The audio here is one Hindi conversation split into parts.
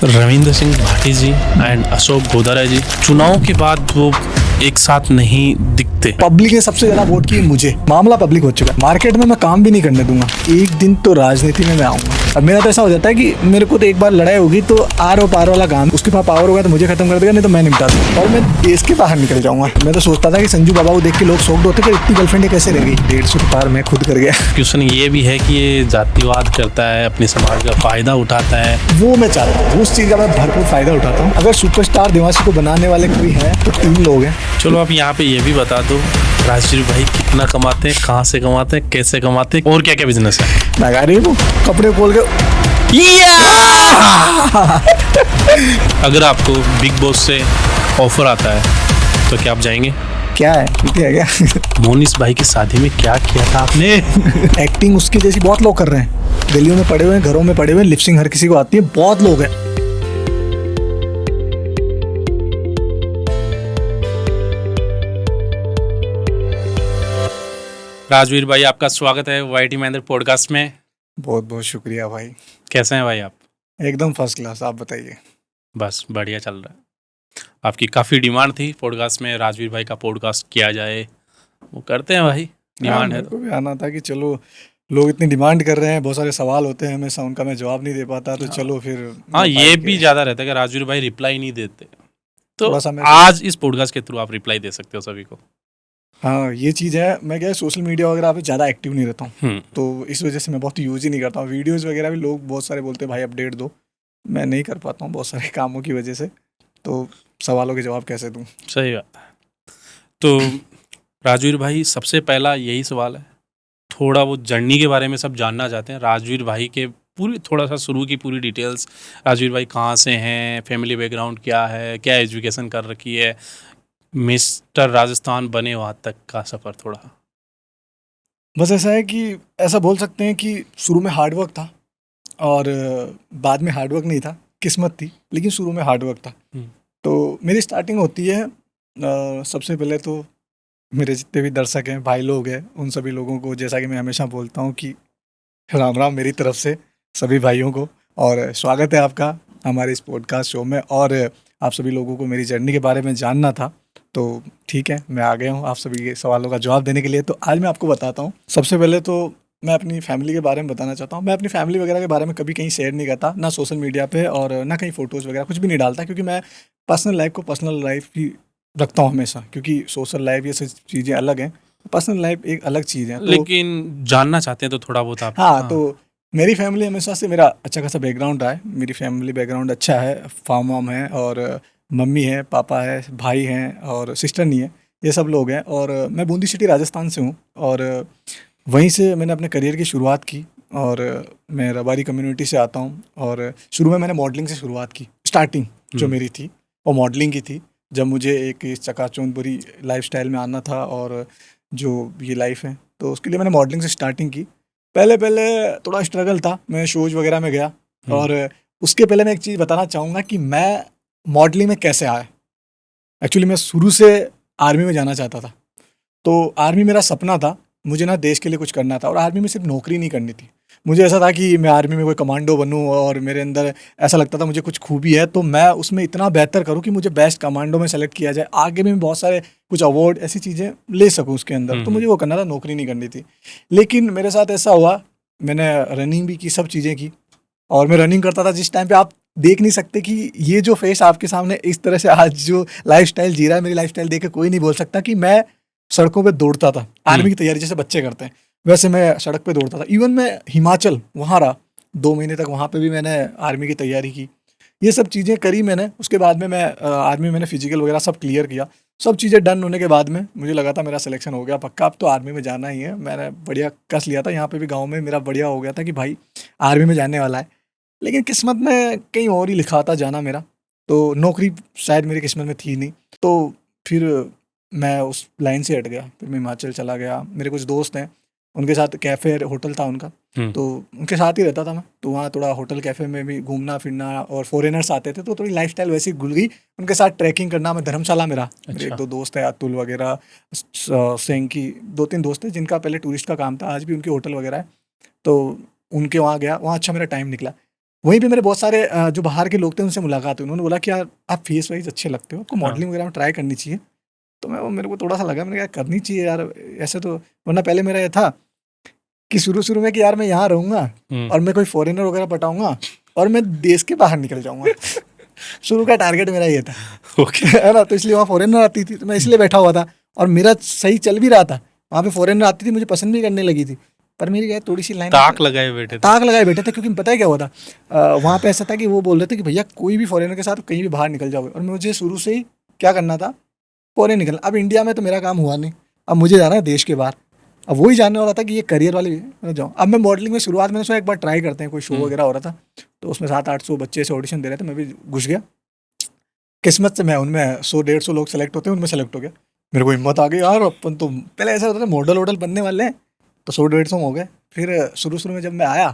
रविंद्र सिंह भाटी जी एंड अशोक गोदारा जी चुनाव के बाद वो एक साथ नहीं दिखते। पब्लिक ने सबसे ज्यादा वोट की मुझे। मामला पब्लिक हो चुका है। मार्केट में मैं काम भी नहीं करने दूंगा। एक दिन तो राजनीति में मैं आऊंगा। अब मेरा तो ऐसा हो जाता है कि मेरे को तो एक बार लड़ाई होगी तो आर और पार वाला काम, उसके पास पावर होगा तो मुझे खत्म कर देगा, नहीं तो मैं निपटा दूंगा और मैं देश के बाहर निकल जाऊंगा। मैं तो सोचता था कि संजू बाबा को देख के लोग शौक होते कि इतनी गर्लफ्रेंड कैसे रह गई। 150 पार मैं खुद कर गया। क्वेश्चन ये भी है कि ये जातिवाद करता है, अपने समाज का फायदा उठाता है। वो मैं चाहता हूँ, उस चीज का मैं भरपूर फायदा उठाता हूँ। अगर सुपरस्टार दिवासी को बनाने वाले कोई है तो 3 लोग हैं। चलो आप यहाँ पे ये भी बता दो, राजवीर भाई कितना कमाते हैं, कहाँ से कमाते हैं, कैसे कमाते हैं और क्या क्या बिजनेस है? मैं वो कपड़े खोल के अगर आपको बिग बॉस से ऑफर आता है तो क्या आप जाएंगे? क्या है क्या मोनिस भाई की शादी में क्या किया था आपने? एक्टिंग उसकी जैसी बहुत लोग कर रहे हैं। गलियों में पड़े हुए हैं, घरों में पड़े हुए हैं, लिपसिंग हर किसी को आती है, बहुत लोग हैं। राजवीर भाई आपका स्वागत है वाईटी महेंद्र पॉडकास्ट में। बहुत बहुत शुक्रिया भाई। कैसे हैं भाई आप? एकदम फर्स्ट क्लास, आप बताइए। बस बढ़िया चल रहा है। आपकी काफ़ी डिमांड थी पॉडकास्ट में, राजवीर भाई का पॉडकास्ट किया जाए, वो करते हैं भाई, डिमांड है मेरे को भी आना था कि चलो लोग इतनी डिमांड कर रहे हैं, बहुत सारे सवाल होते हैं हमेशा, उनका मैं जवाब नहीं दे पाता, तो चलो फिर। हाँ, ये भी ज़्यादा रहता है कि राजवीर भाई रिप्लाई नहीं देते, तो थोड़ा सा मैं आज इस पॉडकास्ट के थ्रू आप रिप्लाई दे सकते हो सभी को। हाँ, ये चीज़ है। मैं क्या है, सोशल मीडिया वगैरह पे ज़्यादा एक्टिव नहीं रहता हूँ, हम्म, तो इस वजह से मैं बहुत यूज़ ही नहीं करता हूँ। वीडियोज़ वगैरह भी लोग बहुत सारे बोलते हैं भाई अपडेट दो, मैं नहीं कर पाता हूँ बहुत सारे कामों की वजह से, तो सवालों के जवाब कैसे दूँ। सही बात है। तो राजवीर भाई सबसे पहला यही सवाल है, थोड़ा वो जर्नी के बारे में सब जानना चाहते हैं, राजवीर भाई के पूरी थोड़ा सा शुरू की पूरी डिटेल्स। राजवीर भाई कहाँ से हैं, फैमिली बैकग्राउंड क्या है, क्या एजुकेशन कर रखी है, मिस्टर राजस्थान बने वहाँ तक का सफ़र थोड़ा। बस ऐसा है कि ऐसा बोल सकते हैं कि शुरू में हार्डवर्क था और बाद में हार्डवर्क नहीं था, किस्मत थी, लेकिन शुरू में हार्डवर्क था। तो मेरी स्टार्टिंग होती है सबसे पहले तो मेरे जितने भी दर्शक हैं, भाई लोग हैं, उन सभी लोगों को, जैसा कि मैं हमेशा बोलता हूँ कि राम राम मेरी तरफ से सभी भाइयों को, और स्वागत है आपका हमारे इस पॉडकास्ट शो में। और आप सभी लोगों को मेरी जर्नी के बारे में जानना था, तो ठीक है, मैं आ गया हूँ आप सभी के सवालों का जवाब देने के लिए। तो आज मैं आपको बताता हूँ। सबसे पहले तो मैं अपनी फैमिली के बारे में बताना चाहता हूँ। मैं अपनी फैमिली वगैरह के बारे में कभी कहीं शेयर नहीं करता, ना सोशल मीडिया पे और ना कहीं फ़ोटोज़ वगैरह कुछ भी नहीं डालता, क्योंकि मैं पर्सनल लाइफ को पर्सनल लाइफ ही रखता हूँ हमेशा, क्योंकि सोशल लाइफ ये सब चीज़ें अलग हैं, पर्सनल लाइफ एक अलग चीज़ है। तो लेकिन जानना चाहते हैं तो थोड़ा बहुत आप। हाँ, तो मेरी फैमिली हमेशा से, मेरा अच्छा खासा बैकग्राउंड रहा है। मेरी फैमिली बैकग्राउंड अच्छा है, फार्म वार्म है, और मम्मी है, पापा है, भाई हैं और सिस्टर नहीं है, ये सब लोग हैं। और मैं बूंदी सिटी राजस्थान से हूँ, और वहीं से मैंने अपने करियर की शुरुआत की, और मैं रबारी कम्युनिटी से आता हूँ। और शुरू में मैंने मॉडलिंग से शुरुआत की। स्टार्टिंग जो मेरी थी वो मॉडलिंग की थी, जब मुझे एक इस चकाचौंध भरी लाइफस्टाइल में आना था, और जो ये लाइफ है, तो उसके लिए मैंने मॉडलिंग से स्टार्टिंग की। पहले पहले थोड़ा स्ट्रगल था, मैं शोज वगैरह में गया। और उसके पहले मैं एक चीज़ बताना चाहूँगा कि मैं मॉडलिंग में कैसे आया। एक्चुअली मैं शुरू से आर्मी में जाना चाहता था, तो आर्मी मेरा सपना था। मुझे ना देश के लिए कुछ करना था, और आर्मी में सिर्फ नौकरी नहीं करनी थी। मुझे ऐसा था कि मैं आर्मी में कोई कमांडो बनूं, और मेरे अंदर ऐसा लगता था मुझे कुछ खूबी है, तो मैं उसमें इतना बेहतर करूं कि मुझे बेस्ट कमांडो में सेलेक्ट किया जाए, आगे भी मैं बहुत सारे कुछ अवार्ड ऐसी चीज़ें ले सकूं उसके अंदर। तो मुझे वो करना था, नौकरी नहीं करनी थी। लेकिन मेरे साथ ऐसा हुआ, मैंने रनिंग भी की, सब चीज़ें की, और मैं रनिंग करता था जिस टाइम पे आप देख नहीं सकते कि ये जो फेस आपके सामने इस तरह से आज जो लाइफस्टाइल जी रहा है, मेरी लाइफस्टाइल देख के कोई नहीं बोल सकता कि मैं सड़कों पे दौड़ता था आर्मी की तैयारी जैसे बच्चे करते हैं, वैसे मैं सड़क पे दौड़ता था। इवन मैं हिमाचल वहाँ रहा 2 महीने तक, वहाँ पे भी मैंने आर्मी की तैयारी की, ये सब चीज़ें करी मैंने। उसके बाद में मैं आर्मी में मैंने फिजिकल वगैरह सब क्लियर किया। सब चीज़ें डन होने के बाद में मुझे लगा था मेरा सिलेक्शन हो गया पक्का, अब तो आर्मी में जाना ही है। मैंने बढ़िया कस लिया था, यहाँ पे भी गाँव में मेरा बढ़िया हो गया था कि भाई आर्मी में जाने वाला है। लेकिन किस्मत में कहीं और ही लिखा था जाना मेरा, तो नौकरी शायद मेरी किस्मत में थी नहीं। तो फिर मैं उस लाइन से हट गया, फिर मैं हिमाचल चला गया। मेरे कुछ दोस्त हैं, उनके साथ कैफ़े होटल था उनका, तो उनके साथ ही रहता था मैं। तो वहाँ थोड़ा होटल कैफ़े में भी घूमना फिरना, और फॉरेनर्स आते थे तो थोड़ी लाइफस्टाइल वैसी घुल गई, उनके साथ ट्रैकिंग करना। मैं धर्मशाला में रहा। मेरे 1-2 दोस्त हैं, अतुल वगैरह, सेंकी, 2-3 दोस्त हैं जिनका पहले टूरिस्ट का काम था, आज भी उनके होटल वगैरह है। तो उनके वहाँ गया, वहाँ अच्छा मेरा टाइम निकला। वहीं पे मेरे बहुत सारे जो बाहर के लोग थे उनसे मुलाकात हुई, उन्होंने बोला कि यार आप फेस वाइज अच्छे लगते हो, आपको हाँ। मॉडलिंग वगैरह में ट्राई करनी चाहिए। तो मेरे को थोड़ा सा लगा, मैंने कहा करनी चाहिए यार ऐसे तो, वरना पहले मेरा ये था कि शुरू में कि यार मैं यहाँ रहूंगा हम्म। और मैं कोई फॉरेनर वगैरह पटाऊंगा और मैं देश के बाहर निकल जाऊंगा। शुरू का टारगेट मेरा ये था। ओके। है ना, तो इसलिए वहाँ फॉरेनर आती थी तो मैं इसलिए बैठा हुआ था, और मेरा सही चल भी रहा था। वहाँ पे फॉरेनर आती थी, मुझे पसंद भी करने लगी थी, पर मेरी क्या है, थोड़ी सी लाइन ताक लगाए बैठे थे। ताक लगाए बैठे थे, क्योंकि पता है क्या हुआ था, वहाँ पे ऐसा था कि वो बोल रहे थे कि भैया कोई भी फॉरेनर के साथ कहीं भी बाहर निकल जाओगे, और मुझे शुरू से ही क्या करना था, फॉरेन निकलना। अब इंडिया में तो मेरा काम हुआ नहीं, अब मुझे जाना है देश के बाहर। अब वही जानने वाला था कि ये करियर वाली मैं जाऊँ। अब मैं मॉडलिंग में शुरुआत में सोचा एक बार ट्राई करते हैं, कोई शो वगैरह हो रहा था तो उसमें 700-800 बच्चे से ऑडिशन दे रहे थे, मैं भी घुस गया। किस्मत से मैं उनमें 100-150 लोग सेलेक्ट होते हैं, उनमें सेलेक्ट हो गया। मेरे को हिम्मत आ गई यार, अपन तो पहले ऐसा होता था मॉडल वॉडल बनने वाले हैं, तो 100-150 हो गए। फिर शुरू में जब मैं आया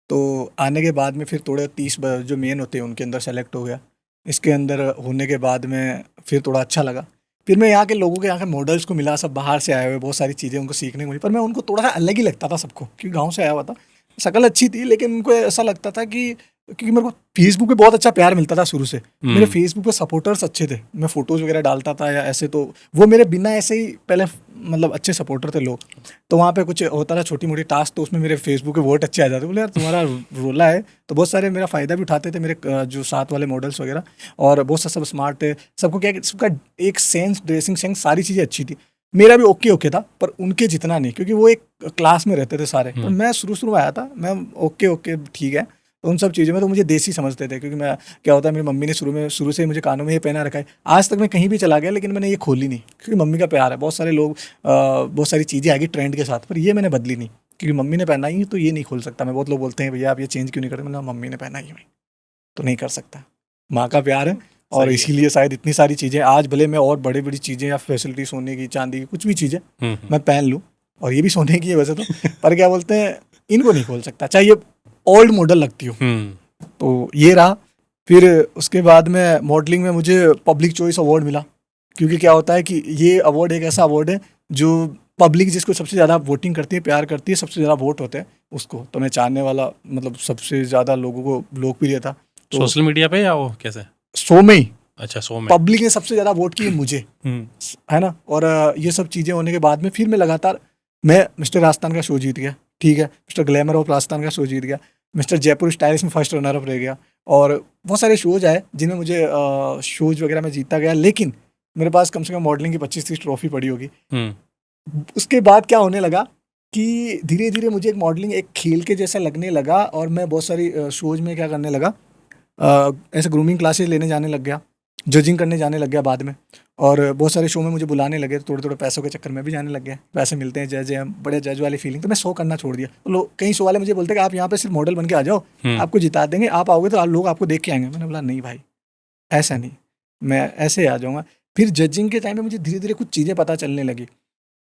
तो आने के बाद में फिर थोड़े 30 जो मेन होते हैं उनके अंदर सेलेक्ट हो गया। इसके अंदर होने के बाद में फिर थोड़ा अच्छा लगा। फिर मैं यहाँ के लोगों के, यहाँ के मॉडल्स को मिला, सब बाहर से आए हुए, बहुत सारी चीज़ें उनको सीखने को मिली, पर मैं उनको थोड़ा सा अलग ही लगता था सबको, क्योंकि गाँव से आया हुआ था। शक्ल अच्छी थी लेकिन उनको ऐसा लगता था कि, क्योंकि मेरे को फेसबुक पे बहुत अच्छा प्यार मिलता था शुरू से, मेरे फेसबुक पे सपोर्टर्स अच्छे थे, मैं फोटोज़ वगैरह डालता था या ऐसे, तो वो मेरे बिना ऐसे ही पहले मतलब अच्छे सपोर्टर थे लोग। तो वहाँ पे कुछ होता था छोटी मोटी टास्क, तो उसमें मेरे फेसबुक के वोट अच्छे आ जाते, बोले यार तुम्हारा रोला है, तो बहुत सारे मेरा फ़ायदा भी उठाते थे मेरे जो साथ वाले मॉडल्स वगैरह, और बहुत सब स्मार्ट थे, सबको क्या सबका एक सेंस, ड्रेसिंग सेंस, सारी चीज़ें अच्छी थी। मेरा भी ओके था, पर उनके जितना नहीं, क्योंकि वो एक क्लास में रहते थे सारे, पर मैं शुरू में आया था, मैं ओके ठीक है। तो उन सब चीज़ों में तो मुझे देसी समझते थे, क्योंकि मैं क्या होता है, मेरी मम्मी ने शुरू से मुझे कानों में ये पहना रखा है। आज तक मैं कहीं भी चला गया लेकिन मैंने ये खोली नहीं, क्योंकि मम्मी का प्यार है। बहुत सारे लोग बहुत सारी चीज़ें आ गई ट्रेंड के साथ, पर ये मैंने बदली नहीं, क्योंकि मम्मी ने पहना ही तो ये नहीं खोल सकता मैं। बहुत लोग बोलते हैं भैया आप ये चेंज क्यों नहीं करते, मैंने मम्मी ने पहना ही भाई, तो नहीं कर सकता। माँ का प्यार है, और इसीलिए शायद इतनी सारी चीज़ें आज भले मैं और बड़ी चीज़ें या फैसिलिटी, सोने की, चांदी की, कुछ भी चीज़ें मैं पहन लूँ, और ये भी सोने की है वैसे तो, पर क्या बोलते हैं, इनको नहीं खोल सकता, चाहे ये ओल्ड मॉडल लगती हो। तो ये रहा। फिर उसके बाद में मॉडलिंग में मुझे पब्लिक चॉइस अवार्ड मिला, क्योंकि क्या होता है कि ये अवार्ड एक ऐसा अवार्ड है जो पब्लिक जिसको सबसे ज़्यादा वोटिंग करती है, प्यार करती है, सबसे ज़्यादा वोट होते हैं उसको, तो मैं चाहने वाला, मतलब सबसे ज़्यादा लोगों को लोकप्रिय था। तो सोशल मीडिया पे या वो कैसे? शो में ही अच्छा, शो में पब्लिक ने सबसे ज़्यादा वोट किए मुझे, है ना। और ये सब चीज़ें होने के बाद में फिर मैं लगातार, मैं मिस्टर राजस्थान का शो जीत गया, ठीक है, मिस्टर ग्लैमर ऑफ राजस्थान का शो जीत गया, मिस्टर जयपुर स्टाइलिश में फर्स्ट रनर अप रह गया, और बहुत सारे शोज आए जिनमें मुझे शोज वगैरह में जीता गया। लेकिन मेरे पास कम से कम मॉडलिंग की 25-30 ट्रॉफी पड़ी होगी। उसके बाद क्या होने लगा कि धीरे धीरे मुझे एक मॉडलिंग एक खेल के जैसा लगने लगा, और मैं बहुत सारी शोज में क्या करने लगा, ऐसे ग्रूमिंग क्लासेस लेने जाने लग गया, जजिंग करने जाने लग गया बाद में, और बहुत सारे शो में मुझे बुलाने लगे, तो थोड़े पैसों के चक्कर में भी जाने लग गया, पैसे मिलते हैं, जज हैं, बड़े जज वाली फीलिंग, तो मैं शो करना छोड़ दिया। तो लोग, कई शो वाले मुझे बोलते कि आप यहाँ पे सिर्फ मॉडल बन के आ जाओ, आपको जिता देंगे, आप आओगे तो लोग आपको देख के आएंगे। मैंने बोला नहीं भाई, ऐसा नहीं, मैं ऐसे आ जाऊँगा। फिर जजिंग के टाइम में मुझे धीरे धीरे कुछ चीज़ें पता चलने लगी,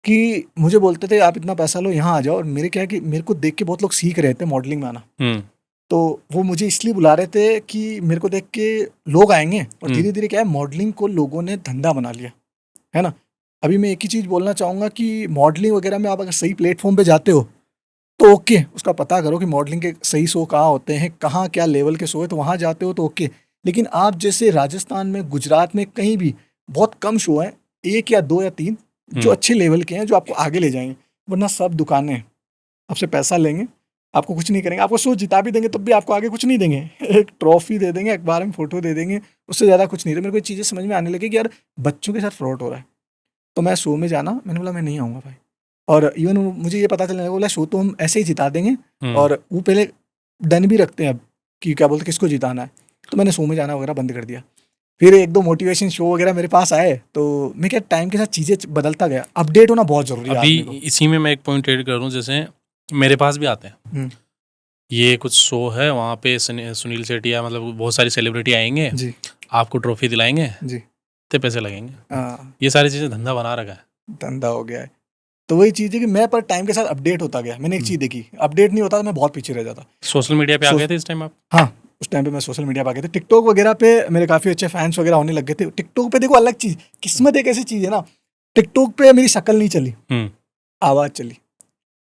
कि मुझे बोलते थे आप इतना पैसा लो, यहाँ आ जाओ, और मेरे क्या है कि मेरे को देख के बहुत लोग सीख रहे थे मॉडलिंग में आना, तो वो मुझे इसलिए बुला रहे थे कि मेरे को देख के लोग आएंगे, और धीरे धीरे क्या है, मॉडलिंग को लोगों ने धंधा बना लिया, है ना। अभी मैं एक ही चीज़ बोलना चाहूँगा कि मॉडलिंग वगैरह में आप अगर सही प्लेटफॉर्म पे जाते हो तो ओके, उसका पता करो कि मॉडलिंग के सही शो कहाँ होते हैं, कहाँ क्या लेवल के शो है, तो वहाँ जाते हो तो ओके। लेकिन आप जैसे राजस्थान में, गुजरात में, कहीं भी बहुत कम शो हैं, 1 या 2 या 3 जो अच्छे लेवल के हैं, जो आपको आगे ले जाएंगे, वरना सब दुकानें आपसे पैसा लेंगे, आपको कुछ नहीं करेंगे, आपको शो जिता भी देंगे तब भी आपको आगे कुछ नहीं देंगे, एक ट्रॉफी दे देंगे, अखबार में फोटो दे देंगे, उससे ज़्यादा कुछ नहीं। तो मेरे को चीज़ें समझ में आने लगी कि यार बच्चों के साथ फ्रॉड हो रहा है, तो मैं शो में जाना, मैंने बोला मैं नहीं आऊँगा भाई। और इवन मुझे ये पता चलने लगा, बोला शो तो हम ऐसे ही जिता देंगे, और वो पहले डन भी रखते हैं अब कि क्या बोलते किसको जिताना है, तो मैंने शो में जाना वगैरह बंद कर दिया। फिर 1-2 मोटिवेशन शो वगैरह मेरे पास आए, तो मैं क्या टाइम के साथ चीज़ें बदलता गया, अपडेट होना बहुत ज़रूरी है आदमी को। अभी इसी में मैं एक पॉइंट ऐड कर दूं, जैसे मेरे पास भी आते हैं, ये कुछ शो है, वहाँ पे सुनील सेठिया, मतलब बहुत सारी सेलिब्रिटी आएंगे जी, आपको ट्रॉफी दिलाएंगे जी, तो पैसे लगेंगे। ये सारी चीज़ें धंधा बना रखा है, धंधा हो गया है। तो वही चीज़ है कि मैं पर टाइम के साथ अपडेट होता गया। मैंने एक चीज़ देखी, अपडेट नहीं होता तो मैं बहुत पीछे रह जाता। सोशल मीडिया पे आ गए थे इस टाइम आप? हाँ, उस टाइम पे मैं सोशल मीडिया पे आ गए थे, टिकटॉक वगैरह पे मेरे काफ़ी अच्छे फैंस वगैरह होने लग गए थे। टिकटॉक पे देखो अलग चीज़, किस्मत एक ऐसी चीज़ है ना, टिकटॉक पे मेरी शक्ल नहीं चली, आवाज़ चली।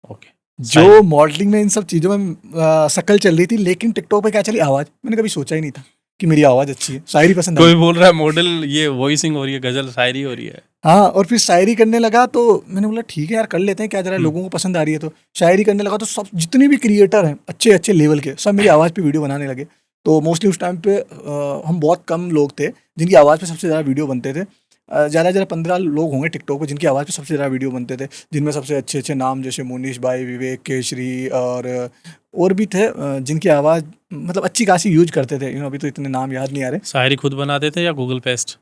ओके। जो मॉडलिंग में इन सब चीज़ों में शक्ल चल रही थी, लेकिन टिकटॉक पे क्या चली आवाज़, मैंने कभी सोचा ही नहीं था कि मेरी आवाज़ अच्छी है, शायरी पसंद आई। कोई बोल रहा है मॉडल, ये वॉइसिंग हो रही है, गजल शायरी हो रही है। हाँ, और फिर शायरी करने लगा तो मैंने बोला ठीक है यार, कर लेते हैं, क्या जरा लोगों को पसंद आ रही है। तो शायरी करने लगा तो सब जितने भी क्रिएटर हैं अच्छे अच्छे लेवल के, सब मेरी आवाज़ पे वीडियो बनाने लगे। तो मोस्टली उस टाइम पे हम बहुत कम लोग थे जिनकी आवाज़ पे सबसे ज़्यादा वीडियो बनते थे। ज़्यादा ज़्यादा 15 लोग होंगे टिकटॉक पे जिनकी आवाज़ पे सबसे ज़्यादा वीडियो बनते थे, जिनमें सबसे अच्छे अच्छे नाम जैसे मोनीश भाई, विवेक केशरी और भी थे जिनकी आवाज़ मतलब अच्छी खासी यूज करते थे। अभी तो इतने नाम याद नहीं आ रहे। शायरी खुद बनाते थे या गूगल पेस्ट?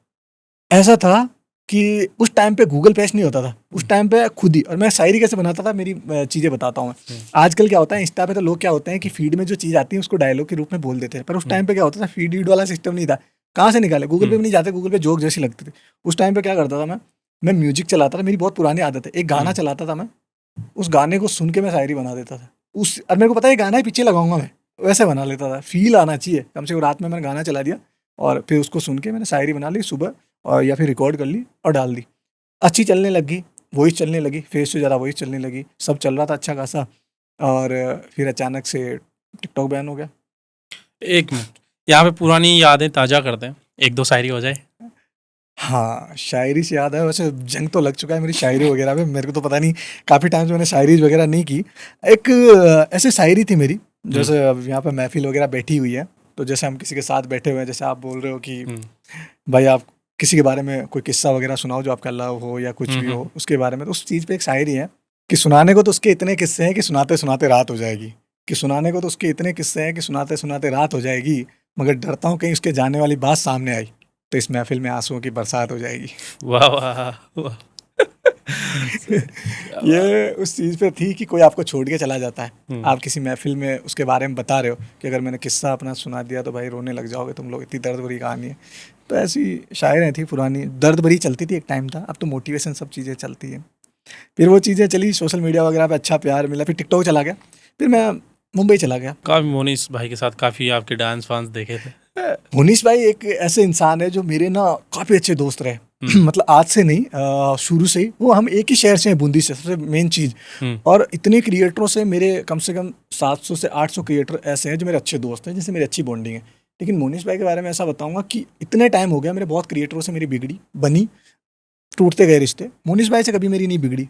ऐसा था कि उस टाइम पे गूगल पेस्ट नहीं होता था, उस टाइम पे खुद ही। और मैं शायरी कैसे बनाता था, मेरी चीज़ें बताता हूँ मैं। आजकल क्या होता है, इंस्टा पे तो लोग क्या होते हैं कि फीड में जो चीज़ आती है उसको डायलॉग के रूप में बोल देते हैं, पर उस टाइम पे क्या होता था, फीड वीड वाला सिस्टम नहीं था। कहाँ से निकाले, गूगल पे भी नहीं जाते, गूगल पे जोक जैसी लगती थी। उस टाइम पे क्या करता था मैं म्यूजिक चलाता था, मेरी बहुत पुरानी आदत है, एक गाना चलाता था मैं, उस गाने को सुन के मैं शायरी बना देता था। और मेरे को पता है ये गाना ही पीछे लगाऊंगा मैं, वैसे बना लेता था। फील आना चाहिए कम से कम, रात में मैंने गाना चला दिया और फिर उसको सुन के मैंने शायरी बना ली सुबह, और या फिर रिकॉर्ड कर ली और डाल दी। अच्छी चलने लगी, वॉइस चलने लगी, फेस से ज़्यादा वॉइस चलने लगी, सब चल रहा था अच्छा खासा। और फिर अचानक से टिकटॉक बैन हो गया। एक मिनट, यहाँ पे पुरानी यादें ताज़ा करते हैं, एक दो शायरी हो जाए। हाँ, शायरी से याद है, वैसे जंग तो लग चुका है मेरी शायरी वगैरह पे, मेरे को तो पता नहीं, काफ़ी टाइम से मैंने शायरी वगैरह नहीं की। एक ऐसे शायरी थी मेरी, जैसे अब यहाँ पे महफिल वगैरह बैठी हुई है, तो जैसे हम किसी के साथ बैठे हुए हैं, जैसे आप बोल रहे हो कि भाई आप किसी के बारे में कोई किस्सा वगैरह सुनाओ जो आपका लव हो या कुछ भी हो उसके बारे में, तो उस चीज़ पे एक शायरी है कि सुनाने को तो उसके इतने किस्से हैं कि सुनाते सुनाते रात हो जाएगी, कि सुनाने को तो उसके इतने किस्से हैं कि सुनाते सुनाते रात हो जाएगी, मगर डरता हूँ कहीं उसके जाने वाली बात सामने आई तो इस महफिल में आंसुओं की बरसात हो जाएगी। वाह वाह वाह। ये उस चीज़ पे थी कि कोई आपको छोड़ के चला जाता है, आप किसी महफिल में उसके बारे में बता रहे हो कि अगर मैंने किस्सा अपना सुना दिया तो भाई रोने लग जाओगे तुम लोग, इतनी दर्द भरी कहानी है। तो ऐसी शायरें थी पुरानी, दर्द भरी चलती थी एक टाइम था, अब तो मोटिवेशन सब चीज़ें चलती हैं। फिर वो चीज़ें चली, सोशल मीडिया वगैरह पे अच्छा प्यार मिला, फिर टिकटॉक चला गया, फिर मैं मुंबई चला गया। काफ़ी मोनीश भाई के साथ काफ़ी आपके डांस वांस देखे थे। मुनीश भाई एक ऐसे इंसान है जो मेरे ना काफ़ी अच्छे दोस्त रहे। मतलब आज से नहीं, शुरू से ही वो, हम एक ही शहर से हैं, बूंदी से, सबसे मेन चीज़। और इतने क्रिएटरों से मेरे कम से कम 700 से 800 क्रिएटर ऐसे हैं जो मेरे अच्छे दोस्त हैं, जिनसे मेरी अच्छी बॉन्डिंग है। लेकिन मोनीश भाई के बारे में ऐसा बताऊंगा कि इतने टाइम हो गया, मेरे बहुत क्रिएटरों से मेरी बिगड़ी बनी, टूटते गए रिश्ते। मोनीश भाई से कभी मेरी नहीं बिगड़ी,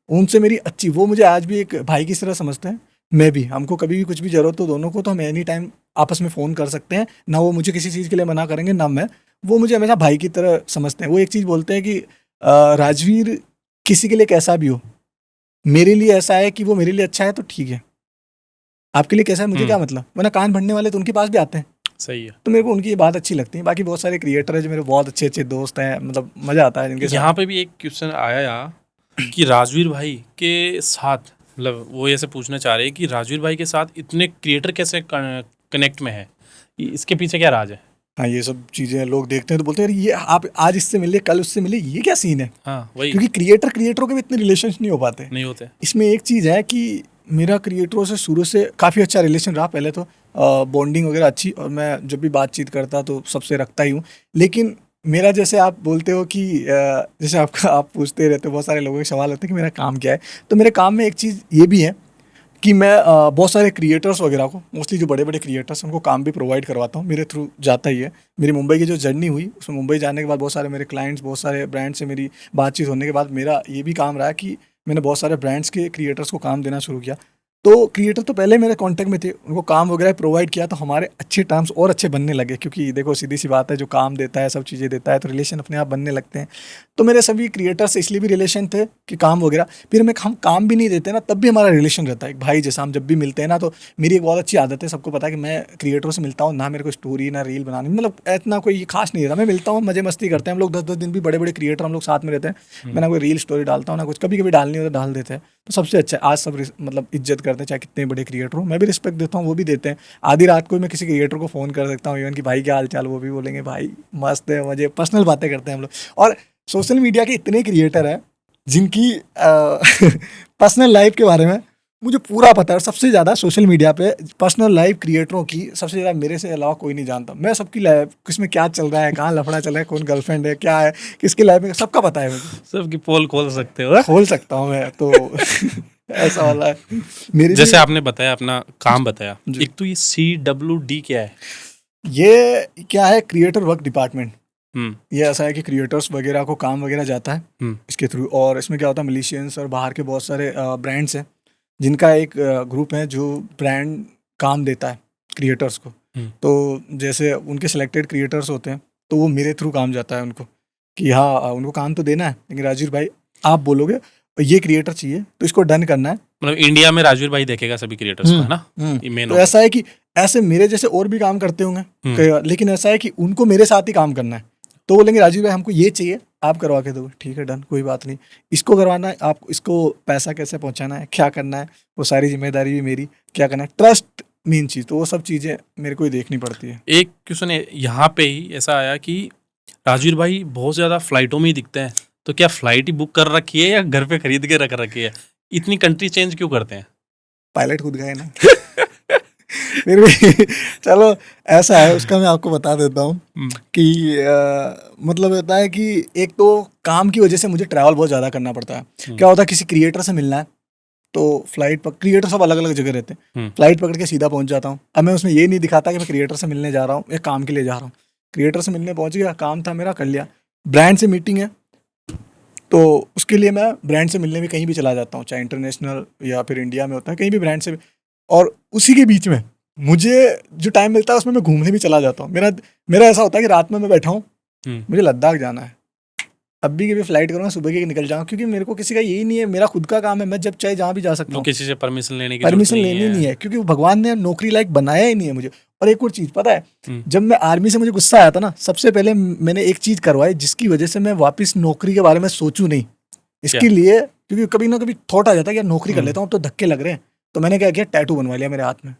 उनसे मेरी अच्छी, वो मुझे आज भी एक भाई की तरह समझते हैं, मैं भी। हमको कभी भी कुछ भी जरूरत हो दोनों को तो हम एनी टाइम आपस में फ़ोन कर सकते हैं, ना वो मुझे किसी चीज़ के लिए मना करेंगे ना मैं, वो मुझे हमेशा भाई की तरह समझते हैं। वो एक चीज़ बोलते हैं कि राजवीर किसी के लिए कैसा भी हो, मेरे लिए ऐसा है कि वो मेरे लिए अच्छा है तो ठीक है, आपके लिए कैसा है मुझे क्या मतलब, वरना कान भरने वाले तो उनके पास भी आते हैं। सही है। तो मेरे को उनकी ये बात अच्छी लगती है। बाकी बहुत सारे क्रिएटर है जो मेरे बहुत अच्छे अच्छे दोस्त हैं, मतलब मज़ा आता है जिनके साथ। यहाँ पे भी एक क्वेश्चन आया कि राजवीर भाई के साथ, मतलब वो ऐसे पूछना चाह रहे हैं कि राजवीर भाई के साथ इतने क्रिएटर कैसे कनेक्ट में है, इसके पीछे क्या राज है? हाँ, ये सब चीज़ें लोग देखते हैं तो बोलते हैं ये आप आज इससे मिले कल उससे मिले, ये क्या सीन है? हाँ वही, क्योंकि क्रिएटरों के भी इतने रिलेशन नहीं हो पाते। नहीं होते। इसमें एक चीज़ है कि मेरा क्रिएटरों से शुरू से काफ़ी अच्छा रिलेशन रहा, पहले तो बॉन्डिंग वगैरह अच्छी, और मैं जब भी बातचीत करता तो सबसे रखता ही हूँ। लेकिन मेरा, जैसे आप बोलते हो कि जैसे आप पूछते रहते हो, बहुत सारे लोगों के सवाल होते हैं कि मेरा काम क्या है, तो मेरे काम में एक चीज़ ये भी है कि मैं बहुत सारे क्रिएटर्स वगैरह को, मोस्टली जो बड़े बड़े क्रिएटर्स, उनको काम भी प्रोवाइड करवाता हूँ, मेरे थ्रू जाता ही है। मेरी मुंबई की जो जर्नी हुई, उसमें मुंबई जाने के बाद बहुत सारे मेरे क्लाइंट्स, बहुत सारे ब्रांड से मेरी बातचीत होने के बाद मेरा ये भी काम रहा कि मैंने बहुत सारे ब्रांड्स के क्रिएटर्स को काम देना शुरू किया। तो क्रिएटर तो पहले मेरे कांटेक्ट में थे, उनको काम वगैरह प्रोवाइड किया तो हमारे अच्छे टर्म्स और अच्छे बनने लगे, क्योंकि देखो सीधी सी बात है, जो काम देता है सब चीज़ें देता है तो रिलेशन अपने आप बनने लगते हैं। तो मेरे सभी क्रिएटर से इसलिए भी रिलेशन थे कि काम वगैरह, फिर हम काम भी नहीं देते ना तब भी हमारा रिलेशन रहता है एक भाई जैसा। हम जब भी मिलते हैं ना, तो मेरी एक बहुत अच्छी आदत है, सबको पता है कि मैं क्रिएटरों से मिलता हूँ ना, मेरे को स्टोरी ना रील बनानी, मतलब इतना कोई खास नहीं रहता। मैं मिलता हूँ, मजे मस्ती करते हैं हम लोग, 10-10 दिन भी बड़े बड़े क्रिएटर हम लोग साथ में रहते हैं। मैं ना कोई रील स्टोरी डालता हूँ ना कुछ, कभी कभी डालनी हो तो डाल देते हैं, तो सबसे अच्छा है। आज सब मतलब इज्जत करते हैं, चाहे कितने बड़े क्रिएटर हो, मैं भी रिस्पेक्ट देता हूँ, वो भी देते हैं। आधी रात को मैं किसी क्रिएटर को फ़ोन कर सकता हूँ इवन कि भाई क्या हाल चाल, वो भी बोलेंगे भाई मस्त है, मजे, पर्सनल बातें करते हैं हम लोग। और सोशल मीडिया के इतने क्रिएटर हैं जिनकी पर्सनल लाइफ के बारे में मुझे पूरा पता है, और सबसे ज़्यादा सोशल मीडिया पे पर्सनल लाइफ क्रिएटरों की सबसे ज़्यादा मेरे से अलावा कोई नहीं जानता। मैं सबकी लाइफ, किसमें क्या चल रहा है, कहाँ लफड़ा चल रहा है, कौन गर्लफ्रेंड है, क्या है, किसकी लाइफ में, सबका पता है मुझे, सबकी पोल खोल सकते हो। खोल सकता हूँ मैं तो। ऐसा वाला है मेरे जैसे लिए। आपने बताया अपना काम बताया, जी। एक तो ये CWD क्या है? ये क्या है, क्रिएटर वर्क डिपार्टमेंट। हम्म ये ऐसा है कि क्रिएटर्स वगैरह को काम वगैरह जाता है हम्म इसके थ्रू। और इसमें क्या होता है, मलेशियंस और बाहर के बहुत सारे ब्रांड्स हैं जिनका एक ग्रुप है जो ब्रांड काम देता है क्रिएटर्स को। हम्म तो जैसे उनके सिलेक्टेड क्रिएटर्स होते हैं तो वो मेरे थ्रू काम जाता है उनको, कि हाँ उनको काम तो देना है, लेकिन राजीव भाई आप बोलोगे ये क्रिएटर चाहिए तो इसको डन करना है। मतलब इंडिया में राजवीर भाई देखेगा सभी क्रिएटर्स को, है ना? ये मेन तो होगा। ऐसा है कि ऐसे मेरे जैसे और भी काम करते होंगे लेकिन ऐसा है कि उनको मेरे साथ ही काम करना है। तो बोलेंगे राजीव भाई हमको ये चाहिए, आप करवा के दो, ठीक है डन, कोई बात नहीं। इसको करवाना है, आप इसको पैसा कैसे पहुंचाना है, क्या करना है, वो सारी जिम्मेदारी भी मेरी, क्या करना है, ट्रस्ट मेन चीज़, तो वो सब चीज़ें मेरे को ही देखनी पड़ती है। एक क्वेश्चन है यहाँ पे ही ऐसा आया कि राजवीर भाई बहुत ज्यादा फ्लाइटों में ही दिखते हैं, तो क्या फ्लाइट ही बुक कर रखी है या घर पे खरीद के रख रखी है? इतनी कंट्री चेंज क्यों करते हैं? पायलट खुद गए ना फिर भी चलो ऐसा है, उसका मैं आपको बता देता हूँ कि मतलब होता है कि एक तो काम की वजह से मुझे ट्रैवल बहुत ज़्यादा करना पड़ता है। क्या होता है, किसी क्रिएटर से मिलना है तो फ्लाइट पर, क्रिएटर सब अलग अलग जगह रहते हैं, फ्लाइट पकड़ के सीधा पहुंच जाता हूँ। अब मैं उसमें ये नहीं दिखाता कि मैं क्रिएटर से मिलने जा रहा हूँ या काम के लिए जा रहा हूँ। क्रिएटर से मिलने पहुंच गया, काम था मेरा, कर लिया। ब्रांड से मीटिंग है तो उसके लिए मैं ब्रांड से मिलने भी कहीं भी चला जाता हूँ, चाहे इंटरनेशनल या फिर इंडिया में होता है, कहीं भी ब्रांड से भी। और उसी के बीच में मुझे जो टाइम मिलता है उसमें मैं घूमने भी चला जाता हूँ। मेरा मेरा ऐसा होता है कि रात में मैं बैठा हूँ, मुझे लद्दाख जाना है, अब भी कभी फ्लाइट करूँगा सुबह की निकल जाऊँ, क्योंकि मेरे को किसी का यही नहीं है, मेरा खुद का काम है, मैं जब चाहे जहाँ भी जा सकता तो हूँ। किसी से परमिशन लेने की परमिशन जरूरत लेनी नहीं है, क्योंकि भगवान ने नौकरी लायक बनाया ही नहीं है मुझे। और एक और चीज़ पता है, जब मैं आर्मी से मुझे गुस्सा आया था ना, सबसे पहले मैंने एक चीज़ करवाई जिसकी वजह से मैं वापस नौकरी के बारे में सोचूं नहीं। इसके लिए, क्योंकि कभी ना कभी थॉट आ जाता है कि यार नौकरी कर लेता हूँ, तो धक्के लग रहे हैं, तो मैंने क्या किया, टैटू बनवा लिया मेरे हाथ में।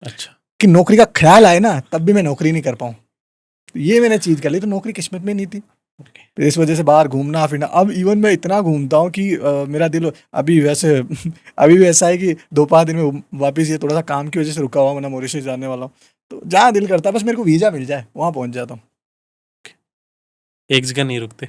अच्छा, कि नौकरी का ख्याल आए ना तब भी मैं नौकरी नहीं कर पाऊँ, तो ये मैंने चीज़ कर ली, तो नौकरी किस्मत में नहीं थी। तो इस वजह से बाहर घूमना फिरना, अब इवन मैं इतना घूमता हूँ कि मेरा दिल अभी वैसे अभी भी ऐसा है कि 2-5 दिन में वापस, ये थोड़ा सा काम की वजह से रुका हुआ, वरना मॉरिशस जाने वाला हूँ। तो जहाँ दिल करता है बस मेरे को वीज़ा मिल जाए वहाँ पहुँच जाता हूँ। एक जगह नहीं रुकते?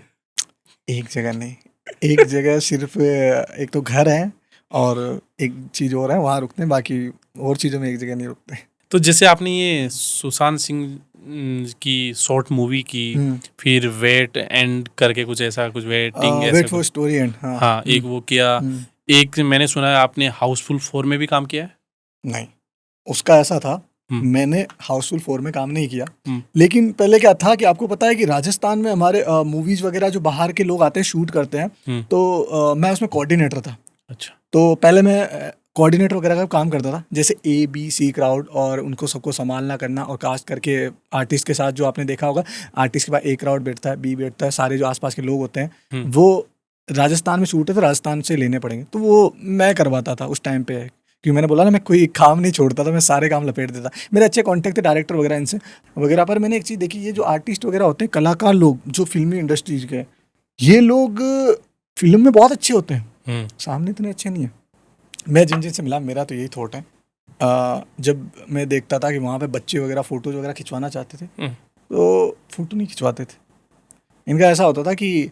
एक जगह नहीं, एक जगह सिर्फ एक तो घर है और एक चीज़ और है, वहाँ रुकते हैं, बाकी और चीज़ों में एक जगह नहीं रुकते। तो जैसे आपने ये सुशांत सिंह की शॉर्ट मूवी की, फिर वेट एंड करके कुछ ऐसा, कुछ वेटिंग ऐसा वेट फॉर स्टोरी एंड, हाँ एक वो किया, एक मैंने सुना है आपने हाउसफुल 4 में भी काम किया है? नहीं, उसका ऐसा था, मैंने हाउसफुल 4 में काम नहीं किया। लेकिन पहले क्या था कि आपको पता है कि राजस्थान में हमारे मूवीज वगैरह जो बाहर के लोग आते हैं शूट करते हैं, तो मैं उसमें कोऑर्डिनेटर था। अच्छा। तो पहले मैं कोऑर्डिनेटर वगैरह का काम करता था, जैसे ABC क्राउड, और उनको सबको संभालना करना और कास्ट करके आर्टिस्ट के साथ, जो आपने देखा होगा आर्टिस्ट के बाद A क्राउड बैठता है, B बैठता है, सारे जो आसपास के लोग होते हैं वो राजस्थान में शूट है तो राजस्थान से लेने पड़ेंगे, तो वो मैं करवाता था उस टाइम पे। क्योंकि मैंने बोला ना, मैं कोई काम नहीं छोड़ता था, मैं सारे काम लपेट देता। मेरे अच्छे कॉन्टैक्ट थे डायरेक्टर वगैरह इनसे वगैरह। पर मैंने एक चीज़ देखी, ये जो आर्टिस्ट वगैरह होते हैं, कलाकार लोग जो फिल्मी इंडस्ट्रीज के, ये लोग फिल्म में बहुत अच्छे होते हैं, सामने इतने अच्छे नहीं है। मैं जिन जिन से मिला, मेरा तो यही थॉट है, जब मैं देखता था कि वहाँ पे बच्चे वगैरह फ़ोटोज़ वगैरह खिंचवाना चाहते थे तो फ़ोटो नहीं खिंचवाते थे। इनका ऐसा होता था कि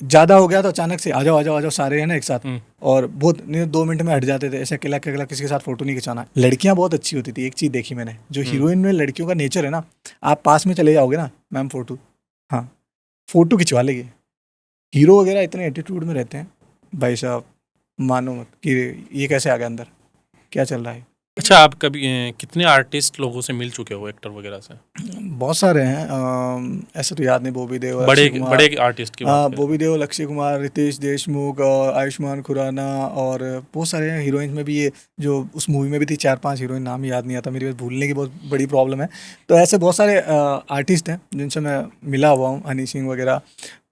ज़्यादा हो गया तो अचानक से आ जाओ आ जाओ आ जाओ सारे, है ना, एक साथ, और बहुत नहीं 2 मिनट में हट जाते थे, ऐसे अकेला अकेला किसी के साथ फ़ोटो नहीं खिंचाना। लड़कियाँ बहुत अच्छी होती थी, एक चीज़ देखी मैंने, जो हीरोइन में लड़कियों का नेचर है ना, आप पास में चले जाओगे ना, मैम फ़ोटो, हाँ फ़ोटो खिंचवा लेगी। हीरो वगैरह इतने एटीट्यूड में रहते हैं भाई साहब, मानो मत कि ये कैसे आ गया अंदर, क्या चल रहा है। अच्छा, आप कभी कितने आर्टिस्ट लोगों से मिल चुके हो, एक्टर वगैरह से? बहुत सारे हैं, ऐसे तो याद नहीं। बॉबी देओल, बड़े अक्षय कुमार, बड़े आर्टिस्ट की बात करें। बॉबी देओल, अक्षय कुमार, रितेश देशमुख और आयुष्मान खुराना, और बहुत सारे हैं। हीरोइन में भी, ये जो उस मूवी में भी थी 4-5 हीरोइन, नाम याद नहीं आता, मेरी बस भूलने की बहुत बड़ी प्रॉब्लम है। तो ऐसे बहुत सारे आर्टिस्ट हैं जिनसे मैं मिला हुआ हूँ, हनी सिंह वगैरह,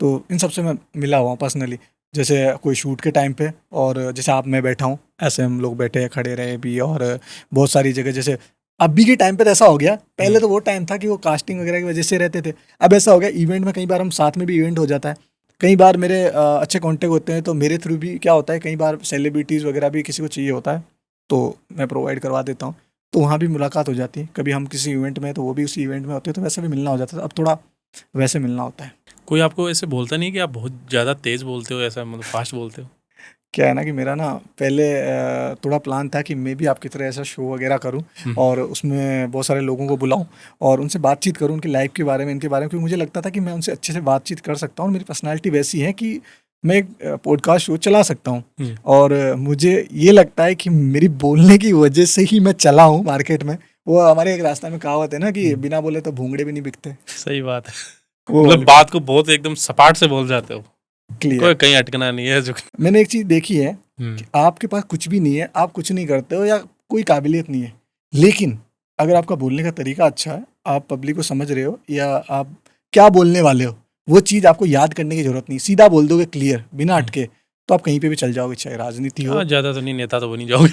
तो इन सबसे मैं मिला हुआ हूँ पर्सनली। जैसे कोई शूट के टाइम पे, और जैसे आप मैं बैठा हूँ ऐसे हम लोग बैठे हैं, खड़े रहे भी, और बहुत सारी जगह, जैसे अभी के टाइम पे तो ऐसा हो गया, पहले तो वो टाइम था कि वो कास्टिंग वगैरह की वजह से रहते थे, अब ऐसा हो गया इवेंट में, कई बार हम साथ में भी इवेंट हो जाता है। कई बार मेरे अच्छे कॉन्टेक्ट होते हैं, तो मेरे थ्रू भी क्या होता है, कई बार सेलिब्रिटीज़ वगैरह भी किसी को चाहिए होता है तो मैं प्रोवाइड करवा देता हूँ, तो वहाँ भी मुलाकात हो जाती है। कभी हम किसी इवेंट में, तो वो भी उसी इवेंट में होते हैं, तो वैसे भी मिलना हो जाता है। अब थोड़ा वैसे मिलना होता है। कोई आपको ऐसे बोलता नहीं कि आप बहुत ज़्यादा तेज़ बोलते हो, ऐसा मतलब फास्ट बोलते हो? क्या है ना कि मेरा ना पहले थोड़ा प्लान था कि मैं भी आपकी तरह ऐसा शो वगैरह करूं और उसमें बहुत सारे लोगों को बुलाऊं और उनसे बातचीत करूं उनकी लाइफ के बारे में, इनके बारे में, क्योंकि मुझे लगता था कि मैं उनसे अच्छे से बातचीत कर सकता हूं और मेरी पर्सनैलिटी वैसी है कि मैं एक पॉडकास्ट शो चला सकता हूं। और मुझे ये लगता है कि मेरी बोलने की वजह से ही मैं चला हूँ मार्केट में। वो हमारे एक रास्ता में कहावत है ना कि बिना बोले तो भूंगड़े भी नहीं बिकते। सही बात है। वो मतलब बात को बहुत एकदम सपाट से बोल जाते हो, क्लियर। कोई कहीं अटकना नहीं है। जो मैंने एक चीज़ देखी है कि आपके पास कुछ भी नहीं है, आप कुछ नहीं करते हो या कोई काबिलियत नहीं है, लेकिन अगर आपका बोलने का तरीका अच्छा है, आप पब्लिक को समझ रहे हो या आप क्या बोलने वाले हो, वो चीज़ आपको याद करने की जरूरत नहीं, सीधा बोल दोगे क्लियर बिना अटके, तो आप कहीं पे भी चल जाओगे, चाहे राजनीति हो। ज्यादा तो नहीं, नेता तो बन ही जाओगे।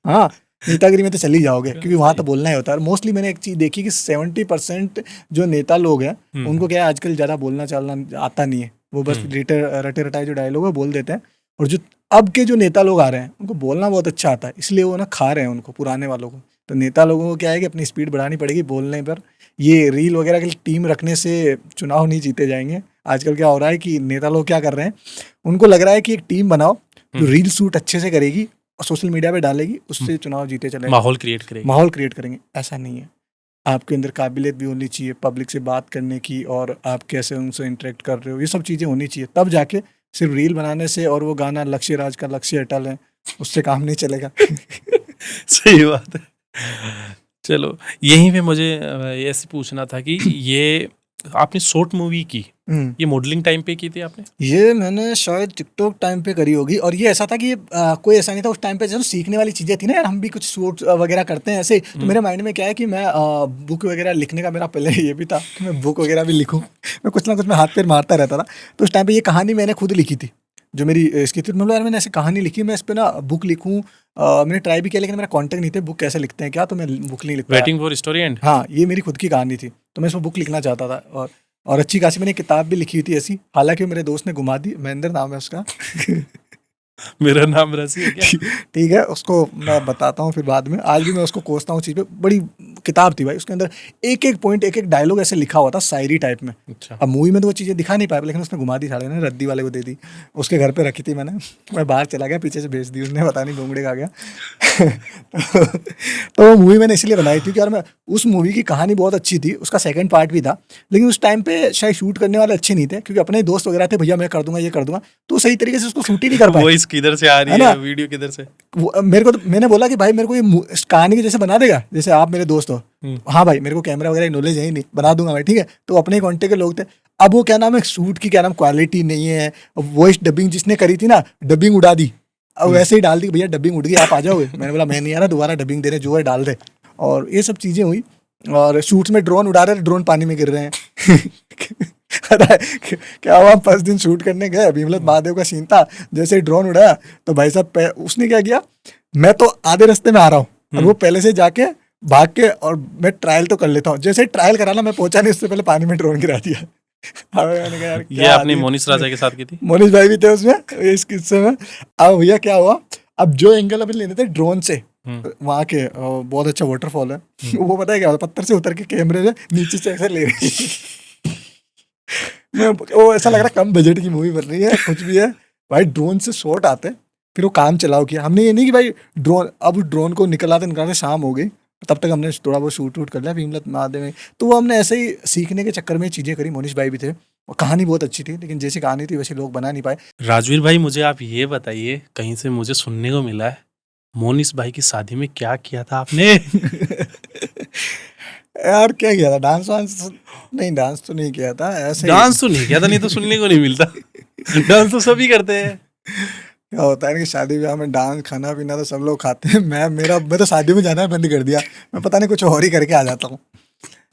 हाँ, नेतागिरी में तो चल ही जाओगे क्योंकि वहाँ तो बोलना ही होता है। मोस्टली मैंने एक चीज़ देखी कि 70% जो नेता लोग हैं उनको क्या है, आजकल ज़्यादा बोलना चालना आता नहीं है, वो बस रटे रटाए जो डायलॉग है बोल देते हैं। और जो अब के जो नेता लोग आ रहे हैं उनको बोलना बहुत अच्छा आता है, इसलिए वो ना खा रहे हैं उनको, पुराने वालों को। तो नेता लोगों को क्या है कि अपनी स्पीड बढ़ानी पड़ेगी बोलने पर। ये रील वगैरह की टीम रखने से चुनाव नहीं जीते जाएंगे। आजकल क्या हो रहा है कि नेता लोग क्या कर रहे हैं, उनको लग रहा है कि एक टीम बनाओ जो रील शूट अच्छे से करेगी और सोशल मीडिया पे डालेगी, उससे चुनाव जीते चलेंगे, माहौल क्रिएट करेंगे। माहौल क्रिएट करेंगे। ऐसा नहीं है, आपके अंदर काबिलियत भी होनी चाहिए पब्लिक से बात करने की, और आप कैसे उनसे इंटरेक्ट कर रहे हो, ये सब चीज़ें होनी चाहिए। तब जाके सिर्फ रील बनाने से और वो गाना लक्ष्य राज का लक्ष्य अटल है, उससे काम नहीं चलेगा। सही बात है। चलो, यहीं पे मुझे ऐसे पूछना था कि ये आपने शॉर्ट मूवी की, ये मॉडलिंग टाइम पे की थी आपने? ये मैंने शायद टिकटॉक टाइम पे करी होगी। और ये ऐसा था कि कोई ऐसा नहीं था उस टाइम पे, जब सीखने वाली चीज़ें थी ना यार, हम भी कुछ शूट वगैरह करते हैं ऐसे। तो मेरे माइंड में क्या है कि मैं बुक वगैरह लिखने का मेरा पहले ये भी था कि मैं बुक वगैरह भी लिखूं। मैं कुछ ना कुछ मैं हाथ पैर मारता रहता था। तो उस टाइम पे ये कहानी मैंने खुद लिखी थी, जो मेरी इसकी थी। मतलब यार मैंने ऐसी कहानी लिखी, मैं इस पर ना बुक लिखूँ। मैंने ट्राई भी किया लेकिन मेरा कॉन्टेक्ट नहीं थे, बुक कैसे लिखते हैं क्या, तो मैं बुक नहीं लिख पाया। Waiting for story and. हाँ, ये मेरी खुद की कहानी थी, तो मैं इसमें बुक लिखना चाहता था। और अच्छी खासी मैंने किताब भी लिखी हुई थी ऐसी, हालांकि मेरे दोस्त ने घुमा दी, महेंद्र नाम है उसका। मेरा नाम रसी है क्या? ठीक है, उसको मैं बताता हूँ फिर बाद में। आज भी मैं उसको कोसता हूँ चीज़ पे। बड़ी किताब थी भाई, उसके अंदर एक एक पॉइंट, एक एक डायलॉग ऐसे लिखा हुआ था शायरी टाइप में। अच्छा। अब मूवी में तो वो चीज़ें दिखा नहीं पाया, लेकिन उसने घुमा दी, साले ने रद्दी वाले को दे दी। उसके घर पे रखी थी मैंने, मैं बाहर चला गया, पीछे से भेज दी उसने, पता नहीं घूमड़े खा गया। तो वो मूवी मैंने इसलिए बनाई थी कि यार मैं, उस मूवी की कहानी बहुत अच्छी थी, उसका सेकंड पार्ट भी था, लेकिन उस टाइम पे शायद शूट करने वाले अच्छे नहीं थे, क्योंकि अपने दोस्त वगैरह थे, भैया मैं कर दूंगा ये कर दूंगा, तो सही तरीके से उसको शूट ही नहीं कर पाए। वॉइस किधर से आ रही है, वीडियो किधर से? मेरे को तो, मैंने बोला कि भाई मेरे को ये कहानी के जैसे बना देगा, जैसे आप मेरे दोस्त हो। हाँ भाई, मेरे को कैमरा वगैरह नॉलेज है ही नहीं, बना दूंगा भाई, ठीक है। तो अपने कॉन्टेक्ट के लोग थे। अब वो क्या नाम है, शूट की क्या नाम क्वालिटी नहीं है, वॉइस डबिंग जिसने करी थी ना, डबिंग उड़ा दी। अब वैसे ही डाल दी, भैया डबिंग उड़ गई, आप आ जाओगे। मैंने बोला मैं नहीं आ रहा, दोबारा डबिंग दे रहे, जो है डाल दे। और ये सब चीज़ें हुई। और शूट्स में ड्रोन उड़ा रहे, ड्रोन पानी में गिर रहे हैं। क्या हुआ, फर्स्ट दिन शूट करने गए, भीमलत महादेव का सीन था, जैसे ही ड्रोन उड़ाया तो भाई साहब उसने क्या किया, मैं तो आधे रास्ते में आ रहा हूँ और वो पहले से जाके भाग के, और मैं ट्रायल तो कर लेता हूँ, जैसे ही ट्रायल कराना मैं पहुंचा नहीं, उससे पहले पानी में ड्रोन गिरा दिया। मैंने कहा यार, ये आपने मोनिश राजा के साथ की थी? मोनिश भाई भी थे उसमें, इस किस्से में। अब भैया क्या हुआ, अब जो एंगल अभी लेने थे ड्रोन से, वहाँ के बहुत अच्छा वाटरफॉल है, वो पता है क्या होता, पत्थर से उतर के कैमरे से नीचे से ऐसे ले रही। वो ऐसा लग रहा है कम बजट की मूवी बन रही है, कुछ भी है भाई। ड्रोन से शॉट आते, फिर वो काम चलाओ किया हमने। ये नहीं कि भाई ड्रोन, अब ड्रोन को निकलाते शाम हो गई, तब तक हमने थोड़ा बहुत शूट वूट कर लिया भीमलत महादेव में। तो वो हमने ऐसे ही सीखने के चक्कर में चीज़ें करी। मोनिश भाई भी थे, और कहानी बहुत अच्छी थी, लेकिन जैसी कहानी थी वैसे लोग बना नहीं पाए। राजवीर भाई, मुझे आप ये बताइए, कहीं से मुझे सुनने को मिला है मोनिश भाई की शादी में क्या किया था आपने? यार क्या किया था, डांस वांस नहीं, डांस तो नहीं किया था ऐसे। डांस तो नहीं किया था, नहीं तो सुनने को नहीं मिलता। डांस तो सभी करते हैं। क्या होता है कि शादी ब्याह में डांस, खाना पीना तो सब लोग खाते हैं। मैं तो शादी में जाना बंद कर दिया, मैं पता नहीं कुछ और ही करके आ जाता हूँ।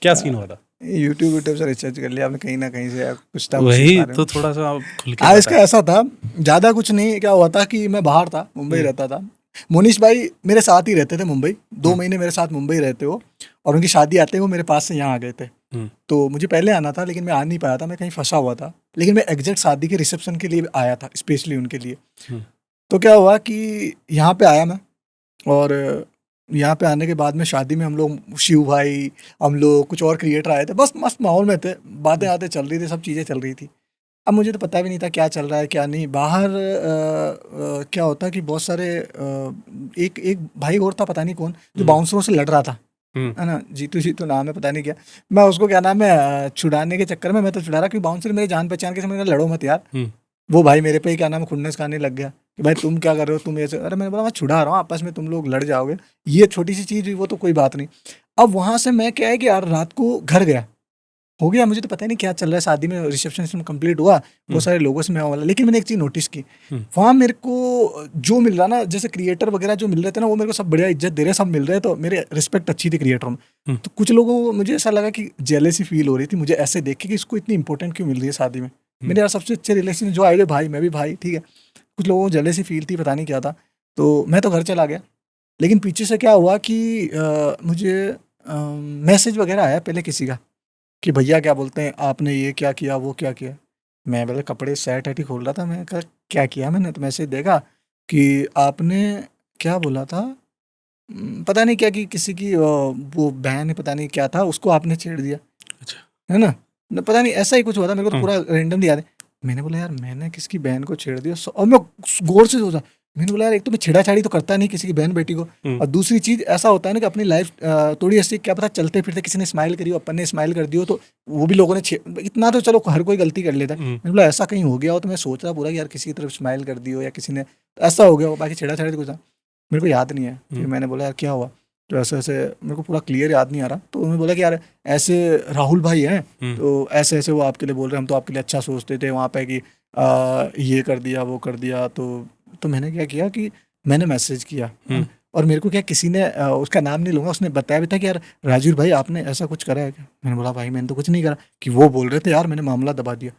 क्या सीन हुआ था? यूट्यूब से रिसर्च कर लिया आपने कहीं ना कहीं से कुछ था, वही तो थोड़ा सा खुल के इसका ऐसा था, ज़्यादा कुछ नहीं। क्या हुआ था कि मैं बाहर था, मुंबई रहता था। मोनिश भाई मेरे साथ ही रहते थे मुंबई, 2 महीने मेरे साथ मुंबई रहते हो, और उनकी शादी आते ही वो मेरे पास से यहाँ आ गए थे। तो मुझे पहले आना था, लेकिन मैं आ नहीं पाया था, मैं कहीं फंसा हुआ था। लेकिन मैं एग्जैक्ट शादी के रिसेप्शन के लिए आया था, स्पेशली उनके लिए। तो क्या हुआ कि यहाँ पे आया मैं, और यहाँ पे आने के बाद में शादी में हम लोग, शिव भाई, हम लोग कुछ और क्रिएटर आए थे, बस मस्त माहौल में थे, बातें आते चल रही थी, सब चीज़ें चल रही थी। अब मुझे तो पता भी नहीं था क्या चल रहा है क्या नहीं। बाहर क्या होता कि बहुत सारे एक एक भाई और था, पता नहीं कौन, जो बाउंसरों से लड़ रहा था, है ना, जीतू जीतू नाम है, पता नहीं क्या। मैं उसको क्या नाम है छुड़ाने के चक्कर में मैं तो छुड़ा रहा कि बाउंसर मेरे जान पहचान के, मैंने कहा लड़ो मत यार। वो भाई मेरे पे ही क्या नाम है खुन्नस खाने लग गया कि भाई तुम क्या कर रहे हो, तुम ऐसे। अरे मैंने बोला मैं छुड़ा रहा हूँ, आपस में तुम लोग लड़ जाओगे, ये छोटी सी चीज़ हुई, वो तो कोई बात नहीं। अब वहाँ से मैं क्या है कि यार रात को घर गया, हो गया, मुझे तो पता ही नहीं क्या चल रहा है, शादी में रिसेप्शन कंप्लीट हुआ, बहुत सारे लोगों से मैं वाला। लेकिन मैंने एक चीज़ नोटिस की, वहाँ मेरे को जो मिल रहा ना, जैसे क्रिएटर वगैरह जो मिल रहे थे ना, वो मेरे को सब बढ़िया इज्जत दे रहे, सब मिल रहे, तो मेरे रिस्पेक्ट अच्छी थी क्रिएटर में। तो कुछ लोगों को मुझे ऐसा लगा कि जेलेसी फील हो रही थी मुझे ऐसे देख के कि इसको इतनी इंपॉर्टेंट क्यों मिल रही है शादी में। मेरे यार सबसे अच्छे रिलेशन जो आए हुए भाई, मैं भी भाई, ठीक है। कुछ लोगों को जेलेसी फील थी, पता नहीं क्या था। तो मैं तो घर चला गया, लेकिन पीछे से क्या हुआ कि मुझे मैसेज वगैरह आया पहले किसी का कि भैया क्या बोलते हैं आपने ये क्या किया वो क्या किया। मैं पहले कपड़े सेट हटी खोल रहा था, मैं कहा क्या किया मैंने, तो मैसेज देखा कि आपने क्या बोला था, पता नहीं क्या, कि किसी की वो बहन है, पता नहीं क्या था, उसको आपने छेड़ दिया। अच्छा। है ना, पता नहीं ऐसा ही कुछ हुआ था, मेरे को तो पूरा रैंडम याद है। मैंने बोला यार मैंने किसकी बहन को छेड़ दिया, और मैं गौर से सोचा, मैंने बोला यार एक तो मैं छेड़ाछाड़ी तो करता नहीं किसी की बहन बेटी को, और दूसरी चीज ऐसा होता है ना कि अपनी लाइफ थोड़ी ऐसी, क्या पता चलते फिरते किसी ने स्माइल करी हो, अपन ने स्माइल कर दी हो, तो वो भी लोगों ने इतना तो चलो हर कोई गलती कर लेता है। मैंने बोला ऐसा कहीं हो गया हो, तो मैं सोच रहा पूरा कि यार किसी की तरफ स्माइल कर दी हो या किसी ने ऐसा हो गया हो, बाकी छेड़ाछाड़ी तो कुछ था, मेरे को याद नहीं है। फिर मैंने बोला यार क्या हुआ, तो ऐसे ऐसे, मेरे को पूरा क्लियर याद नहीं आ रहा। तो उन्होंने बोला कि यार ऐसे राहुल भाई हैं, तो ऐसे ऐसे वो आपके लिए बोल रहे हैं, हम तो आपके लिए अच्छा सोचते थे वहाँ पे कि ये कर दिया वो कर दिया। तो मैंने क्या किया कि मैंने मैसेज किया, और मेरे को क्या किसी ने उसका नाम नहीं लूँगा, उसने बताया भी था कि यार राजीव भाई आपने ऐसा कुछ करा है क्या। मैंने बोला भाई मैंने तो कुछ नहीं करा। कि वो बोल रहे थे यार मैंने मामला दबा दिया।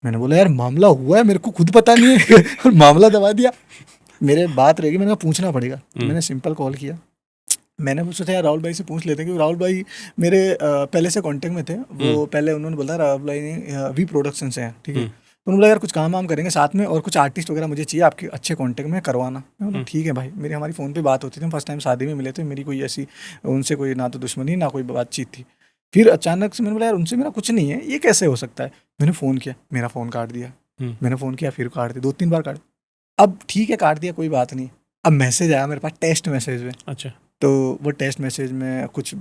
मैंने बोला यार मामला हुआ है मेरे को खुद पता नहीं है और मामला दबा दिया। मेरे बात रहेगी, मैंने कहा पूछना पड़ेगा। तो मैंने सिंपल कॉल किया, मैंने वो सोचा यार राहुल भाई से पूछ लेते हैं, क्योंकि राहुल भाई मेरे पहले से कांटेक्ट में थे। वो पहले उन्होंने बोला राहुल भाई ने वी प्रोडक्शन से हैं, ठीक है। तो उन्होंने बोला यार कुछ काम वाम करेंगे साथ में, और कुछ आर्टिस्ट वगैरह मुझे चाहिए आपके अच्छे कांटेक्ट में करवाना। मैं बोला ठीक है भाई। मेरी हमारी फ़ोन पे बात होती थी, फर्स्ट टाइम शादी में मिले थे, मेरी कोई ऐसी उनसे कोई ना तो दुश्मनी ना कोई बातचीत थी। फिर अचानक से मैंने बोला यार उनसे मेरा कुछ नहीं है, ये कैसे हो सकता है। मैंने फ़ोन किया, मेरा फ़ोन काट दिया। मैंने फ़ोन किया, फिर काट दिया, 2-3 बार काट। अब ठीक है काट दिया, कोई बात नहीं। अब मैसेज आया मेरे पास टेक्स्ट मैसेज में। अच्छा। तो वो टेक्स्ट मैसेज में कुछ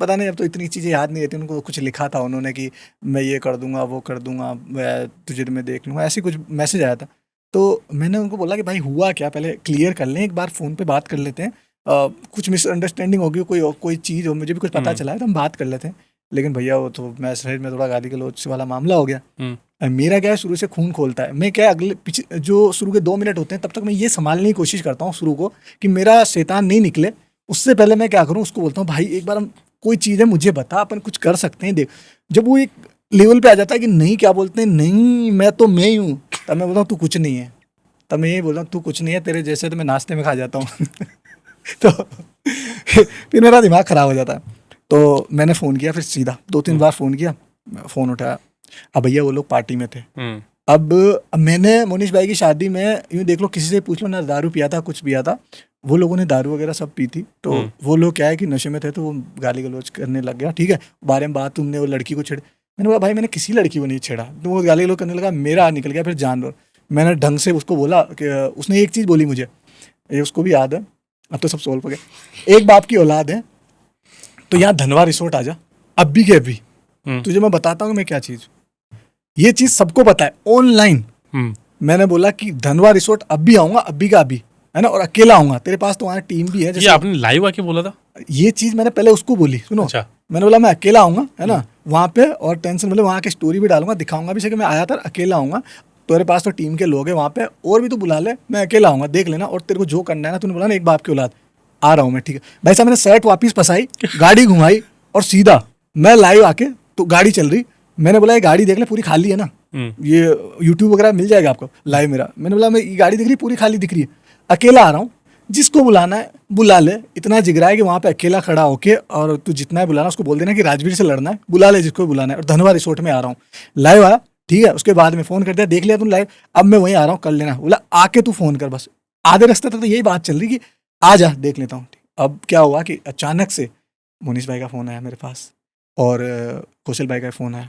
पता नहीं, अब तो इतनी चीज़ें याद नहीं रहती। उनको कुछ लिखा था उन्होंने कि मैं ये कर दूंगा वो कर दूंगा, मैं तुझे मैं देख लूँगा, ऐसी कुछ मैसेज आया था। तो मैंने उनको बोला कि भाई हुआ क्या, पहले क्लियर कर लें, एक बार फ़ोन पे बात कर लेते हैं। कुछ मिसअंडरस्टैंडिंग होगी, कोई चीज़ हो, मुझे भी कुछ पता चला है तो हम बात कर लेते हैं। लेकिन भैया वो तो मैसेज में थोड़ा गाली गलौज वाला मामला हो गया। मेरा क्या है शुरू से खून खोलता है, मैं क्या अगले पीछे जो शुरू के 2 मिनट होते हैं तब तक मैं ये संभालने की कोशिश करता हूँ शुरू को कि मेरा शैतान नहीं निकले। उससे पहले मैं क्या करूँ, उसको बोलता हूँ भाई एक बार हम कोई चीज़ है मुझे बता, अपन कुछ कर सकते हैं देख। जब वो एक लेवल पे आ जाता है कि नहीं क्या बोलते हैं, नहीं मैं तो मैं ही हूँ, तब मैं बोलता हूँ तू कुछ नहीं है। तब मैं यही बोलता हूँ तू कुछ नहीं है, तेरे जैसे तो मैं नाश्ते में खा जाता हूँ तो फिर मेरा दिमाग ख़राब हो जाता है। तो मैंने फ़ोन किया, फिर सीधा 2-3 बार फ़ोन किया, फ़ोन उठाया। अब भैया वो लोग पार्टी में थे। अब मैंने मोनिश भाई की शादी में यूँ देख लो, किसी से पूछ लो ना, दारू पिया था कुछ पिया था, वो लोगों ने दारू वगैरह सब पी थी। तो वो लोग क्या है कि नशे में थे, तो वो गाली गलौज करने लग गया, ठीक है। बारे में बात, तुमने वो लड़की को छेड़। मैंने बोला भाई मैंने किसी लड़की को नहीं छेड़ा। तो वो गाली गलौज करने लगा, मेरा निकल गया फिर जानवर। मैंने ढंग से उसको बोला कि उसने एक चीज़ बोली मुझे, ये उसको भी याद है, अब तो सब सोल्व हो गया। एक बाप की औलाद है तो यहाँ धनवा रिसोर्ट आ जा, अब भी के अभी तुझे मैं बताता हूँ मैं क्या चीज़। ये चीज़ सबको पता है ऑनलाइन। मैंने बोला कि धनवा रिसोर्ट अब भी आऊँगा, अभी का अभी, है ना, और अकेला आऊँगा, तेरे पास तो वहाँ टीम भी है। ये आपने लाइव आके बोला था? ये चीज़ मैंने पहले उसको बोली, सुनो। अच्छा। मैंने बोला मैं अकेला आऊँगा, है ना, वहाँ पे, और टेंशन मतलब वहाँ की स्टोरी भी डालूंगा, दिखाऊंगा भी कि मैं आया था, अकेला आऊँगा, तेरे पास तो टीम के लोग हैं वहाँ पे, और भी तो बुला ले, मैं अकेला आऊँगा, देख लेना, और तेरे को जो करना है ना, तूने बोला ना एक बाप की औलाद, आ रहा हूँ मैं, ठीक है भाई साहब। मैंने शर्ट वापस फंसाई, गाड़ी घुमाई, और सीधा मैं लाइव आके, तो गाड़ी चल रही, मैंने बोला ये गाड़ी देख ले पूरी खाली है ना, ये यूट्यूब वगैरह मिल जाएगा आपको लाइव मेरा। मैंने बोला मैं ये गाड़ी दिख रही पूरी खाली दिख रही है, अकेला आ रहा हूँ, जिसको बुलाना है बुला ले। इतना जिगरा है कि वहाँ पे अकेला खड़ा होके, और तू जितना है बुलाना उसको बोल देना कि राजवीर से लड़ना है, बुला ले जिसको बुलाना है, और धनवा रिसोर्ट में आ रहा हूँ। लाइव आया, ठीक है। उसके बाद में फ़ोन कर दिया, देख लिया तुम लाइव, अब मैं वहीं आ रहा हूँ, कर लेना। बोला आके तू फ़ोन कर बस। आधे रास्ते तक तो यही बात चल रही कि आ जा देख लेता हूँ। अब क्या हुआ कि अचानक से मोनिश भाई का फ़ोन आया मेरे पास, और कौशल भाई का फ़ोन आया,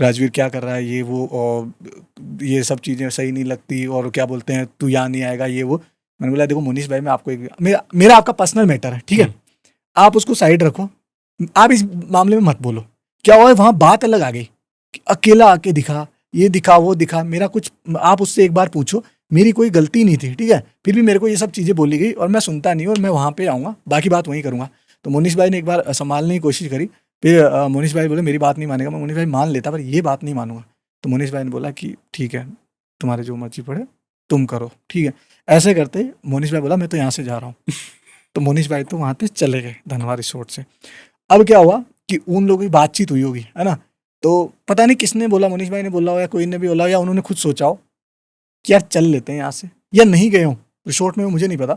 राजवीर क्या कर रहा है ये वो, और ये सब चीज़ें सही नहीं लगती, और क्या बोलते हैं तू यहाँ नहीं आएगा ये वो। मैंने बोला देखो मोनीश भाई, मैं आपको मेरा आपका पर्सनल मैटर है, ठीक है, आप उसको साइड रखो, आप इस मामले में मत बोलो। क्या हुआ, वहाँ बात अलग आ गई, अकेला आके दिखा, ये दिखा वो दिखा, मेरा कुछ आप उससे एक बार पूछो, मेरी कोई गलती नहीं थी, ठीक है, फिर भी मेरे को ये सब चीज़ें बोली गई और मैं सुनता नहीं, और मैं वहाँ पे आऊँगा, बाकी बात वहीं करूँगा। तो मोनीश भाई ने एक बार संभालने की कोशिश करी, फिर मोनीश भाई बोले मेरी बात नहीं मानेगा। मैं मोनीश भाई मान लेता, पर ये बात नहीं मानूंगा। तो मोनीश भाई ने बोला कि ठीक है, तुम्हारे जो मर्जी पड़े तुम करो, ठीक है। ऐसे करते मोनीश भाई बोला मैं तो यहाँ से जा रहा हूँ। तो मोनीश भाई तो वहाँ पे चले गए धनवा रिसोर्ट से। अब क्या हुआ कि उन लोगों की बातचीत हुई होगी, है ना, तो पता नहीं किसने बोला, मोनीश भाई ने बोला हो या कोई ने भी बोला हो, या उन्होंने खुद सोचा हो कि यार चल लेते हैं यहाँ से, या नहीं गए हो रिसोर्ट में, मुझे नहीं पता।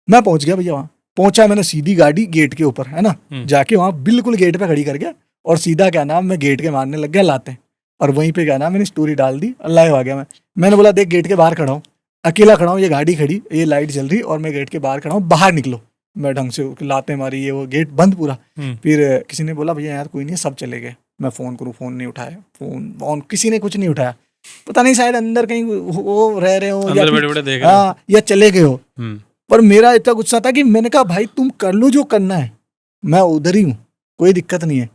मैं पहुंच गया भैया, वहाँ पहुंचा मैंने सीधी गाड़ी गेट के ऊपर, है ना, जाके वहाँ बिल्कुल गेट पे खड़ी कर गया, और सीधा क्या नाम मैं गेट के मारने लग गया लाते, और वहीं पे क्या नाम मैंने स्टोरी डाल दी, लाइव आ गया। मैंने बोला देख गेट के बाहर खड़ा हूँ, अकेला खड़ा हूँ, ये गाड़ी खड़ी, ये लाइट जल रही, और मैं गेट के बाहर खड़ा हूँ, बाहर निकलो। मैं ढंग से लाते मारी, ये वो, गेट बंद पूरा। फिर किसी ने बोला भैया यार कोई नहीं, सब चले गए। मैं फ़ोन करूँ, फ़ोन नहीं उठाया, फ़ोन किसी ने कुछ नहीं उठाया, पता नहीं शायद अंदर कहीं वो रह रहे हो, या बड़े देख रहे हाँ, या चले गए हो। पर मेरा इतना गुस्सा था कि मैंने कहा भाई तुम कर लो जो करना है, मैं उधर ही हूँ, कोई दिक्कत नहीं है।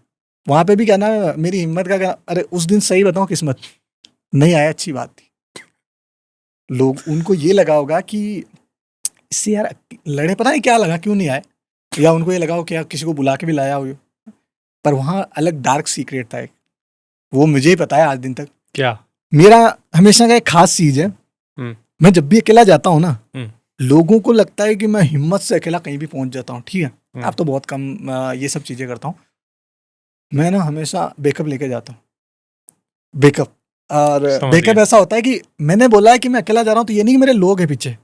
वहाँ पे भी क्या ना मेरी हिम्मत का क्या, अरे उस दिन सही बताऊँ किस्मत नहीं आया, अच्छी बात थी। लोग उनको ये लगा होगा कि इससे यार लड़े, पता नहीं क्या लगा, क्यों नहीं आए, या उनको ये लगा हो कि यार किसी को बुला के भी लाया हो। पर वहाँ अलग डार्क सीक्रेट था एक, वो मुझे ही पता है आज दिन तक। क्या? मेरा हमेशा का एक खास चीज है, मैं जब भी अकेला जाता हूँ ना, लोगों को लगता है कि मैं हिम्मत से अकेला कहीं भी पहुंच जाता हूँ, ठीक है। अब तो बहुत कम ये सब चीजें करता हूँ मैं ना, हमेशा बैकअप लेके जाता हूँ, बैकअप। और बैकअप ऐसा होता है कि मैंने बोला है कि मैं अकेला जा रहा हूँ, तो ये नहीं कि मेरे लोग हैं पीछे।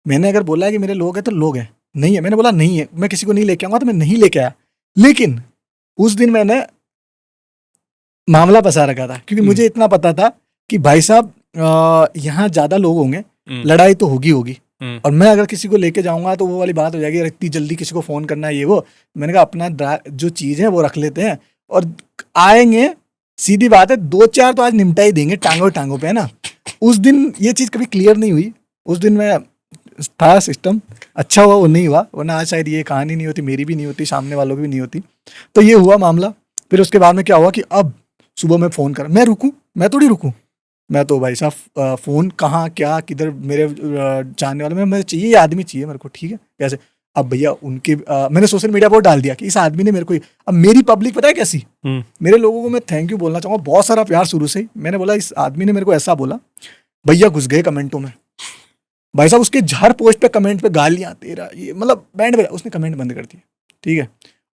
मैंने अगर बोला है कि मेरे लोग हैं तो लोग हैं, नहीं है मैंने बोला नहीं है, मैं किसी को नहीं लेके आऊंगा, तो मैं नहीं लेके आया। लेकिन उस दिन मैंने मामला फंसा रखा था, क्योंकि मुझे इतना पता था कि भाई साहब यहाँ ज्यादा लोग होंगे, लड़ाई तो होगी होगी, और मैं अगर किसी को लेके जाऊंगा तो वो वाली बात हो जाएगी, इतनी जल्दी किसी को फोन करना है ये वो। मैंने कहा अपना जो चीज है वो रख लेते हैं, और आएंगे, सीधी बात है 2-4 तो आज निपटा ही देंगे टांगों पे, है ना। उस दिन ये चीज कभी क्लियर नहीं हुई, उस दिन मैं था सिस्टम अच्छा हुआ वो नहीं हुआ, वरना आज शायद ये कहानी नहीं होती, मेरी भी नहीं होती, सामने वालों की भी नहीं होती। तो ये हुआ मामला। फिर उसके बाद में क्या हुआ कि अब सुबह मैं फ़ोन कर, मैं रुकूं, मैं थोड़ी रुकूं, मैं तो भाई साहब फ़ोन कहाँ क्या किधर, मेरे जानने वाले में मैं चाहिए, ये आदमी चाहिए मेरे को, ठीक है कैसे। अब भैया उनके मैंने सोशल मीडिया पर डाल दिया कि इस आदमी ने मेरे को, अब मेरी पब्लिक पता है कैसी, मेरे लोगों को मैं थैंक यू बोलना चाहूँगा, बहुत सारा प्यार शुरू से ही। मैंने बोला इस आदमी ने मेरे को ऐसा बोला, भैया घुस गए कमेंटों में, भाई साहब उसके हर पोस्ट पे कमेंट पे गालियाँ, तेरा ये मतलब बैंड बजा, उसने कमेंट बंद कर दिया, ठीक है।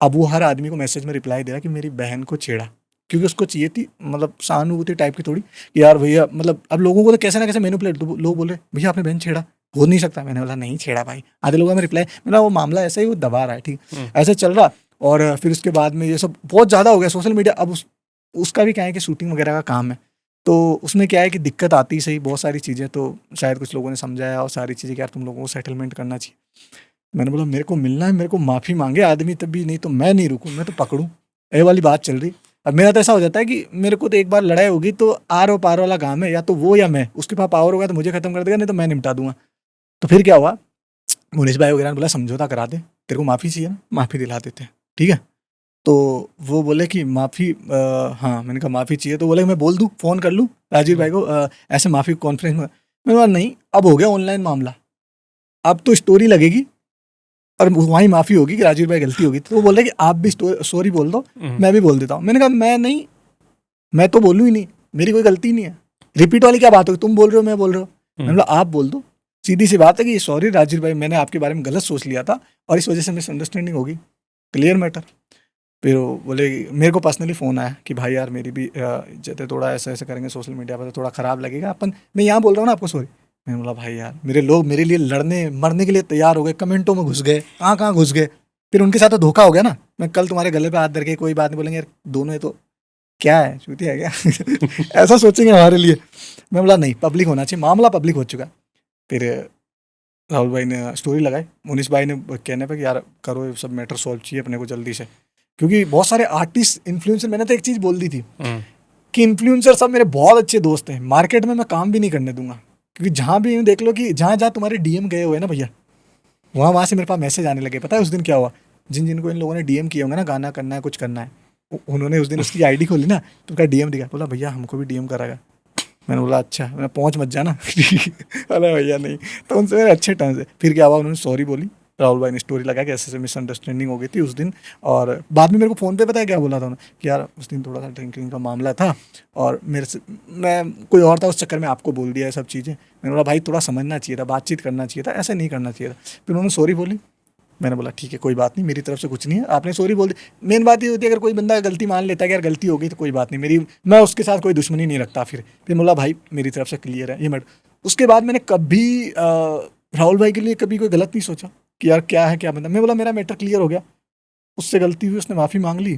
अब वो हर आदमी को मैसेज में रिप्लाई दे रहा कि मेरी बहन को छेड़ा, क्योंकि उसको चाहिए थी मतलब सहानुभूति टाइप की थोड़ी कि यार भैया, मतलब अब लोगों को तो कैसे ना कैसे मैनिपुलेट, लोग बोल रहे भैया आपने बहन छेड़ा, हो नहीं सकता। मैंने बोला नहीं छेड़ा भाई, आधे लोगों में रिप्लाई, मतलब वो मामला ऐसा ही वो दबा रहा है, ठीक ऐसे चल रहा। और फिर उसके बाद में ये सब बहुत ज़्यादा हो गया सोशल मीडिया। अब उसका भी क्या है कि शूटिंग वगैरह का काम है, तो उसमें क्या है कि दिक्कत आती सही बहुत सारी चीज़ें, तो शायद कुछ लोगों ने समझाया और सारी चीज़ें कि यार तुम लोगों को सेटलमेंट करना चाहिए। मैंने बोला मेरे को मिलना है, मेरे को माफ़ी मांगे आदमी तब भी, नहीं तो मैं नहीं रुकूँ, मैं तो पकड़ूँ, ये वाली बात चल रही। अब मेरा तो ऐसा हो जाता है कि मेरे को तो एक बार लड़ाई होगी तो आर और पार वाला काम है, या तो वो या मैं, उसके पास पावर होगा तो मुझे खत्म कर देगा, नहीं तो मैं निपटा दूंगा। तो फिर क्या हुआ, मुनीश भाई वगैरह ने बोला समझौता करा दे, तेरे को माफ़ी चाहिए ना, माफ़ी दिला देते हैं, ठीक है। तो वो बोले कि माफ़ी, हाँ मैंने कहा माफ़ी चाहिए, तो बोले मैं बोल दूँ, फ़ोन कर लूँ राजीव भाई को, ऐसे माफ़ी कॉन्फ्रेंस में। मैंने बोला नहीं, अब हो गया ऑनलाइन मामला, अब तो स्टोरी लगेगी और वहीं माफ़ी होगी कि राजीव भाई गलती होगी। तो वो बोल रहे कि आप भी सॉरी बोल दो, मैं भी बोल देता हूँ। मैंने कहा मैं नहीं, मैं तो बोलूँ ही नहीं, मेरी कोई गलती नहीं है, रिपीट वाली क्या बात होगी, तुम बोल रहे हो मैं बोल रहा हूँ। मैंने बोला आप बोल दो, सीधी सी बात है कि सॉरी राजीव भाई, मैंने आपके बारे में गलत सोच लिया था और इस वजह से मिसअंडरस्टैंडिंग होगी, क्लियर मैटर। फिर वो बोले, मेरे को पर्सनली फ़ोन आया कि भाई यार मेरी भी इज्जत है, थोड़ा ऐसा ऐसा करेंगे सोशल मीडिया पर तो थोड़ा ख़राब लगेगा अपन, मैं यहाँ बोल रहा हूँ ना आपको सॉरी। मैंने बोला भाई यार मेरे लोग मेरे लिए लड़ने मरने के लिए तैयार हो गए, कमेंटों में घुस गए, कहाँ कहाँ घुस गए। फिर उनके साथ तो धोखा हो गया ना, मैं कल तुम्हारे गले पे हाथ धर के कोई बात नहीं बोलेंगे यार दोनों है तो क्या है, चूती है क्या ऐसा सोचेंगे हमारे लिए। मैं बोला नहीं, पब्लिक होना चाहिए, मामला पब्लिक हो चुका। फिर राहुल भाई ने स्टोरी लगाई, मुनीश भाई ने कहने पर कि यार करो ये सब मैटर सॉल्व चाहिए अपने को जल्दी से, क्योंकि बहुत सारे आर्टिस्ट इन्फ्लुएंसर, मैंने तो एक चीज़ बोल दी थी कि इन्फ्लुएंसर सब मेरे बहुत अच्छे दोस्त हैं, मार्केट में मैं काम भी नहीं करने दूंगा, क्योंकि जहाँ भी यूँ देख लो कि जहाँ जहाँ तुम्हारे डीएम गए हुए हैं ना भैया, वहाँ से मेरे पास मैसेज आने लगे। पता है उस दिन क्या हुआ? जिन जिनको इन लोगों ने डीएम किए होंगे ना, गाना करना है, कुछ करना है, उन्होंने उस दिन उसकी आईडी खोली ना, तो उनका डीएम दिखा, बोला भैया हमको भी डीएम करेगा। मैंने बोला अच्छा, मैं पहुँच मत जाना। अरे भैया नहीं। तो उनसे मेरे अच्छे टर्म्स है। फिर क्या हुआ, उन्होंने सॉरी बोली, राहुल भाई ने स्टोरी लगा कि ऐसे ऐसे मिसअंडरस्टैंडिंग हो गई थी उस दिन। और बाद में मेरे को फ़ोन पे पता है क्या बोला था उन्होंने, कि यार उस दिन थोड़ा सा ड्रिंकिंग का मामला था और मेरे से, मैं कोई और था, उस चक्कर में आपको बोल दिया ये सब चीज़ें। मैंने बोला भाई थोड़ा समझना चाहिए था, बातचीत करना चाहिए था, ऐसा नहीं करना चाहिए था। फिर उन्होंने सॉरी बोली। मैंने बोला ठीक है कोई बात नहीं, मेरी तरफ से कुछ नहीं है, आपने सॉरी बोल दी। मेन बात ये होती है अगर कोई बंदा गलती मान लेता है कि यार गलती हो गई तो कोई बात नहीं, मैं उसके साथ कोई दुश्मनी नहीं रखता। फिर बोला भाई मेरी तरफ से क्लियर है ये मैटर। उसके बाद मैंने कभी राहुल भाई के लिए कभी कोई गलत नहीं सोचा कि यार क्या है क्या बंदा। मैं बोला मेरा मैटर क्लियर हो गया, उससे गलती हुई, उसने माफ़ी मांग ली,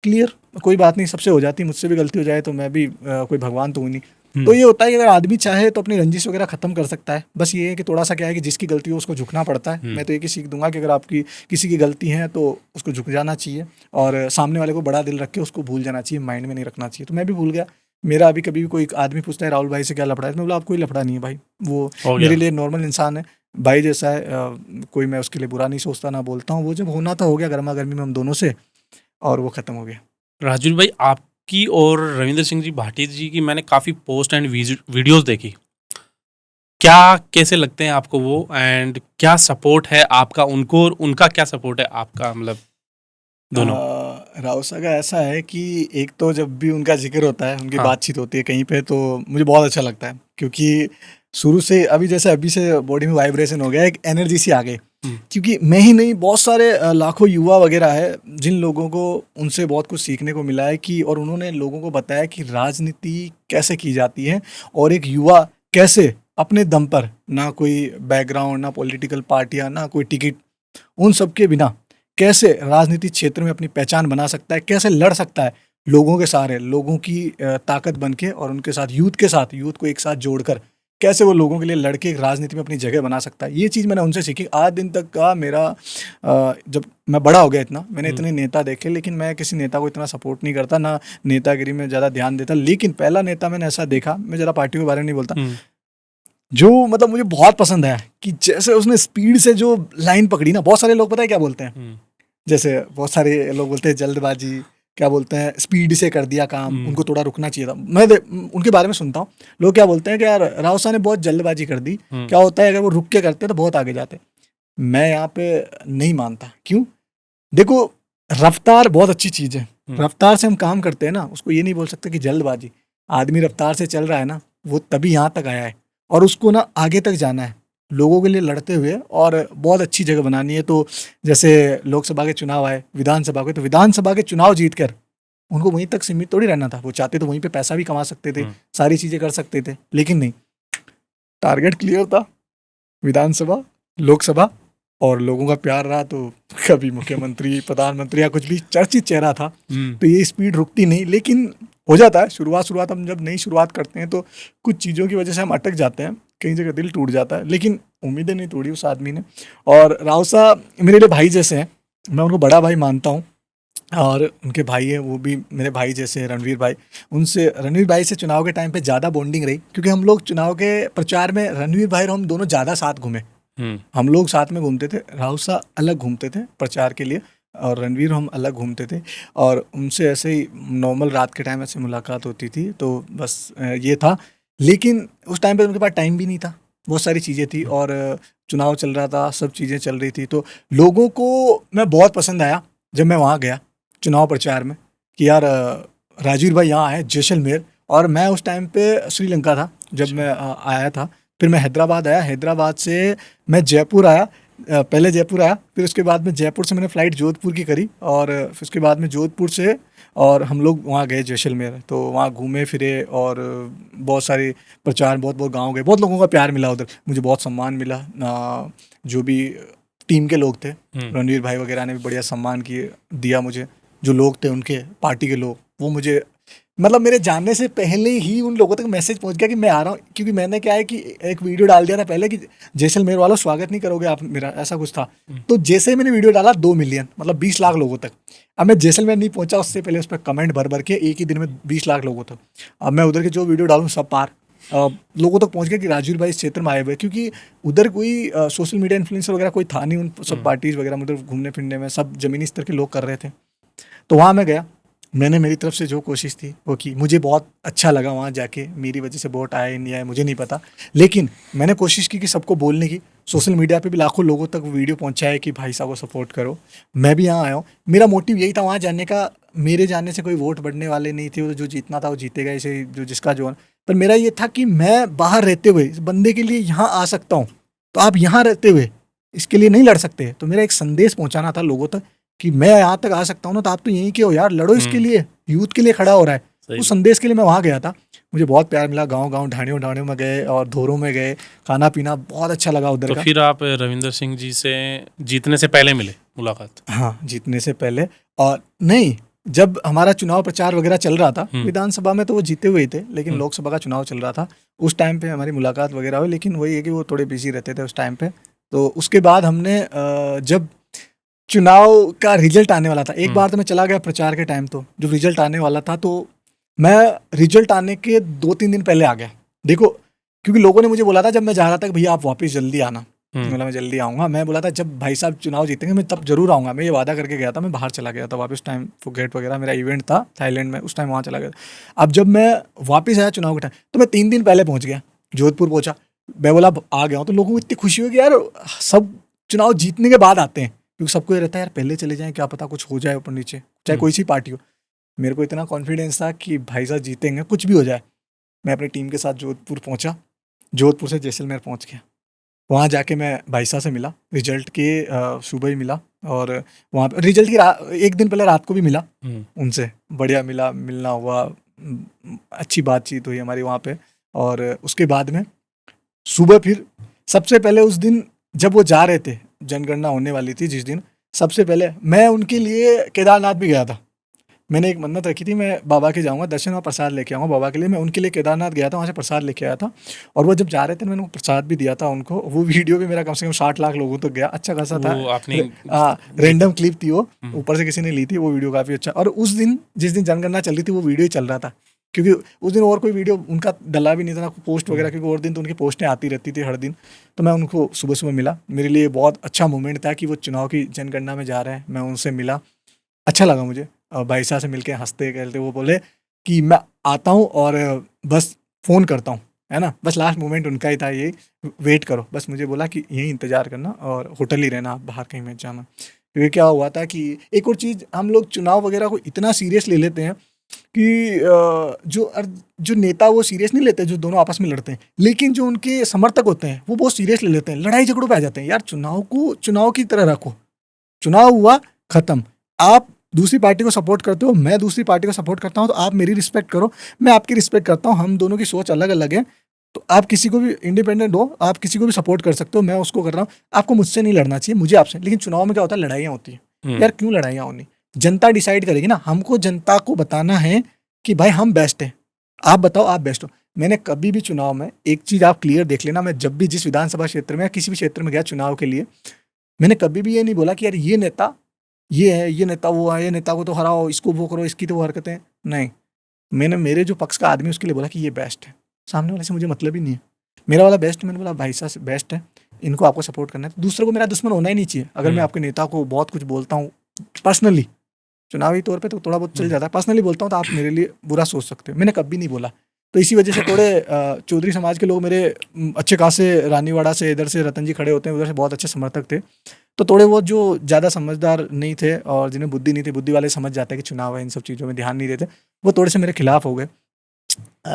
क्लियर, कोई बात नहीं, सबसे हो जाती, मुझसे भी गलती हो जाए तो मैं भी कोई भगवान तो हूँ नहीं। तो ये होता है कि अगर आदमी चाहे तो अपनी रंजिश वगैरह खत्म कर सकता है। बस ये है कि थोड़ा सा क्या है कि जिसकी गलती हो उसको झुकना पड़ता है। मैं तो एक ही सीख दूंगा कि अगर आपकी किसी की गलती है तो उसको झुक जाना चाहिए, और सामने वाले को बड़ा दिल रख के उसको भूल जाना चाहिए, माइंड में नहीं रखना चाहिए। तो मैं भी भूल गया। मेरा अभी कभी भी कोई आदमी पूछता है राहुल भाई से क्या लफड़ा है, मैं बोला आप कोई लफड़ा नहीं है भाई, वो हो गया। मेरे लिए नॉर्मल इंसान है, भाई जैसा है। कोई मैं उसके लिए बुरा नहीं सोचता ना बोलता हूँ। वो जब होना था हो गया, गर्मा गर्मी में हम दोनों से, और वो खत्म हो गया। राजवीर भाई, आपकी और रविंद्र सिंह जी भाटी जी की मैंने काफ़ी पोस्ट एंड वीडियोस देखी। क्या कैसे लगते हैं आपको वो, एंड क्या सपोर्ट है आपका उनको और उनका क्या सपोर्ट है आपका, मतलब दोनों? राउसा का ऐसा है कि एक तो जब भी उनका जिक्र होता है, उनकी हाँ। बातचीत होती है कहीं पे, तो मुझे बहुत अच्छा लगता है, क्योंकि शुरू से अभी से बॉडी में वाइब्रेशन हो गया, एक एनर्जी सी आ गई। क्योंकि मैं ही नहीं, बहुत सारे लाखों युवा वगैरह है जिन लोगों को उनसे बहुत कुछ सीखने को मिला है, कि और उन्होंने लोगों को बताया कि राजनीति कैसे की जाती है, और एक युवा कैसे अपने दम पर, ना कोई बैकग्राउंड, ना पॉलिटिकल पार्टियां, ना कोई टिकट, उन सब के बिना कैसे राजनीतिक क्षेत्र में अपनी पहचान बना सकता है, कैसे लड़ सकता है लोगों के सहारे, लोगों की ताकत बन के, और उनके साथ यूथ को एक साथ जोड़कर कैसे वो लोगों के लिए लड़के राजनीति में अपनी जगह बना सकता है। ये चीज़ मैंने उनसे सीखी। आज दिन तक का मेरा जब मैं बड़ा हो गया इतना, मैंने इतने नेता देखे, लेकिन मैं किसी नेता को इतना सपोर्ट नहीं करता, ना नेतागिरी में ज़्यादा ध्यान देता। लेकिन पहला नेता मैंने ऐसा देखा, मैं ज़रा पार्टी के बारे में नहीं बोलता, जो मतलब मुझे बहुत पसंद आया, कि जैसे उसने स्पीड से जो लाइन पकड़ी ना। बहुत सारे लोग पता है क्या बोलते हैं, जैसे बहुत सारे लोग बोलते हैं जल्दबाजी, क्या बोलते हैं स्पीड से कर दिया काम, उनको थोड़ा रुकना चाहिए था। मैं उनके बारे में सुनता हूँ, लोग क्या बोलते हैं कि यार राव साहब ने बहुत जल्दबाजी कर दी। क्या होता है अगर वो रुक के करते तो बहुत आगे जाते। मैं यहाँ पे नहीं मानता। क्यों? देखो, रफ्तार बहुत अच्छी चीज़ है, रफ्तार से हम काम करते हैं ना, उसको ये नहीं बोल सकते कि जल्दबाजी। आदमी रफ्तार से चल रहा है ना, वो तभी यहाँ तक आया है, और उसको ना आगे तक जाना है, लोगों के लिए लड़ते हुए, और बहुत अच्छी जगह बनानी है। तो जैसे लोकसभा के चुनाव आए, विधानसभा के, तो विधानसभा के चुनाव जीत कर उनको वहीं तक सीमित थोड़ी रहना था। वो चाहते तो वहीं पे पैसा भी कमा सकते थे, सारी चीज़ें कर सकते थे, लेकिन नहीं, टारगेट क्लियर था, विधानसभा, लोकसभा, और लोगों का प्यार रहा तो कभी मुख्यमंत्री, प्रधानमंत्री, या कुछ भी चर्चित चेहरा था। तो ये स्पीड रुकती नहीं, लेकिन हो जाता है शुरुआत हम जब नई शुरुआत करते हैं तो कुछ चीज़ों की वजह से हम अटक जाते हैं, कई जगह दिल टूट जाता है, लेकिन उम्मीदें नहीं तोड़ी उस आदमी ने। और राव साहब मेरे लिए भाई जैसे हैं, मैं उनको बड़ा भाई मानता हूँ, और उनके भाई हैं वो भी मेरे भाई जैसे हैं, रणवीर भाई। रणवीर भाई से चुनाव के टाइम पे ज़्यादा बॉन्डिंग रही, क्योंकि हम लोग चुनाव के प्रचार में रणवीर भाई और हम दोनों ज़्यादा साथ घूमे। हम लोग साथ में घूमते थे, राहुल साहब अलग घूमते थे प्रचार के लिए, और रणवीर हम अलग घूमते थे। और उनसे ऐसे ही नॉर्मल रात के टाइम ऐसे मुलाकात होती थी, तो बस ये था। लेकिन उस टाइम पे उनके पास टाइम भी नहीं था, बहुत सारी चीज़ें थी, और चुनाव चल रहा था, सब चीज़ें चल रही थी। तो लोगों को मैं बहुत पसंद आया जब मैं वहाँ गया चुनाव प्रचार में, कि यार राजवीर भाई यहाँ आए जैसलमेर, और मैं उस टाइम पे श्रीलंका था जब मैं आया था। फिर मैं हैदराबाद आया, हैदराबाद से मैं जयपुर आया, पहले जयपुर आया, फिर उसके बाद में जयपुर से मैंने फ़्लाइट जोधपुर की करी, और फिर उसके बाद में जोधपुर से और हम लोग वहाँ गए जैसलमेर। तो वहाँ घूमे फिरे, और बहुत सारे प्रचार, बहुत गांव गए, बहुत लोगों का प्यार मिला उधर, मुझे बहुत सम्मान मिला। जो भी टीम के लोग थे, रणवीर भाई वगैरह ने भी बढ़िया सम्मान दिया मुझे। जो लोग थे उनके पार्टी के लोग, वो मुझे मतलब मेरे जानने से पहले ही उन लोगों तक मैसेज पहुंच गया कि मैं आ रहा हूँ, क्योंकि मैंने क्या है कि एक वीडियो डाल दिया था पहले कि जैसलमेर वालों स्वागत नहीं करोगे आप मेरा, ऐसा कुछ था। तो जैसे ही मैंने वीडियो डाला 2 मिलियन, मतलब 20 लाख लोगों तक। अब मैं जैसलमेर नहीं पहुंचा उससे पहले उस पर कमेंट भर भर के एक ही दिन में 20 लाख लोगों तक। अब मैं उधर के जो वीडियो डालूँ सब पार लोगों तक पहुंच गया कि राजवीर भाई इस क्षेत्र में आए हुए हैं। क्योंकि उधर कोई सोशल मीडिया इन्फ्लुएंसर वगैरह कोई था नहीं, उन सब पार्टीज वगैरह में उधर घूमने फिरने में सब जमीनी स्तर के लोग कर रहे थे। तो वहाँ मैं गया, मैंने मेरी तरफ से जो कोशिश थी वो की। मुझे बहुत अच्छा लगा वहाँ जाके, मेरी वजह से वोट आए नहीं आए मुझे नहीं पता, लेकिन मैंने कोशिश की कि सबको बोलने की। सोशल मीडिया पे भी लाखों लोगों तक वीडियो पहुँचाए कि भाई साहब को सपोर्ट करो। मैं भी यहाँ आया हूँ, मेरा मोटिव यही था वहाँ जाने का। मेरे जाने से कोई वोट बढ़ने वाले नहीं थे, वो जो जीतना था वो जीतेगा, इसे जो जिसका जो। पर मेरा ये था कि मैं बाहर रहते हुए इस बंदे के लिए यहाँ आ सकता हूँ, तो आप यहाँ रहते हुए इसके लिए नहीं लड़ सकते। तो मेरा एक संदेश पहुँचाना था लोगों तक कि मैं यहाँ तक आ सकता हूँ ना, तो आप तो यहीं के हो यार, लड़ो इसके लिए, यूथ के लिए खड़ा हो रहा है। सही उस संदेश के लिए मैं वहाँ गया था। मुझे बहुत प्यार मिला, गांव गांव ढाणियों ढाणियों में गए और धोरों में गए, खाना पीना बहुत अच्छा लगा उधर तो का। फिर आप रविंदर सिंह जी से जीतने से पहले मिले मुलाकात? हाँ, जीतने से पहले। और नहीं, जब हमारा चुनाव प्रचार वगैरह चल रहा था, विधानसभा में तो वो जीते हुए ही थे, लेकिन लोकसभा का चुनाव चल रहा था, उस टाइम पे हमारी मुलाकात वगैरह हुई। लेकिन वही है कि वो थोड़े बिजी रहते थे उस टाइम पे। तो उसके बाद हमने जब चुनाव का रिजल्ट आने वाला था, एक बार तो मैं चला गया प्रचार के टाइम, तो जब रिजल्ट आने वाला था तो मैं रिजल्ट आने के 2-3 दिन पहले आ गया। देखो, क्योंकि लोगों ने मुझे बोला था जब मैं जा रहा था कि भैया आप वापस जल्दी आना। बोला मैं जल्दी आऊँगा। मैं बोला था जब भाई साहब चुनाव जीतेंगे मैं तब जरूर आऊँगा। मैं ये वादा करके गया था। मैं बाहर चला गया था वापस, टाइम फुकेट वगैरह मेरा इवेंट था थाईलैंड में, उस टाइम वहाँ चला गया था। अब जब मैं वापस आया चुनाव के टाइम, तो मैं 3 दिन पहले पहुँच गया, जोधपुर पहुँचा। मैं बोला अब आ गया हूँ, तो लोगों को इतनी खुशी हुई कि यार सब चुनाव जीतने के बाद आते हैं, क्योंकि सबको ये रहता है यार पहले चले जाएं, क्या पता कुछ हो जाए ऊपर नीचे, चाहे कोई सी पार्टी हो। मेरे को इतना कॉन्फिडेंस था कि भाई साहब जीतेंगे, कुछ भी हो जाए। मैं अपनी टीम के साथ जोधपुर पहुंचा, जोधपुर से जैसलमेर पहुंच गया। वहाँ जाके मैं भाई साहब से मिला, रिजल्ट के सुबह ही मिला, और वहाँ पे रिजल्ट की एक दिन पहले रात को भी मिला उनसे। बढ़िया मिला, मिलना हुआ, अच्छी बातचीत हुई हमारी वहाँ पे। और उसके बाद में सुबह फिर सबसे पहले उस दिन जब वो जा रहे थे, जनगणना होने वाली थी जिस दिन, सबसे पहले मैं उनके लिए केदारनाथ भी गया था। मैंने एक मन्नत रखी थी, मैं बाबा के जाऊंगा दर्शन और प्रसाद लेके आऊँगा बाबा के लिए। मैं उनके लिए केदारनाथ गया था, वहाँ से प्रसाद लेके आया था। और वो जब जा रहे थे मैंने उनको प्रसाद भी दिया था उनको। वो वीडियो भी मेरा कम से कम 60 लाख लोगों तक गया, अच्छा खासा था। वो आपने रैंडम क्लिप थी वो, ऊपर से किसी ने ली थी वो वीडियो, काफ़ी अच्छा। और उस दिन जिस दिन जनगणना चल रही थी वो वीडियो ही चल रहा था, क्योंकि उस दिन और कोई वीडियो उनका डला भी नहीं था ना, पोस्ट वगैरह, क्योंकि और दिन तो उनकी पोस्टें आती रहती थी हर दिन। तो मैं उनको सुबह सुबह मिला, मेरे लिए बहुत अच्छा मोमेंट था कि वो चुनाव की जनगणना में जा रहे हैं। मैं उनसे मिला, अच्छा लगा मुझे। भाई साहब से मिलके हंसते खेलते वो बोले कि मैं आता हूँ और बस फ़ोन करता हूँ, है ना। बस लास्ट मोमेंट उनका ही था ये, वेट करो बस। मुझे बोला कि यहीं इंतज़ार करना और होटल ही रहना, आप बाहर कहीं मत जाना। क्योंकि क्या हुआ था कि एक और चीज़, हम लोग चुनाव वगैरह को इतना सीरियस ले लेते हैं कि जो नेता वो सीरियस नहीं लेते, जो दोनों आपस में लड़ते हैं, लेकिन जो उनके समर्थक होते हैं वो बहुत सीरियस ले लेते हैं, लड़ाई झगड़ों पे आ जाते हैं। यार चुनाव को चुनाव की तरह रखो, चुनाव हुआ खत्म। आप दूसरी पार्टी को सपोर्ट करते हो, मैं दूसरी पार्टी को सपोर्ट करता हूँ, तो आप मेरी रिस्पेक्ट करो, मैं आपकी रिस्पेक्ट करता हूँ। हम दोनों की सोच अलग अलग है, तो आप किसी को भी इंडिपेंडेंट हो, आप किसी को भी सपोर्ट कर सकते हो, मैं उसको कर रहा हूँ। आपको मुझसे नहीं लड़ना चाहिए, मुझे आपसे। लेकिन चुनाव में क्या होता है, लड़ाइयाँ होती है। यार क्यों लड़ाइयाँ होनी, जनता डिसाइड करेगी ना। हमको जनता को बताना है कि भाई हम बेस्ट हैं, आप बताओ आप बेस्ट हो। मैंने कभी भी चुनाव में, एक चीज़ आप क्लियर देख लेना, मैं जब भी जिस विधानसभा क्षेत्र में या किसी भी क्षेत्र में गया चुनाव के लिए, मैंने कभी भी ये नहीं बोला कि यार ये नेता ये है, ये नेता वो है, ये नेता को तो हराओ, इसको वो करो, इसकी तो वो हरकतें। नहीं, मैंने मेरे जो पक्ष का आदमी उसके लिए बोला कि ये बेस्ट है। सामने वाले से मुझे मतलब ही नहीं है, मेरा वाला बेस्ट। मैंने बोला भाई साहब बेस्ट है, इनको आपको सपोर्ट करना है। तो दूसरे को मेरा दुश्मन होना ही नहीं चाहिए। अगर मैं आपके नेता को बहुत कुछ बोलता हूँ पर्सनली, चुनावी तौर पे तो थोड़ा बहुत चल जाता है, पर्सनली बोलता हूँ तो आप मेरे लिए बुरा सोच सकते हो। मैंने कभी नहीं बोला। तो इसी वजह से थोड़े चौधरी समाज के लोग मेरे अच्छे खासे, रानीवाड़ा से इधर से रतन जी खड़े होते हैं, उधर से बहुत अच्छे समर्थक थे। तो थोड़े वो जो ज़्यादा समझदार नहीं थे और जिन्हें बुद्धि नहीं थी, बुद्धि वाले समझ जाते हैं कि चुनाव है, इन सब चीज़ों में ध्यान नहीं देते, वो थोड़े से मेरे खिलाफ हो गए।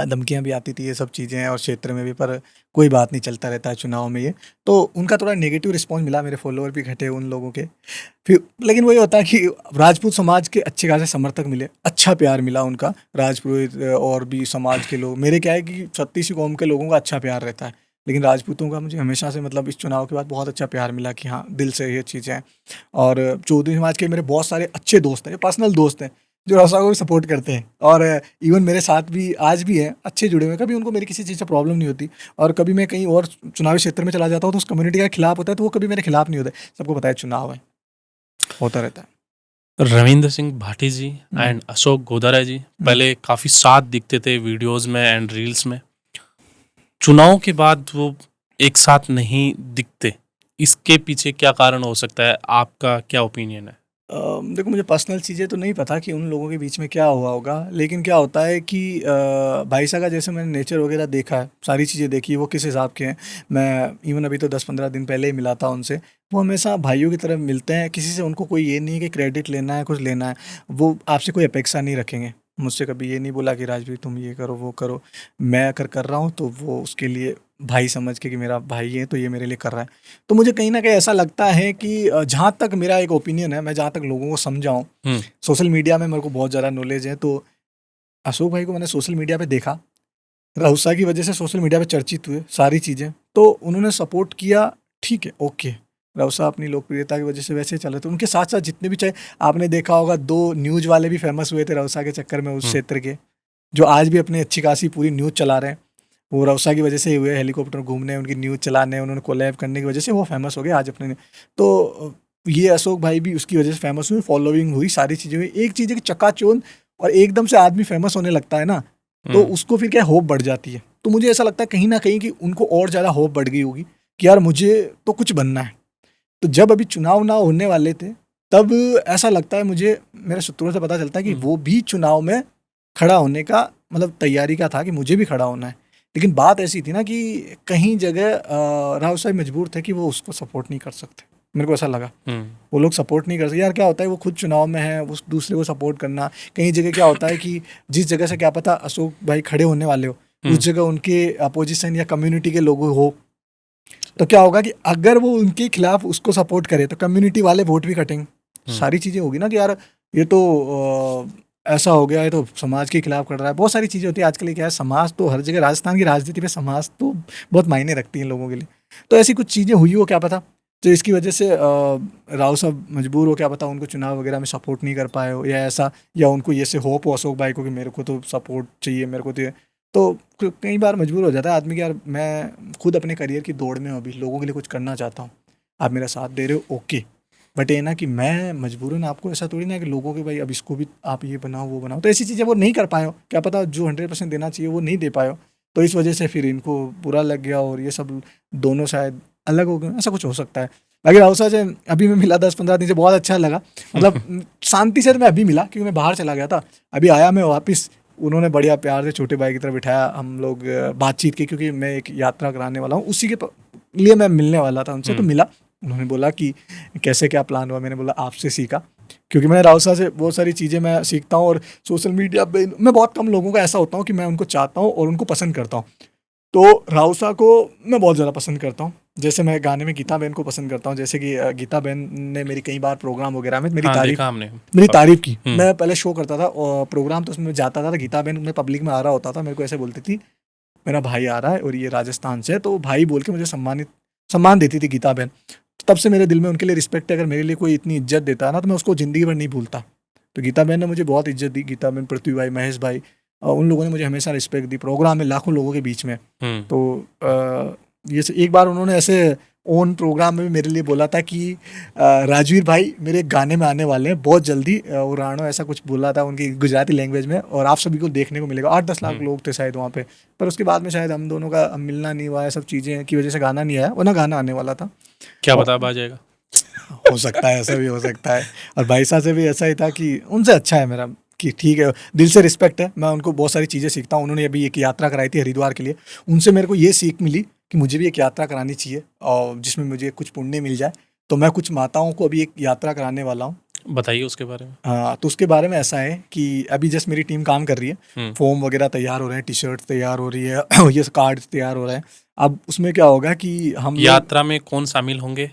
धमकियाँ भी आती थी, ये सब चीज़ें हैं, और क्षेत्र में भी, पर कोई बात नहीं, चलता रहता है चुनाव में ये। तो उनका थोड़ा नेगेटिव रिस्पॉन्स मिला, मेरे फॉलोअर भी घटे उन लोगों के। फिर लेकिन वही होता है कि राजपूत समाज के अच्छे खासे समर्थक मिले, अच्छा प्यार मिला उनका, राजपूत और भी समाज के लोग। मेरे क्या है कि 36 कौम के लोगों का अच्छा प्यार रहता है, लेकिन राजपूतों का मुझे हमेशा से, मतलब इस चुनाव के बाद बहुत अच्छा प्यार मिला कि हाँ दिल से ये चीज़ें हैं। और चौधरी समाज के मेरे बहुत सारे अच्छे दोस्त हैं, पर्सनल दोस्त हैं, जो राव साहब को भी सपोर्ट करते हैं, और इवन मेरे साथ भी आज भी हैं, अच्छे जुड़े हुए हैं, कभी उनको मेरी किसी चीज़ से प्रॉब्लम नहीं होती। और कभी मैं कहीं और चुनावी क्षेत्र में चला जाता हूँ तो उस कम्युनिटी का खिलाफ होता है तो वो कभी मेरे खिलाफ नहीं होता है। सबको पता है चुनाव है, होता रहता है। रविंद्र सिंह भाटी जी हम्म, एंड अशोक गोदारा जी पहले काफी साथ दिखते थे वीडियोस में एंड रील्स में, चुनाव के बाद वो एक साथ नहीं दिखते, इसके पीछे क्या कारण हो सकता है, आपका क्या ओपिनियन है? देखो, मुझे पर्सनल चीज़ें तो नहीं पता कि उन लोगों के बीच में क्या हुआ होगा, लेकिन क्या होता है कि भाई साहब का जैसे मैंने नेचर वगैरह देखा है, सारी चीज़ें देखी, वो किस हिसाब के हैं। मैं इवन अभी तो 10-15 दिन पहले ही मिला था उनसे। वो हमेशा भाइयों की तरह मिलते हैं, किसी से उनको कोई ये नहीं है कि क्रेडिट लेना है, कुछ लेना है। वो आपसे कोई अपेक्षा नहीं रखेंगे। मुझसे कभी ये नहीं बोला कि राजवीर तुम ये करो, वो करो। मैं अगर कर रहा हूँ तो वो उसके लिए भाई समझ के कि मेरा भाई है तो ये मेरे लिए कर रहा है। तो मुझे कहीं न कहीं ऐसा लगता है कि जहाँ तक मेरा एक ओपिनियन है, मैं जहाँ तक लोगों को समझा हूँ, हम्म, सोशल मीडिया में मेरे को बहुत ज़्यादा नॉलेज है, तो अशोक भाई को मैंने सोशल मीडिया पे देखा, रउसा की वजह से सोशल मीडिया पे चर्चित हुए सारी चीज़ें, तो उन्होंने सपोर्ट किया, ठीक है, ओके। रउसा अपनी लोकप्रियता की वजह से वैसे ही चल रहे थे। उनके साथ-साथ जितने भी, चाहे आपने देखा होगा 2 न्यूज़ वाले भी फ़ेमस हुए थे रउसा के चक्कर में उस क्षेत्र के, जो आज भी अपनी अच्छी खासी पूरी न्यूज़ चला रहे हैं। वो रउसा की वजह से ही हुए, हेलीकॉप्टर घूमने, उनकी न्यूज़ चलाने, उन्होंने कोलैब करने की वजह से वो फ़ेमस हो गए आज अपने। तो ये अशोक भाई भी उसकी वजह से फ़ेमस हुए, फॉलोइंग हुई, सारी चीज़ें हुई। एक चीज़ है कि चकाचौंध और एकदम से आदमी फ़ेमस होने लगता है ना, तो उसको फिर क्या है, होप बढ़ जाती है। तो मुझे ऐसा लगता है कहीं न कहीं कि उनको और ज़्यादा होप बढ़ गई होगी कि यार मुझे तो कुछ बनना है। तो जब अभी चुनाव ना होने वाले थे, तब ऐसा लगता है मुझे, मेरे सूत्रों से पता चलता है कि वो भी चुनाव में खड़ा होने का मतलब तैयारी का था कि मुझे भी खड़ा होना है। लेकिन बात ऐसी थी ना कि कहीं जगह राव साहब मजबूर थे कि वो उसको सपोर्ट नहीं कर सकते। मेरे को ऐसा लगा, वो लोग सपोर्ट नहीं कर सकते। यार क्या होता है, वो खुद चुनाव में है, उस दूसरे को सपोर्ट करना। कहीं जगह क्या होता है कि जिस जगह से क्या पता अशोक भाई खड़े होने वाले हो, उस जगह उनके अपोजिशन या कम्युनिटी के लोग हो, तो क्या होगा कि अगर वो उनके खिलाफ उसको सपोर्ट करे तो कम्युनिटी वाले वोट भी कटेंगे। सारी चीज़ें होगी ना कि यार ये तो ऐसा हो गया है, तो समाज के खिलाफ कर रहा है। बहुत सारी चीज़ें होती है आजकल। क्या है, समाज तो हर जगह, राजस्थान की राजनीति में समाज तो बहुत मायने रखती है लोगों के लिए। तो ऐसी कुछ चीज़ें हुई हो क्या पता, तो इसकी वजह से राव साहब मजबूर हो, क्या पता उनको चुनाव वगैरह में सपोर्ट नहीं कर पाए हो, या ऐसा, या उनको ये से होप हो अशोक भाई को कि मेरे को तो सपोर्ट चाहिए, मेरे को तो ये। तो कई बार मजबूर हो जाता है आदमी कि यार मैं खुद अपने करियर की दौड़ में हूँ, अभी लोगों के लिए कुछ करना चाहता हूँ, आप मेरा साथ दे रहे हो, ओके। बट ये ना कि मैं मजबूरन आपको ऐसा थोड़ी ना कि लोगों के भाई अब इसको भी आप ये बनाओ वो बनाओ, तो ऐसी चीज़ें वो नहीं कर पाए हो, क्या पता जो 100% देना चाहिए वो नहीं दे पाए हो, तो इस वजह से फिर इनको बुरा लग गया और ये सब दोनों शायद अलग हो गए, ऐसा कुछ हो सकता है। बाकी राउसा से अभी मैं मिला 10-15 दिन से, बहुत अच्छा लगा, मतलब शांति से। तो मैं अभी मिला क्योंकि मैं बाहर चला गया था, अभी आया मैं वापस, उन्होंने बढ़िया प्यार से छोटे भाई की तरह बिठाया, हम लोग बातचीत की, क्योंकि मैं एक यात्रा कराने वाला हूँ, उसी के लिए मैं मिलने वाला था उनसे, तो मिला। उन्होंने बोला कि कैसे क्या प्लान हुआ, मैंने बोला आपसे सीखा, क्योंकि मैं राव साहब से बहुत सारी चीज़ें मैं सीखता हूँ, और सोशल मीडिया पे मैं बहुत कम लोगों का ऐसा होता हूँ कि मैं उनको चाहता हूँ और उनको पसंद करता हूँ। तो राव साहब को मैं बहुत ज़्यादा पसंद करता हूँ। जैसे मैं गाने में गीता बहन को पसंद करता हूँ, जैसे कि गीता बहन ने मेरी कई बार प्रोग्राम वगैरह में हाँ, देखा हमने। मेरी तारीफ की। मैं पहले शो करता था और प्रोग्राम, तो उसमें जाता था, तो गीता बहन में पब्लिक में आ रहा होता था, मेरे को ऐसे बोलती थी मेरा भाई आ रहा है और ये राजस्थान से है, तो भाई बोल के मुझे सम्मान देती थी गीता बहन। तो तब से मेरे दिल में उनके लिए रिस्पेक्ट है। अगर मेरे लिए कोई इतनी इज्जत देता है ना, तो मैं उसको ज़िंदगी भर नहीं भूलता। तो गीता बहन ने मुझे बहुत इज्जत दी, गीता बहन, पृथ्वी भाई, महेश भाई, उन लोगों ने मुझे हमेशा रिस्पेक्ट दी प्रोग्राम में, लाखों लोगों के बीच में। तो ये एक बार उन्होंने ऐसे ओन प्रोग्राम में भी मेरे लिए बोला था कि राजवीर भाई मेरे गाने में आने वाले हैं बहुत जल्दी, उराणो ऐसा कुछ बोला था उनकी गुजराती लैंग्वेज में, और आप सभी को देखने को मिलेगा। 8-10 लाख लोग थे शायद वहाँ पे, पर उसके बाद में शायद हम दोनों का मिलना नहीं हुआ है, सब चीज़ें की वजह से गाना नहीं आया, वरना गाना आने वाला था। क्या पता अब आ जाएगा। हो सकता है, ऐसा भी हो सकता है। और भाई साहब से भी ऐसा ही था कि उनसे अच्छा है मेरा, कि ठीक है, दिल से रिस्पेक्ट है, मैं उनको बहुत सारी चीज़ें सीखता हूँ। उन्होंने अभी एक यात्रा कराई थी हरिद्वार के लिए, उनसे मेरे को ये सीख मिली कि मुझे भी एक यात्रा करानी चाहिए और जिसमें मुझे कुछ पुण्य मिल जाए। तो मैं कुछ माताओं को अभी एक यात्रा कराने वाला हूँ। बताइए उसके बारे में। हाँ, तो उसके बारे में ऐसा है कि अभी जस्ट मेरी टीम काम कर रही है, फॉर्म वगैरह तैयार हो रहे हैं, टी शर्ट तैयार हो रही है, ये कार्ड तैयार हो रहे हैं। अब उसमें क्या होगा कि हम यात्रा में कौन शामिल होंगे?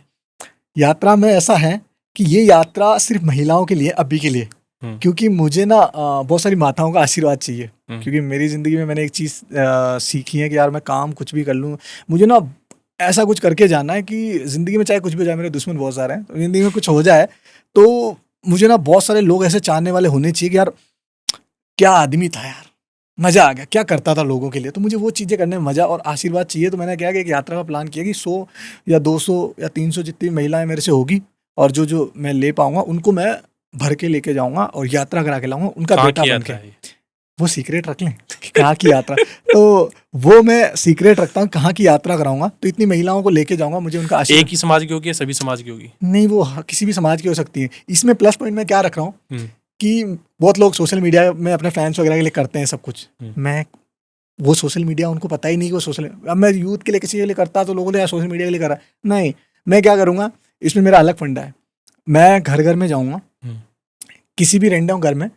यात्रा में ऐसा है कि ये यात्रा सिर्फ महिलाओं के लिए, अभी के लिए, क्योंकि मुझे ना बहुत सारी माताओं का आशीर्वाद चाहिए, क्योंकि मेरी ज़िंदगी में मैंने एक चीज़ सीखी है कि यार मैं काम कुछ भी कर लूँ, मुझे ना ऐसा कुछ करके जाना है कि ज़िंदगी में चाहे कुछ भी हो जाए, मेरे दुश्मन बहुत सारे हैं, तो ज़िंदगी में कुछ हो जाए तो मुझे ना बहुत सारे लोग ऐसे चाहने वाले होने चाहिए कि यार क्या आदमी था यार, मज़ा आ गया, क्या करता था लोगों के लिए। तो मुझे वो चीज़ें करने में मज़ा और आशीर्वाद चाहिए। तो मैंने क्या किया, एक यात्रा का प्लान किया कि 100 या 200 या 300 जितनी महिलाएं मेरे से होगी, और जो जो मैं ले पाऊंगा उनको मैं भर के लेके जाऊंगा और यात्रा करा के लाऊंगा उनका कहाँ बेटा की बन यात्रा के। है ये? वो सीक्रेट रख लें कि कहाँ की यात्रा। तो वो मैं सीक्रेट रखता हूँ, कहाँ की यात्रा कराऊंगा। तो इतनी महिलाओं को लेके जाऊंगा, मुझे उनका एक आशीर्वाद। ही समाज की होगी या सभी समाज की होगी? नहीं, वो किसी भी समाज की हो सकती है। इसमें प्लस पॉइंट मैं क्या रख रहा हूँ हम्म, कि बहुत लोग सोशल मीडिया में अपने फैंस वगैरह के लिए करते हैं सब कुछ। मैं वो सोशल मीडिया उनको पता ही नहीं कि वो सोशल, अब मैं यूथ के लिए किसी के लिए करता तो लोगों ने यार सोशल मीडिया के लिए करा। नहीं, मैं क्या करूँगा, इसमें मेरा अलग फंडा है। मैं घर घर में जाऊँगा, हम्म, किसी भी रैंडम घर में।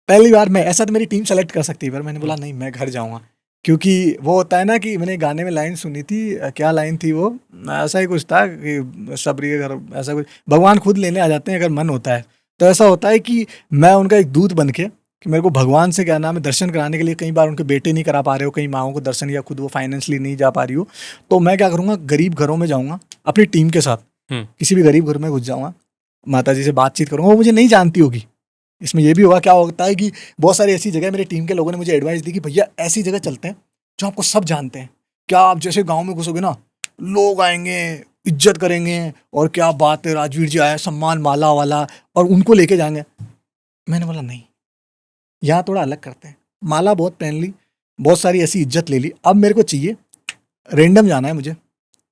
पहली बार मैं, ऐसा तो मेरी टीम सेलेक्ट कर सकती है, पर मैंने बोला नहीं, मैं घर जाऊँगा। क्योंकि वो होता है ना कि मैंने गाने में लाइन सुनी थी, क्या लाइन थी वो, ऐसा ही कुछ था कि सबरी के घर, ऐसा कुछ, भगवान खुद लेने आ जाते हैं अगर मन होता है। तो ऐसा होता है कि मैं उनका एक दूत बन के, कि मेरे को भगवान से क्या नाम है दर्शन कराने के लिए, कई बार उनके बेटे नहीं करा पा रहे हो, कई माओं को दर्शन, या खुद वो फाइनेंशियली नहीं जा पा रही हो, तो मैं क्या करूँगा, गरीब घरों में जाऊँगा अपनी टीम के साथ। हम्म, किसी भी गरीब घर में घुस जाऊँगा, माता जी से बातचीत करूँगा, वो मुझे नहीं जानती होगी। इसमें ये भी होगा, क्या होता है कि बहुत सारी ऐसी जगह मेरी टीम के लोगों ने मुझे एडवाइस दी कि भैया ऐसी जगह चलते हैं जो आपको सब जानते हैं। क्या आप जैसे गांव में घुसोगे ना, लोग आएंगे, इज्जत करेंगे, और क्या बात है, राजवीर जी आए, सम्मान माला वाला, और उनको लेके जाएंगे। मैंने बोला नहीं, यहाँ थोड़ा अलग करते हैं। माला बहुत पहन ली, बहुत सारी ऐसी इज्जत ले ली, अब मेरे को चाहिए रेंडम जाना है मुझे।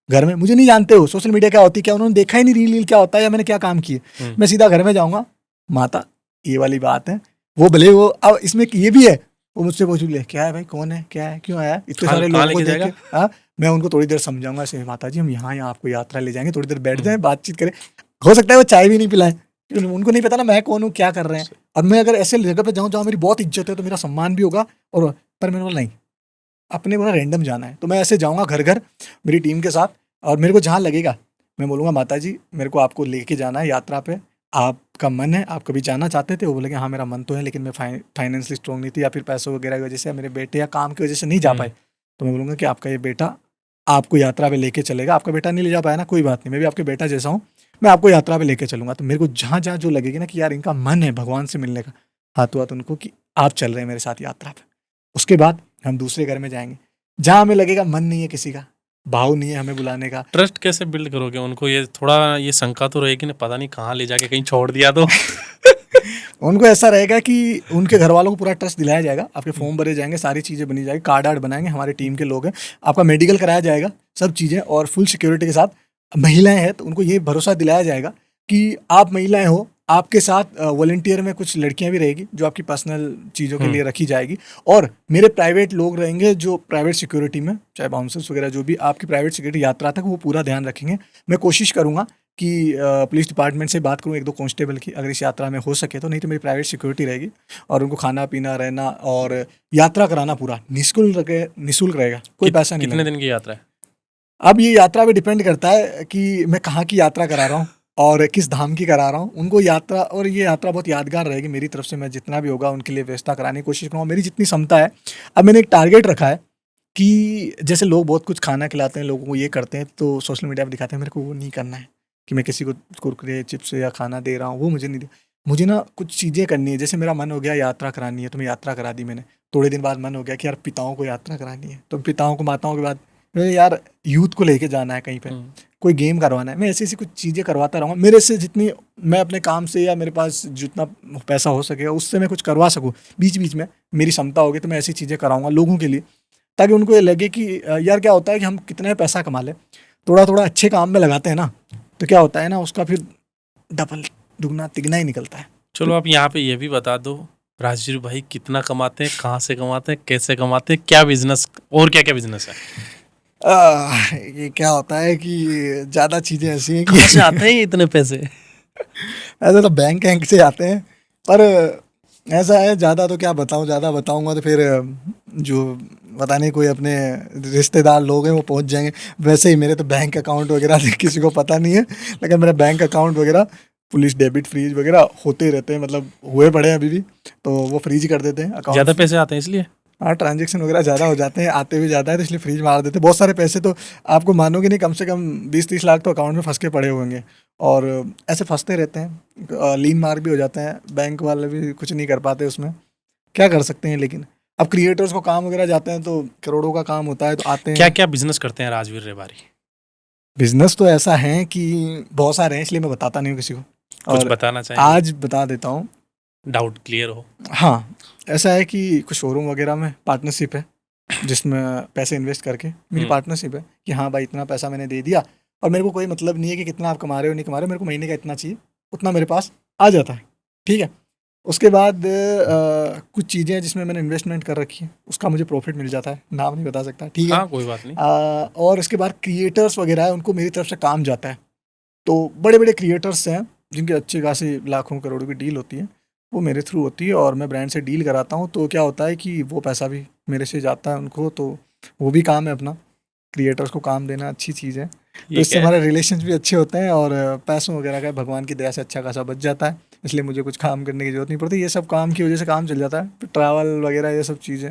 घर में मुझे नहीं जानते हो, सोशल मीडिया क्या होती है, क्या उन्होंने देखा ही नहीं, रील रील क्या होता है, या मैंने क्या काम किए। मैं सीधा घर में जाऊँगा, माता ये वाली बात है, वो भले वो, अब इसमें ये भी है, वो मुझसे पूछ ले क्या है भाई, कौन है, क्या है, क्यों आया है? इतने सारे कहाँ लोगों को लेके देख के। जाएगा? हाँ, मैं उनको थोड़ी देर समझाऊंगा ऐसे, माता जी हम यहाँ यहाँ आपको यात्रा ले जाएंगे, थोड़ी देर बैठ जाएं, बातचीत करें। हो सकता है वो चाय भी नहीं पिलाएं, क्योंकि उनको नहीं पता ना मैं कौन हूँ, क्या कर रहे हैं। और मैं अगर ऐसे जगह पे जाऊँ जहाँ मेरी बहुत इज्जत है, तो मेरा सम्मान भी होगा। और पर मैंने बोला नहीं, अपने को ना रैंडम जाना है। तो मैं ऐसे जाऊँगा घर घर मेरी टीम के साथ, और मेरे को जहाँ लगेगा मैं बोलूँगा माता जी मेरे को आपको लेके जाना है यात्रा पे, आपका मन है, आप कभी जाना चाहते थे? वो बोले कि हाँ मेरा मन तो है, लेकिन मैं फाइनेंशियली स्ट्रॉन्ग नहीं थी, या फिर पैसों वगैरह की वजह से, या मेरे बेटे या काम की वजह से नहीं जा पाए। तो मैं बोलूँगा कि आपका ये बेटा आपको यात्रा पे लेके चलेगा। आपका बेटा नहीं ले जा पाया ना, कोई बात नहीं, मैं भी आपके बेटा जैसा हूँ, मैं आपको यात्रा पे लेके चलूँगा। तो मेरे को जहाँ जहाँ जो लगेगी ना कि यार इनका मन है भगवान से मिलने का, हाथों हाथ उनको कि आप चल रहे हैं मेरे साथ यात्रा पे। उसके बाद हम दूसरे घर में जाएंगे, जहाँ हमें लगेगा मन नहीं है किसी का, भाव नहीं है हमें बुलाने का। ट्रस्ट कैसे बिल्ड करोगे उनको? ये थोड़ा ये शंका तो रहेगी ना, पता नहीं कहाँ ले जाके कहीं छोड़ दिया तो। उनको ऐसा रहेगा कि उनके घर वालों को पूरा ट्रस्ट दिलाया जाएगा, आपके फॉर्म भरे जाएंगे, सारी चीज़ें बनी जाएगी, कार्ड आर्ड बनाएंगे, हमारे टीम के लोग हैं, आपका मेडिकल कराया जाएगा, सब चीज़ें, और फुल सिक्योरिटी के साथ। महिलाएं हैं तो उनको ये भरोसा दिलाया जाएगा कि आप महिलाएं हो, आपके साथ वॉलंटियर में कुछ लड़कियां भी रहेगी जो आपकी पर्सनल चीज़ों के लिए रखी जाएगी, और मेरे प्राइवेट लोग रहेंगे जो प्राइवेट सिक्योरिटी में, चाहे बाउंसर्स वगैरह, जो भी आपकी प्राइवेट सिक्योरिटी यात्रा तक, वो पूरा ध्यान रखेंगे। मैं कोशिश करूँगा कि पुलिस डिपार्टमेंट से बात करूँ एक दो कांस्टेबल की, अगर इस यात्रा में हो सके तो, नहीं तो मेरी प्राइवेट सिक्योरिटी रहेगी, और उनको खाना पीना रहना और यात्रा कराना पूरा निःशुल्क रहेगा, कोई पैसा नहीं कितने लगेगा। दिन की यात्रा है? अब ये यात्रा पे डिपेंड करता है कि मैं कहाँ की यात्रा करा रहा हूँ और किस धाम की करा रहा हूँ उनको यात्रा। और ये यात्रा बहुत यादगार रहेगी मेरी तरफ से, मैं जितना भी होगा उनके लिए व्यवस्था कराने की कोशिश करूँगा, मेरी जितनी क्षमता है। अब मैंने एक टारगेट रखा है कि जैसे लोग बहुत कुछ खाना खिलाते हैं, लोगों को ये करते हैं, तो सोशल मीडिया पर दिखाते हैं, मेरे को वो नहीं करना है कि मैं किसी को कुरकुरे चिप्स या खाना दे रहा हूँ, वो मुझे नहीं दे। मुझे ना कुछ चीज़ें करनी है, जैसे मेरा मन हो गया यात्रा करानी है तो मैं यात्रा करा दी मैंने, थोड़े दिन बाद मन हो गया कि यार पिताओं को यात्रा करानी है, तो पिताओं को, माताओं के बाद मुझे यार यूथ को लेके जाना है कहीं पे, कोई गेम करवाना है। मैं ऐसी ऐसी कुछ चीज़ें करवाता रहूँगा, मेरे से जितनी मैं अपने काम से या मेरे पास जितना पैसा हो सके उससे मैं कुछ करवा सकूँ, बीच बीच में मेरी क्षमता होगी तो मैं ऐसी चीज़ें कराऊँगा लोगों के लिए, ताकि उनको ये लगे कि यार क्या होता है कि हम कितना पैसा कमा लें, थोड़ा थोड़ा अच्छे काम में लगाते हैं ना, तो क्या होता है ना उसका फिर डबल दुगना तिगना ही निकलता है। चलो आप यहाँ पे ये भी बता दो, राजवीर भाई कितना कमाते हैं, कहाँ से कमाते हैं, कैसे कमाते हैं, क्या बिजनेस और क्या क्या बिजनेस है? ये क्या होता है कि ज़्यादा चीज़ें ऐसी हैं कहाँ कि से आते हैं इतने पैसे? ऐसे तो बैंक से आते हैं, पर ऐसा है, ज़्यादा तो क्या बताऊँ, ज़्यादा बताऊँगा तो फिर जो पता नहीं कोई अपने रिश्तेदार लोग हैं वो पहुंच जाएंगे। वैसे ही मेरे तो बैंक अकाउंट वगैरह किसी को पता नहीं है, लेकिन मेरा बैंक अकाउंट वगैरह पुलिस डेबिट फ्रीज वगैरह होते ही रहते हैं, मतलब हुए पड़े हैं अभी भी, तो वो फ्रीज कर देते हैं ज़्यादा अकाउंट। पैसे आते हैं इसलिए? हाँ, ट्रांजैक्शन वगैरह ज़्यादा हो जाते हैं, आते भी ज़्यादा है तो इसलिए फ्रीज मार देते हैं। बहुत सारे पैसे तो आपको मानोगे नहीं, कम से कम 20-30 लाख तो अकाउंट में फँस के पड़े होंगे और ऐसे फँसते रहते हैं। लीन मार भी हो जाते हैं, बैंक वाले भी कुछ नहीं कर पाते उसमें, क्या कर सकते हैं। लेकिन अब क्रिएटर्स को काम वगैरह जाते हैं तो करोड़ों का काम होता है तो आते क्या हैं। क्या बिजनेस करते हैं राजवीर रेवारी? बिजनेस तो ऐसा है कि बहुत सारे हैं, इसलिए मैं बताता नहीं हूँ किसी को, कुछ और बताना चाहेंगे? आज बता देता हूँ। डाउट क्लियर हो। हाँ, ऐसा है कि कुछ शोरूम वगैरह में पार्टनरशिप है, जिसमें पैसे इन्वेस्ट करके मेरी पार्टनरशिप है कि हाँ भाई इतना पैसा मैंने दे दिया, और मेरे को कोई मतलब नहीं है कि कितना आप कमा रहे हो नहीं कमा रहे हो, मेरे को महीने का इतना चाहिए, उतना मेरे पास आ जाता है, ठीक है। उसके बाद कुछ चीज़ें हैं जिसमें मैंने इन्वेस्टमेंट कर रखी है, उसका मुझे प्रॉफिट मिल जाता है, नाम नहीं बता सकता, ठीक है। हाँ, कोई बात नहीं। और उसके बाद क्रिएटर्स वगैरह है, उनको मेरी तरफ से काम जाता है। तो बड़े बड़े क्रिएटर्स हैं जिनकी अच्छी खासी लाखों करोड़ों की डील होती है, वो मेरे थ्रू होती है और मैं ब्रांड से डील कराता हूँ। तो क्या होता है कि वो पैसा भी मेरे से जाता है उनको, तो वो भी काम है अपना, क्रिएटर्स को काम देना अच्छी चीज़ है। तो ये इससे क्या है? हमारे रिलेशंस भी अच्छे होते हैं और पैसों वगैरह का भगवान की दया से अच्छा खासा बच जाता है, इसलिए मुझे कुछ काम करने की ज़रूरत नहीं पड़ती। ये सब काम की वजह से काम चल जाता है, ट्रैवल वगैरह ये सब चीज़ें।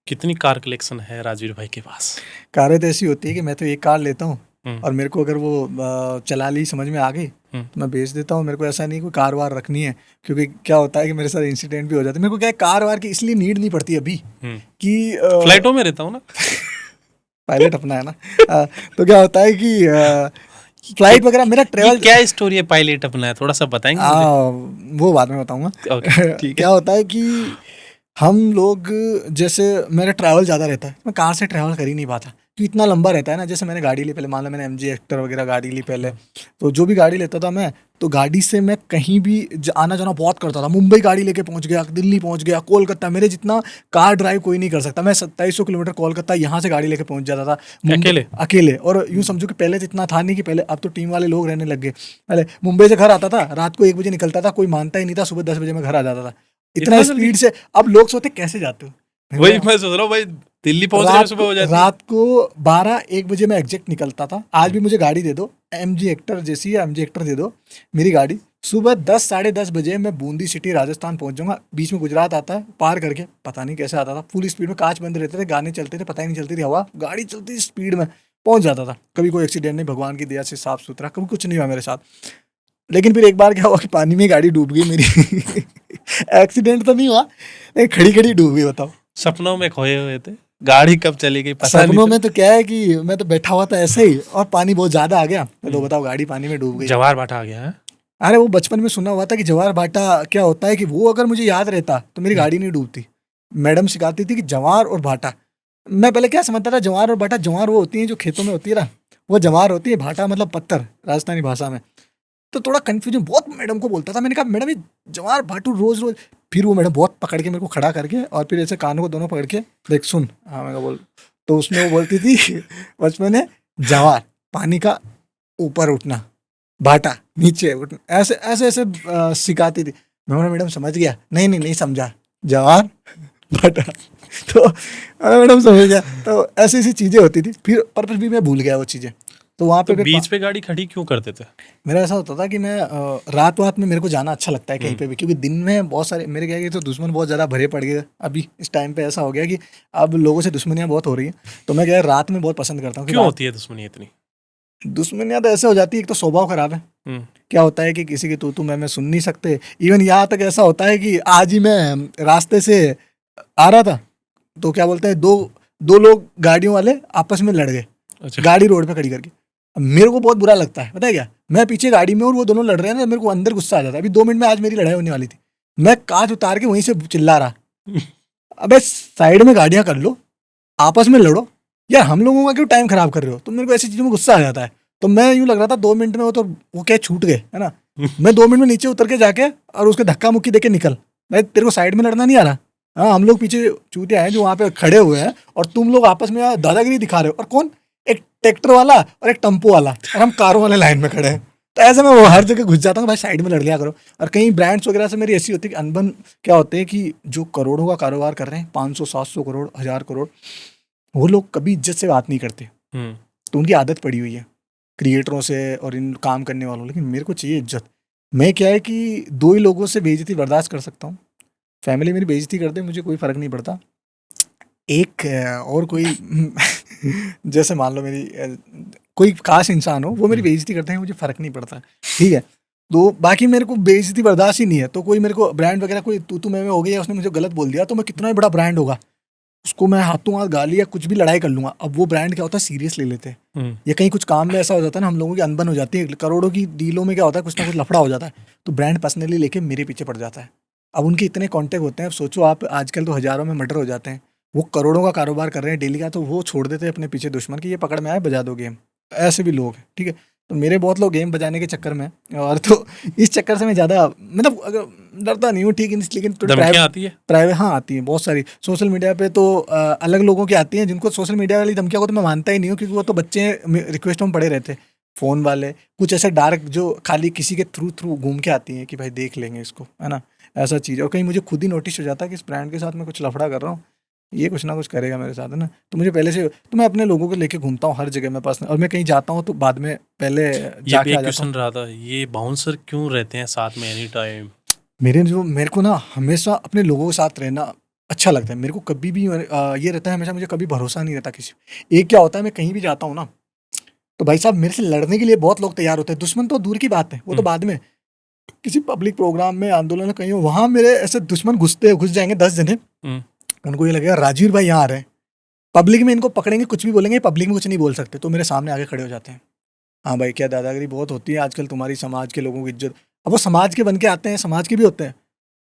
कितनी कार कलेक्शन है राजवीर भाई के पास? कारें तो ऐसी होती है कि मैं तो एक कार लेता हूँ हम्म, और मेरे को अगर वो चला ली, समझ में आ गई, हम्म, तो मैं बेच देता हूँ। मेरे को ऐसा नहीं कोई कार वार रखनी है, क्योंकि क्या होता है कि मेरे साथ इंसिडेंट भी हो जाते हैं। मेरे को क्या है, कार वार की इसलिए नीड नहीं पड़ती अभी हम्म। कि फ्लाइटों में रहता हूँ ना। पायलट अपना है ना। तो क्या होता है कि फ्लाइट वगैरह मेरा ये ट्रेवल, क्या स्टोरी है पायलट अपना है, थोड़ा सा बताएंगे मुझे? वो बाद में बताऊंगा। ओके, ठीक क्या है। होता है कि हम लोग, जैसे मेरा ट्रैवल ज़्यादा रहता है, मैं कार से ट्रैवल कर ही नहीं पाता क्योंकि इतना लंबा रहता है ना। जैसे मैंने गाड़ी ली, पहले मान लो मैंने MG हेक्टर वगैरह गाड़ी ली पहले, तो जो भी गाड़ी लेता था मैं, तो गाड़ी से मैं कहीं भी आना जाना बहुत करता था। मुंबई गाड़ी लेके पहुंच गया, दिल्ली पहुंच गया, कोलकाता, मेरे जितना कार ड्राइव कोई नहीं कर सकता। मैं 2700 किलोमीटर कोलकाता यहाँ से गाड़ी लेके पहुंच जाता था, मुंबई अकेले? अकेले। और यूँ समझो कि पहले तो इतना था नहीं, कि पहले, अब तो टीम वाले लोग रहने लग गए। पहले मुंबई से घर आता था, रात को 1 बजे निकलता था, कोई मानता ही नहीं था, सुबह 10 बजे मैं घर आ जाता था, इतना इतना जल्दी? स्पीड से। अब लोग सोचते कैसे जाते हो, मैंने वही कहा, मैं सोच रहा हूँ भाई, दिल्ली पहुंच रहे हो रात सुबह हो जाती है। रात को 12-1 बजे मैं एग्जैक्ट निकलता था। आज भी मुझे गाड़ी दे दो, MG हेक्टर जैसी है, MG हेक्टर दे दो मेरी गाड़ी, सुबह 10 साढ़े 10 बजे मैं बूंदी सिटी राजस्थान पहुंच जाऊंगा। बीच में गुजरात आता है, पार करके पता नहीं कैसे आता था, फुल स्पीड में, कांच बंद रहते थे, गाने चलते थे, पता ही नहीं चलती थी हवा, गाड़ी चलती थी स्पीड में, पहुंच जाता था। कभी कोई एक्सीडेंट नहीं, भगवान की दया से साफ सुथरा, कभी कुछ नहीं हुआ मेरे साथ। लेकिन फिर एक बार क्या हुआ कि पानी में गाड़ी डूब गई मेरी। एक्सीडेंट तो नहीं हुआ, लेकिन खड़ी खड़ी डूब गई, बताओ। सपनों में खोए हुए थे, गाड़ी कब चली गई पता नहीं सपनों चला। में तो क्या है कि मैं तो बैठा हुआ था ऐसे ही, और पानी बहुत ज्यादा आ गया, तो बताओ गाड़ी पानी में डूब गई। जवार भाटा आ गया है। अरे वो बचपन में सुना हुआ था कि जवार भाटा क्या होता है, कि वो अगर मुझे याद रहता तो मेरी गाड़ी नहीं डूबती। मैडम सिखाती थी कि जवार और भाटा, मैं पहले क्या समझता था, जवार और भाटा, जवार वो होती है जो खेतों में होती है ना, वो जवार होती है, भाटा मतलब पत्थर राजस्थानी भाषा में। तो थोड़ा कन्फ्यूजन बहुत मैडम को बोलता था। मैंने कहा मैडम ये जवार भाटू रोज रोज, फिर वो मैडम बहुत पकड़ के मेरे को खड़ा करके, और फिर ऐसे कानों को दोनों पकड़ के, देख सुन, हाँ मैं कहा बोल। तो उसमें वो बोलती थी बचपन में, जवार पानी का ऊपर उठना, भाटा नीचे उठना, ऐसे ऐसे ऐसे सिखाती थी। मैं बोला मैडम समझ गया, नहीं नहीं नहीं समझा, जवार भाटा। तो मैडम समझ गया। तो ऐसी ऐसी चीज़ें होती थी, फिर पर भी मैं भूल गया वो चीज़ें। तो वहाँ तो पे फिर बीच पे गाड़ी खड़ी क्यों करते थे? मेरा ऐसा होता था कि मैं रात वात में मेरे को जाना अच्छा लगता है कहीं पे भी, क्योंकि दिन में बहुत सारे मेरे क्या है कि तो दुश्मन बहुत ज़्यादा भरे पड़ गए अभी इस टाइम पे। ऐसा हो गया कि अब लोगों से दुश्मनियाँ बहुत हो रही हैं, तो मैं क्या है रात में बहुत पसंद करता हूँ कि क्यों होती है दुश्मनी इतनी? दुश्मनियाँ तो ऐसे हो जाती है, एक तो स्वभाव खराब है। हम्म, क्या होता है कि किसी की तू मैं सुन नहीं सकते। इवन यहाँ तक ऐसा होता है कि आज ही मैं रास्ते से आ रहा था, तो क्या बोलते हैं, दो दो लोग गाड़ियों वाले आपस में लड़ गए, अच्छा। गाड़ी रोड पे खड़ी करके। अब मेरे को बहुत बुरा लगता है, पता है क्या, मैं पीछे गाड़ी में और वो दोनों लड़ रहे हैं ना, मेरे को अंदर गुस्सा आ जाता है। अभी 2 मिनट में आज मेरी लड़ाई होने वाली थी, मैं कांच उतार के वहीं से चिल्ला रहा, अबे साइड में गाड़ियां कर लो, आपस में लड़ो यार, हम लोगों का क्यों टाइम खराब कर रहे हो। तो मेरे को ऐसी चीज़ों में गुस्सा आ जाता है। तो मैं यूँ लग रहा था 2 मिनट में वो क्या छूट गए है ना। मैं 2 मिनट में नीचे उतर के जाके और उसके धक्का मुक्की देके निकल, भाई तेरे को साइड में लड़ना नहीं आ रहा। हाँ, हम लोग पीछे चूतिया हैं जो वहाँ पे खड़े हुए हैं, और तुम लोग आपस में दादागिरी दिखा रहे हो। और कौन, एक ट्रैक्टर वाला और एक टेम्पो वाला, और हम कारों वाले लाइन में खड़े हैं। तो ऐसे मैं वो हर जगह घुस जाता हूँ, भाई साइड में लड़ लिया करो। और कहीं ब्रांड्स वगैरह से मेरी ऐसी होती है कि अनबन क्या होते हैं कि जो करोड़ों का कारोबार कर रहे हैं, 500-700 करोड़, 1000 करोड़, वो लोग कभी इज्जत से बात नहीं करते। हम्म, तो उनकी आदत पड़ी हुई है क्रिएटरों से और इन काम करने वालों। लेकिन मेरे को चाहिए इज्जत। मैं क्या है कि 2 ही लोगों से बेइज्जती बर्दाश्त कर सकता हूँ, फैमिली मेरी बेइज्जती करते हैं, मुझे कोई फ़र्क नहीं पड़ता। एक और कोई जैसे मान लो मेरी कोई ख़ास इंसान हो, वो मेरी बेइज्जती करते हैं, मुझे फ़र्क नहीं पड़ता, ठीक है? तो बाकी मेरे को बेइज्जती बर्दाश्त ही नहीं है, तो कोई मेरे को ब्रांड वगैरह कोई तू-तू मैं हो गई या उसने मुझे गलत बोल दिया, तो मैं कितना ही बड़ा ब्रांड होगा, उसको मैं हाथों हाथ गाली या कुछ भी लड़ाई कर लूँगा। अब वो ब्रांड क्या होता है, सीरियस ले लेते हैं। हुँ। या कहीं कुछ काम में ऐसा हो जाता है ना, हम लोगों की अनबन हो जाती है, करोड़ों की डीलों में क्या होता है, कुछ ना कुछ लफड़ा हो जाता है, तो ब्रांड पर्सनली लेके मेरे पीछे पड़ जाता है। अब उनके इतने कॉन्टैक्ट होते हैं, अब सोचो आप आजकल तो हज़ारों में मर्डर हो जाते हैं, वो करोड़ों का कारोबार कर रहे हैं डेली का, तो वो छोड़ देते हैं अपने पीछे दुश्मन कि ये पकड़ में आए बजा दो गेम। ऐसे भी लोग हैं, ठीक है? तो मेरे बहुत लोग गेम बजाने के चक्कर में हैं, और तो इस चक्कर से मैं ज़्यादा मतलब अगर डरता नहीं हूँ, ठीक है, लेकिन थोड़ी धमकियाँ आती है? प्राइवेट हाँ आती हैं बहुत सारी सोशल मीडिया पे, तो अलग लोगों की आती हैं जिनको सोशल मीडिया वाली धमकियों को तो मैं मानता ही नहीं हूँ, क्योंकि वो तो बच्चे रिक्वेस्टों में पड़े रहते हैं, फ़ोन वाले कुछ ऐसे डार्क जो खाली किसी के थ्रू थ्रू घूम के आती हैं कि भाई देख लेंगे इसको, है ना, ऐसा चीज़। और कहीं मुझे खुद ही नोटिस हो जाता है कि इस ब्रांड के साथ मैं कुछ लफड़ा कर रहा हूँ, ये कुछ ना कुछ करेगा मेरे साथ, है ना, तो मुझे पहले से, तो मैं अपने लोगों को लेके घूमता हूँ हर जगह में पर्सनल, और मैं कहीं जाता हूँ तो बाद में पहले ये भी जाके एक आ जाता हूँ। क्वेश्चन रहा था, ये बाउंसर क्यों रहते हैं साथ में एनी टाइम? मेरे को ना हमेशा अपने लोगों के साथ रहना अच्छा लगता है। मेरे को कभी भी ये रहता है हमेशा, मुझे कभी भरोसा नहीं रहता किसी पे। एक क्या होता है, मैं कहीं भी जाता हूँ ना, तो भाई साहब मेरे से लड़ने के लिए बहुत लोग तैयार होते हैं। दुश्मन तो दूर की बात है, वो तो हुँ। बाद में। किसी पब्लिक प्रोग्राम में, आंदोलन में कहीं हो, वहाँ मेरे ऐसे दुश्मन घुस जाएँगे 10 जने, हुँ। उनको ये लगेगा राजवीर भाई यहाँ आ रहे हैं। पब्लिक में इनको पकड़ेंगे, कुछ भी बोलेंगे, पब्लिक में कुछ नहीं बोल सकते, तो मेरे सामने आके खड़े हो जाते हैं। हाँ भाई, क्या दादागिरी बहुत होती है आजकल, तुम्हारी समाज के लोगों की इज़्ज़त। अब वो समाज के बन के आते हैं, समाज के भी होते हैं।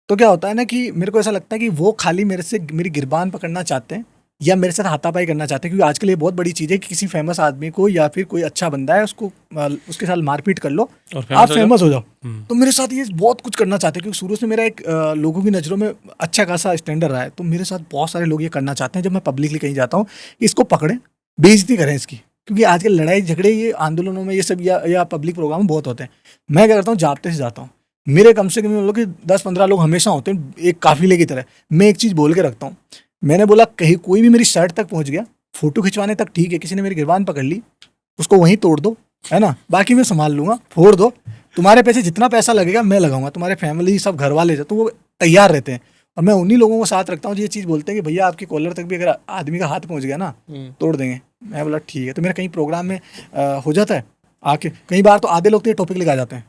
तो क्या होता है ना कि मेरे को ऐसा लगता है कि वो खाली मेरे से मेरी गिरबान पकड़ना चाहते हैं, या मेरे साथ हाथापाई करना चाहते हैं, क्योंकि आजकल ये बहुत बड़ी चीज़ है कि किसी फेमस आदमी को या फिर कोई अच्छा बंदा है उसको उसके साथ मारपीट कर लो, और आप फेमस हो जाओ? फेमस हो जाओ। हुँ। तो मेरे साथ ये बहुत कुछ करना चाहते हैं, क्योंकि शुरू से मेरा एक लोगों की नज़रों में अच्छा खासा स्टैंडर्ड रहा है, तो मेरे साथ बहुत सारे लोग ये करना चाहते हैं जब मैं पब्लिकली कहीं जाता हूँ कि इसको पकड़ें, बेइज्जती करें इसकी, क्योंकि आजकल लड़ाई झगड़े ये आंदोलनों में ये सब या पब्लिक प्रोग्राम में बहुत होते हैं। मैं क्या करता हूँ, जाप्ते से जाता हूँ, मेरे कम से कम लोग कि 10-15 लोग हमेशा होते हैं एक काफिले की तरह। मैं एक चीज़ बोल के रखता हूँ, मैंने बोला कहीं कोई भी मेरी शर्ट तक पहुंच गया, फोटो खिंचवाने तक ठीक है, किसी ने मेरी गिरबान पकड़ ली, उसको वहीं तोड़ दो, है ना, बाकी मैं संभाल लूंगा, फोड़ दो, तुम्हारे पैसे जितना पैसा लगेगा मैं लगाऊंगा, तुम्हारे फैमिली सब घर वाले तो वो तैयार रहते हैं। और मैं उन्हीं लोगों को साथ रखता हूँ जो ये चीज़ बोलते हैं कि भैया आपकी कॉलर तक भी अगर आदमी का हाथ पहुंच गया ना, हुँ। तोड़ देंगे। मैं बोला ठीक है। तो मेरा कहीं प्रोग्राम में हो जाता है आके, कई बार तो आधे लोग तो ये टॉपिक लेके आ जाते हैं,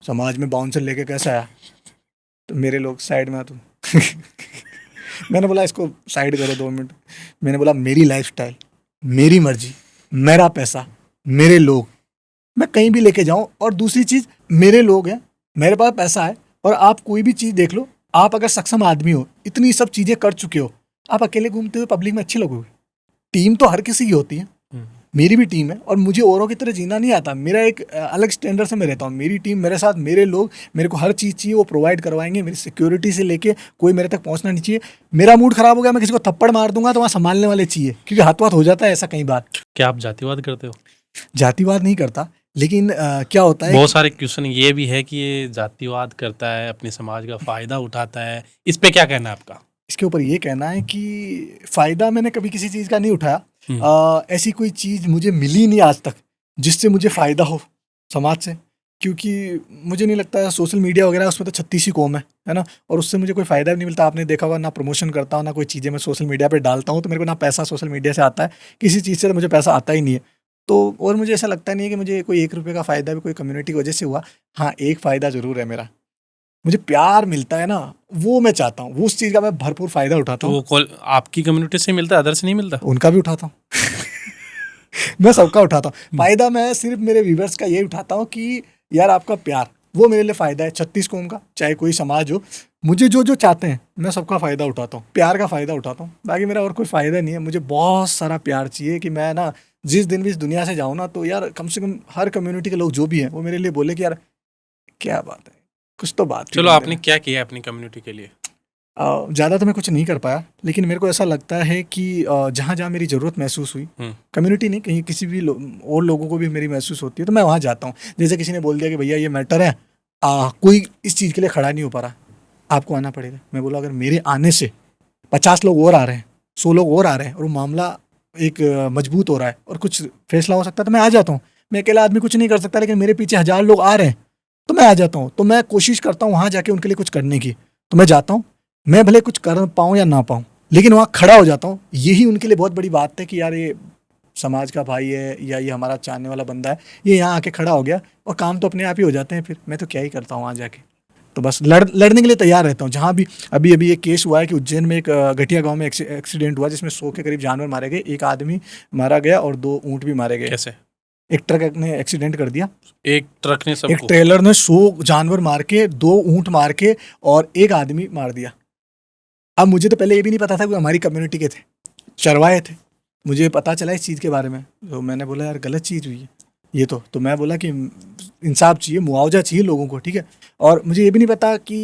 समाज में बाउंसर लेके कैसा आया, तो मेरे लोग साइड में आ तुम मैंने बोला इसको साइड करो 2 मिनट। मैंने बोला मेरी लाइफस्टाइल, मेरी मर्जी, मेरा पैसा, मेरे लोग, मैं कहीं भी लेके जाऊं। और दूसरी चीज़, मेरे लोग हैं, मेरे पास पैसा है, और आप कोई भी चीज़ देख लो, आप अगर सक्षम आदमी हो, इतनी सब चीज़ें कर चुके हो, आप अकेले घूमते हुए पब्लिक में अच्छे लगोगे। टीम तो हर किसी की होती है, हुँ। मेरी भी टीम है, और मुझे औरों की तरह जीना नहीं आता। मेरा एक अलग स्टैंडर्ड से मैं रहता हूँ। मेरी टीम मेरे साथ, मेरे लोग, मेरे को हर चीज़ चाहिए वो प्रोवाइड करवाएंगे। मेरी सिक्योरिटी से लेके कोई मेरे तक पहुँचना नहीं चाहिए। मेरा मूड खराब हो गया, मैं किसी को थप्पड़ मार दूंगा तो वहाँ संभालने वाले चाहिए, क्योंकि हाथ वाथ हो जाता है ऐसा कई बार। क्या आप जातिवाद करते हो? जातिवाद नहीं करता, लेकिन क्या होता है बहुत कि सारे क्वेश्चन ये भी है कि ये जातिवाद करता है, अपने समाज का फ़ायदा उठाता है। इस पे क्या कहना है आपका? इसके ऊपर ये कहना है कि फ़ायदा मैंने कभी किसी चीज़ का नहीं उठाया। हुँ। ऐसी कोई चीज़ मुझे मिली नहीं आज तक जिससे मुझे फ़ायदा हो समाज से, क्योंकि मुझे नहीं लगता सोशल मीडिया वगैरह उसमें तो 36 ही कौम है ना, और उससे मुझे कोई फ़ायदा भी नहीं मिलता। आपने देखा होगा, ना प्रमोशन करता हूँ, ना कोई चीज़ें मैं सोशल मीडिया पे डालता हूँ, तो मेरे को ना पैसा सोशल मीडिया से आता है, किसी चीज़ से तो मुझे पैसा आता ही नहीं है। तो और मुझे ऐसा लगता नहीं है कि मुझे कोई 1 रुपये का फ़ायदा भी कोई कम्युनिटी की वजह से हुआ। हाँ, एक फ़ायदा ज़रूर है मेरा, मुझे प्यार मिलता है ना, वो मैं चाहता हूँ, वो उस चीज़ का मैं भरपूर फ़ायदा उठाता तो हूँ। वो कॉल आपकी कम्युनिटी से मिलता है, अदर से नहीं मिलता? उनका भी उठाता हूँ मैं सबका उठाता हूँ हुँ। फ़ायदा। मैं सिर्फ मेरे व्यूवर्स का यही उठाता हूँ कि यार आपका प्यार, वो मेरे लिए फ़ायदा है। 36 कौम का, चाहे कोई समाज हो, मुझे जो जो चाहते हैं मैं सबका फ़ायदा उठाता हूँ, प्यार का फ़ायदा उठाता हूँ। बाकी मेरा और कोई फ़ायदा नहीं है। मुझे बहुत सारा प्यार चाहिए कि मैं ना जिस दिन भी इस दुनिया से जाऊँ ना, तो यार कम से कम हर कम्युनिटी के लोग जो भी हैं वो मेरे लिए बोले कि यार क्या बात है, कुछ तो बात थी चलो, बंदे आपने में। क्या किया अपनी कम्युनिटी के लिए? ज़्यादा तो मैं कुछ नहीं कर पाया, लेकिन मेरे को ऐसा लगता है कि जहाँ जहाँ मेरी ज़रूरत महसूस हुई, हुँ। कम्युनिटी नहीं, कहीं किसी भी और लोगों को भी मेरी महसूस होती है, तो मैं वहाँ जाता हूँ। जैसे किसी ने बोल दिया कि भैया ये मैटर है, कोई इस चीज़ के लिए खड़ा नहीं हो पा रहा, आपको आना पड़ेगा। मैं बोला अगर मेरे आने से 50 लोग और आ रहे हैं, 100 लोग और आ रहे हैं, और वो मामला एक मजबूत हो रहा है और कुछ फैसला हो सकता है, तो मैं आ जाता हूँ। मैं अकेला आदमी कुछ नहीं कर सकता, लेकिन मेरे पीछे 1000 लोग आ रहे हैं तो मैं आ जाता हूँ। तो मैं कोशिश करता हूँ वहाँ जाके उनके लिए कुछ करने की, तो मैं जाता हूँ। मैं भले कुछ कर पाऊँ या ना पाऊँ, लेकिन वहाँ खड़ा हो जाता हूँ। यही उनके लिए बहुत बड़ी बात है कि यार ये समाज का भाई है या ये हमारा चाहने वाला बंदा है, ये यहाँ आके खड़ा हो गया, और काम तो अपने आप ही हो जाते हैं फिर। मैं तो क्या ही करता हूँ वहाँ जाके। तो बस लड़ने के लिए तैयार रहता हूँ जहाँ भी। अभी अभी एक केस हुआ है कि उज्जैन में एक घटिया गांव में एक्सीडेंट हुआ जिसमें 100 के करीब जानवर मारे गए, एक आदमी मारा गया और 2 ऊँट भी मारे गए। कैसे? एक ट्रक ने एक्सीडेंट कर दिया, एक ट्रक ने एक सबको? ट्रेलर ने 100 जानवर मार के, 2 ऊँट मार के और एक आदमी मार दिया। अब मुझे तो पहले ये भी नहीं पता था कि हमारी कम्युनिटी के थे, चरवाहे थे। मुझे पता चला इस चीज़ के बारे में, तो मैंने बोला यार गलत चीज़ हुई है ये तो मैं बोला कि इंसाफ चाहिए, मुआवजा चाहिए लोगों को, ठीक है। और मुझे ये भी नहीं पता कि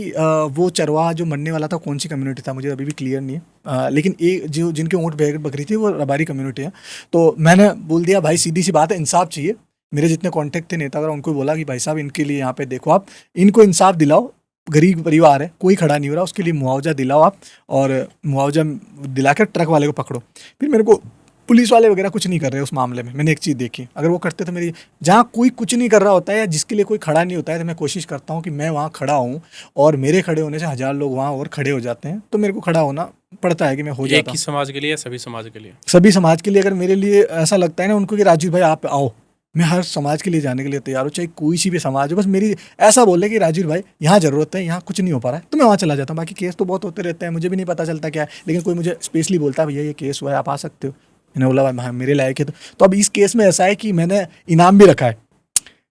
वो चरवाहा जो मरने वाला था कौन सी कम्युनिटी था, मुझे अभी भी क्लियर नहीं है। लेकिन एक जो जिनके ऊँट बकरी थी वो रबारी कम्युनिटी है। तो मैंने बोल दिया भाई सीधी सी बात है, इंसाफ चाहिए। मेरे जितने कॉन्टैक्ट थे नेता वगैरह, उनको बोला कि भाई साहब इनके लिए यहाँ पे देखो, आप इनको इंसाफ दिलाओ, गरीब परिवार है, कोई खड़ा नहीं हो रहा, उसके लिए मुआवजा दिलाओ आप, और मुआवजा दिलाकर ट्रक वाले को पकड़ो। फिर मेरे को पुलिस वाले वगैरह कुछ नहीं कर रहे उस मामले में। मैंने एक चीज़ देखी, अगर वो करते तो मेरी, जहाँ कोई कुछ नहीं कर रहा होता है या जिसके लिए कोई खड़ा नहीं होता है, तो मैं कोशिश करता हूँ कि मैं वहाँ खड़ा हूँ, और मेरे खड़े होने से 1000 लोग वहाँ और खड़े हो जाते हैं, तो मेरे को खड़ा होना पड़ता है कि मैं हो एक जाता ही हूँ। समाज के लिए या सभी समाज के लिए? सभी समाज के लिए। अगर मेरे लिए ऐसा लगता है ना उनको कि राजीव भाई आप आओ, मैं हर समाज के लिए जाने के लिए तैयार हूँ, चाहे कोई सी भी समाज हो। बस मेरी ऐसा बोले कि राजीव भाई यहाँ ज़रूरत है, यहाँ कुछ नहीं हो पा रहा है, तो मैं वहाँ चला जाता हूँ। बाकी केस तो बहुत होते रहते हैं, मुझे भी नहीं पता चलता क्या है, लेकिन कोई मुझे स्पेशली बोलता है भैया ये केस हुआ है, आप आ सकते हो। मैंने बोला भाई हाँ मेरे लायक है। तो अब इस केस में ऐसा है कि मैंने इनाम भी रखा है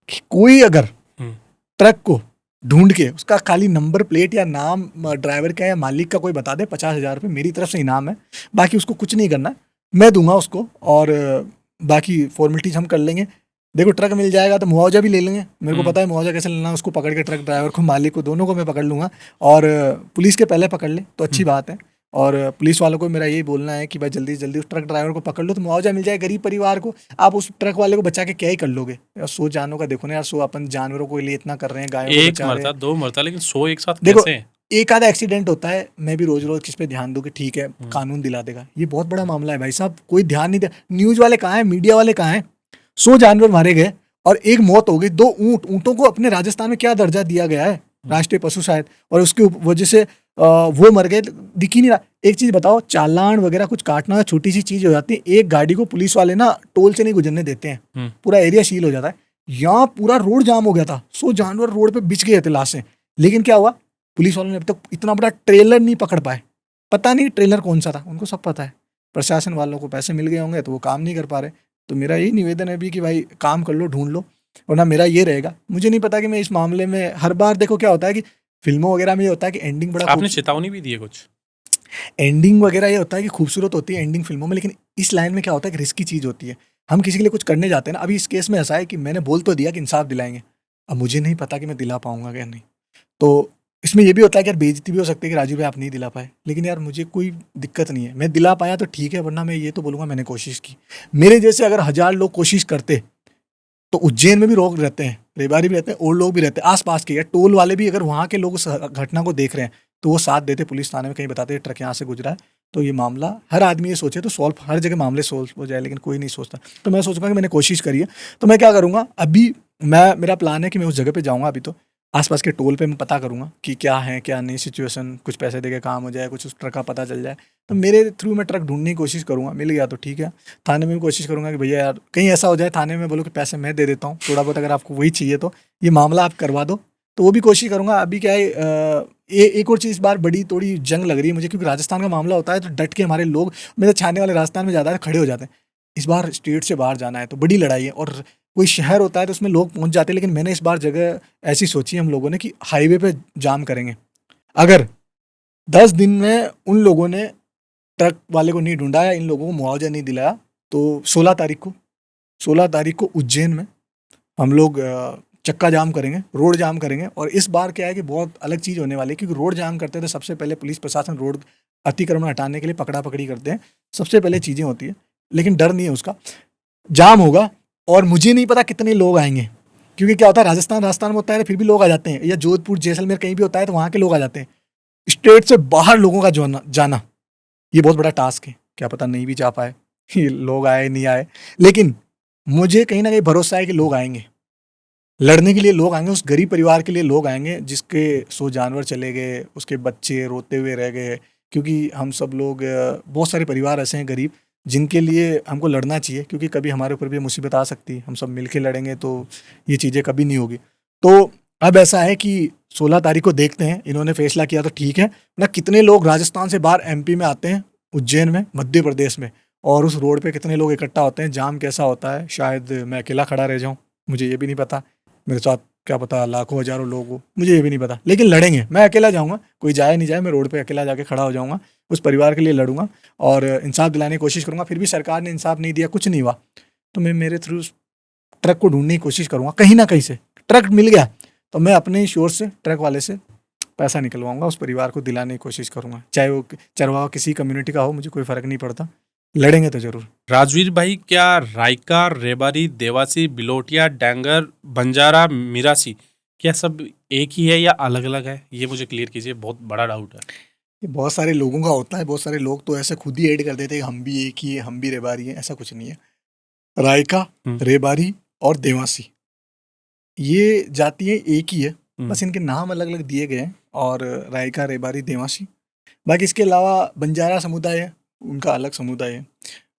कि कोई अगर हम्म। ट्रक को ढूंढ के उसका खाली नंबर प्लेट या नाम ड्राइवर का या मालिक का कोई बता दे, 50,000 रुपये मेरी तरफ से इनाम है। बाकी उसको कुछ नहीं करना है, मैं दूंगा उसको, और बाकी फॉर्मेलिटीज हम कर लेंगे। देखो ट्रक मिल जाएगा तो मुआवजा भी ले लेंगे, मेरे को पता है मुआवजा कैसे लेना है। उसको पकड़ के ट्रक ड्राइवर को, मालिक को, दोनों को मैं पकड़ लूँगा, और पुलिस के पहले पकड़ ले तो अच्छी बात है। और पुलिस वालों को मेरा यही बोलना है कि भाई जल्दी से जल्दी उस ट्रक ड्राइवर को पकड़ लो तो मुआवजा मिल जाए गरीब परिवार को। आप उस ट्रक वाले को बचा के क्या ही कर लोगे यार, 100 जानों का देखो ना यार, 100 अपन जानवरों के लिए इतना कर रहे हैं, गायों को एक बचा रहे मरता, हैं। 2 मरता, लेकिन 100 एक साथ देखो कैसे? एक आधा एक्सीडेंट होता है, मैं भी रोज रोज किस पे ध्यान दूं कि ठीक है कानून दिला देगा, ये बहुत बड़ा मामला है भाई साहब, कोई ध्यान नहीं दे। न्यूज वाले कहाँ हैं, मीडिया वाले कहाँ हैं? 100 जानवर मारे गए और एक मौत हो गई, 2 ऊँटों को अपने राजस्थान में क्या दर्जा दिया गया है, राष्ट्रीय पशु शायद, और उसकी वजह से वो मर गए, दिख ही नहीं रहा। एक चीज बताओ, चालान वगैरह कुछ काटना छोटी सी चीज हो जाती है, एक गाड़ी को पुलिस वाले ना टोल से नहीं गुजरने देते हैं, पूरा एरिया सील हो जाता है। यहाँ पूरा रोड जाम हो गया था, 100 जानवर रोड पे बिछ गए थे लाशें। लेकिन क्या हुआ, पुलिस वालों ने अब तक इतना बड़ा ट्रेलर नहीं पकड़ पाए। पता नहीं ट्रेलर कौन सा था, उनको सब पता है। प्रशासन वालों को पैसे मिल गए होंगे तो वो काम नहीं कर पा रहे। तो मेरा यही निवेदन है अभी कि भाई काम कर लो, ढूंढ लो, वरना मेरा ये रहेगा। मुझे नहीं पता कि मैं इस मामले में, हर बार देखो क्या होता है कि फिल्मों वगैरह में ये होता है कि एंडिंग बड़ा आपने चेतावनी भी दी है कुछ? एंडिंग वगैरह ये होता है कि खूबसूरत होती है एंडिंग फिल्मों में, लेकिन इस लाइन में क्या होता है कि रिस्की चीज़ होती है। हम किसी के लिए कुछ करने जाते हैं ना, अभी इस केस में ऐसा है कि मैंने बोल तो दिया कि इंसाफ दिलाएंगे, अब मुझे नहीं पता कि मैं दिला पाऊंगा क्या नहीं। तो इसमें ये भी होता है कि यार बेइज्जती भी हो सकती है कि राजू भाई आप नहीं दिला पाए, लेकिन यार मुझे कोई दिक्कत नहीं है, मैं दिला पाया तो ठीक है, वरना मैं ये तो बोलूँगा मैंने कोशिश की। मेरे जैसे अगर 1000 लोग कोशिश करते तो उज्जैन में भी लोग रहते हैं, रेवाड़ी भी रहते हैं, और लोग भी रहते हैं आसपास के, या टोल वाले भी अगर वहाँ के लोग उस घटना को देख रहे हैं तो वो साथ देते, पुलिस थाने में कहीं बताते ट्रक यहाँ से गुजरा है। तो ये मामला हर आदमी ये सोचे तो सॉल्व, हर जगह मामले सॉल्व हो जाए, लेकिन कोई नहीं सोचता। तो मैं सोचूंगा कि मैंने कोशिश करी है, तो मैं क्या करूँगा अभी, मेरा प्लान है कि मैं उस जगह पे जाऊँगा अभी, तो आसपास के टोल पे मैं पता करूँगा कि क्या है क्या नहीं सिचुएशन, कुछ पैसे दे के काम हो जाए, कुछ उस ट्रक का पता चल जाए, तो मेरे थ्रू मैं ट्रक ढूंढने की कोशिश करूँगा। मिल गया तो ठीक है, थाने में भी कोशिश करूँगा कि भैया यार कहीं ऐसा हो जाए थाने में बोलो कि पैसे मैं दे देता हूँ थोड़ा बहुत, अगर आपको वही चाहिए तो ये मामला आप करवा दो, तो वो भी कोशिश करूँगा। अभी क्या है, एक और चीज़ इस बार बड़ी थोड़ी जंग लग रही है मुझे, क्योंकि राजस्थान का मामला होता है तो डट के हमारे लोग, मेरे छाने वाले राजस्थान में ज़्यादा खड़े हो जाते हैं। इस बार स्टेट से बाहर जाना है तो बड़ी लड़ाई है, और कोई शहर होता है तो उसमें लोग पहुंच जाते हैं, लेकिन मैंने इस बार जगह ऐसी सोची है हम लोगों ने कि हाईवे पे जाम करेंगे। अगर 10 दिन में उन लोगों ने ट्रक वाले को नहीं ढूंढा या इन लोगों को मुआवजा नहीं दिलाया, तो 16 तारीख को उज्जैन में हम लोग चक्का जाम करेंगे, रोड जाम करेंगे। और इस बार क्या है कि बहुत अलग चीज़ होने वाली है, क्योंकि रोड जाम करते हैं तो सबसे पहले पुलिस प्रशासन रोड अतिक्रमण हटाने के लिए पकड़ा पकड़ी करते हैं, सबसे पहले चीज़ें होती है, लेकिन डर नहीं है उसका। जाम होगा और मुझे नहीं पता कितने लोग आएंगे, क्योंकि क्या होता है राजस्थान में होता है तो फिर भी लोग आ जाते हैं, या जोधपुर जैसलमेर कहीं भी होता है तो वहाँ के लोग आ जाते हैं। स्टेट से बाहर लोगों का जाना ये बहुत बड़ा टास्क है, क्या पता नहीं भी जा पाए, ये लोग आए नहीं आए, लेकिन मुझे कहीं ना कहीं भरोसा है कि लोग आएंगे। लड़ने के लिए लोग आएंगे, उस गरीब परिवार के लिए लोग आएंगे जिसके 100 जानवर चले गए, उसके बच्चे रोते हुए रह गए, क्योंकि हम सब लोग बहुत सारे परिवार ऐसे हैं गरीब जिनके लिए हमको लड़ना चाहिए, क्योंकि कभी हमारे ऊपर भी मुसीबत आ सकती है। हम सब मिल के लड़ेंगे तो ये चीज़ें कभी नहीं होगी। तो अब ऐसा है कि 16 तारीख को देखते हैं, इन्होंने फैसला किया तो ठीक है ना। कितने लोग राजस्थान से बाहर एमपी में आते हैं, उज्जैन में, मध्य प्रदेश में, और उस रोड पे कितने लोग इकट्ठा होते हैं, जाम कैसा होता है। शायद मैं अकेला खड़ा रह जाऊं, मुझे ये भी नहीं पता। मेरे साथ क्या पता लाखों हज़ारों लोग हो, मुझे ये भी नहीं पता। लेकिन लड़ेंगे, मैं अकेला जाऊँगा, कोई जाए नहीं जाए, मैं रोड पे अकेला जाके खड़ा हो जाऊँगा, उस परिवार के लिए लड़ूँगा और इंसाफ दिलाने की कोशिश करूँगा। फिर भी सरकार ने इंसाफ नहीं दिया, कुछ नहीं हुआ, तो मैं मेरे थ्रू ट्रक को ढूँढने की कोशिश करूँगा कहीं न कहीं से। ट्रक मिल गया तो मैं अपने शोर से, ट्रक वाले से पैसा निकलवाऊँगा, उस परिवार को दिलाने की कोशिश करूँगा। चाहे वो चरवाहा किसी कम्युनिटी का हो, मुझे कोई फ़र्क नहीं पड़ता। लड़ेंगे तो ज़रूर। राजवीर भाई, क्या रायका, रेबारी, देवासी, बिलोटिया, डांगर, बंजारा, मिरासी, क्या सब एक ही है या अलग अलग है? ये मुझे क्लियर कीजिए, बहुत बड़ा डाउट है। ये बहुत सारे लोगों का होता है, बहुत सारे लोग तो ऐसे खुद ही ऐड कर देते हैं हम भी एक ही है, हम भी रेबारी हैं, ऐसा कुछ नहीं है। रायका, हम्म, रेबारी और देवासी, ये जातियाँ एक ही है, हम्म, बस इनके नाम अलग अलग दिए गए हैं। और रायका, रेबारी, देवासी, बाकी इसके अलावा बंजारा समुदाय है, उनका अलग समुदाय है।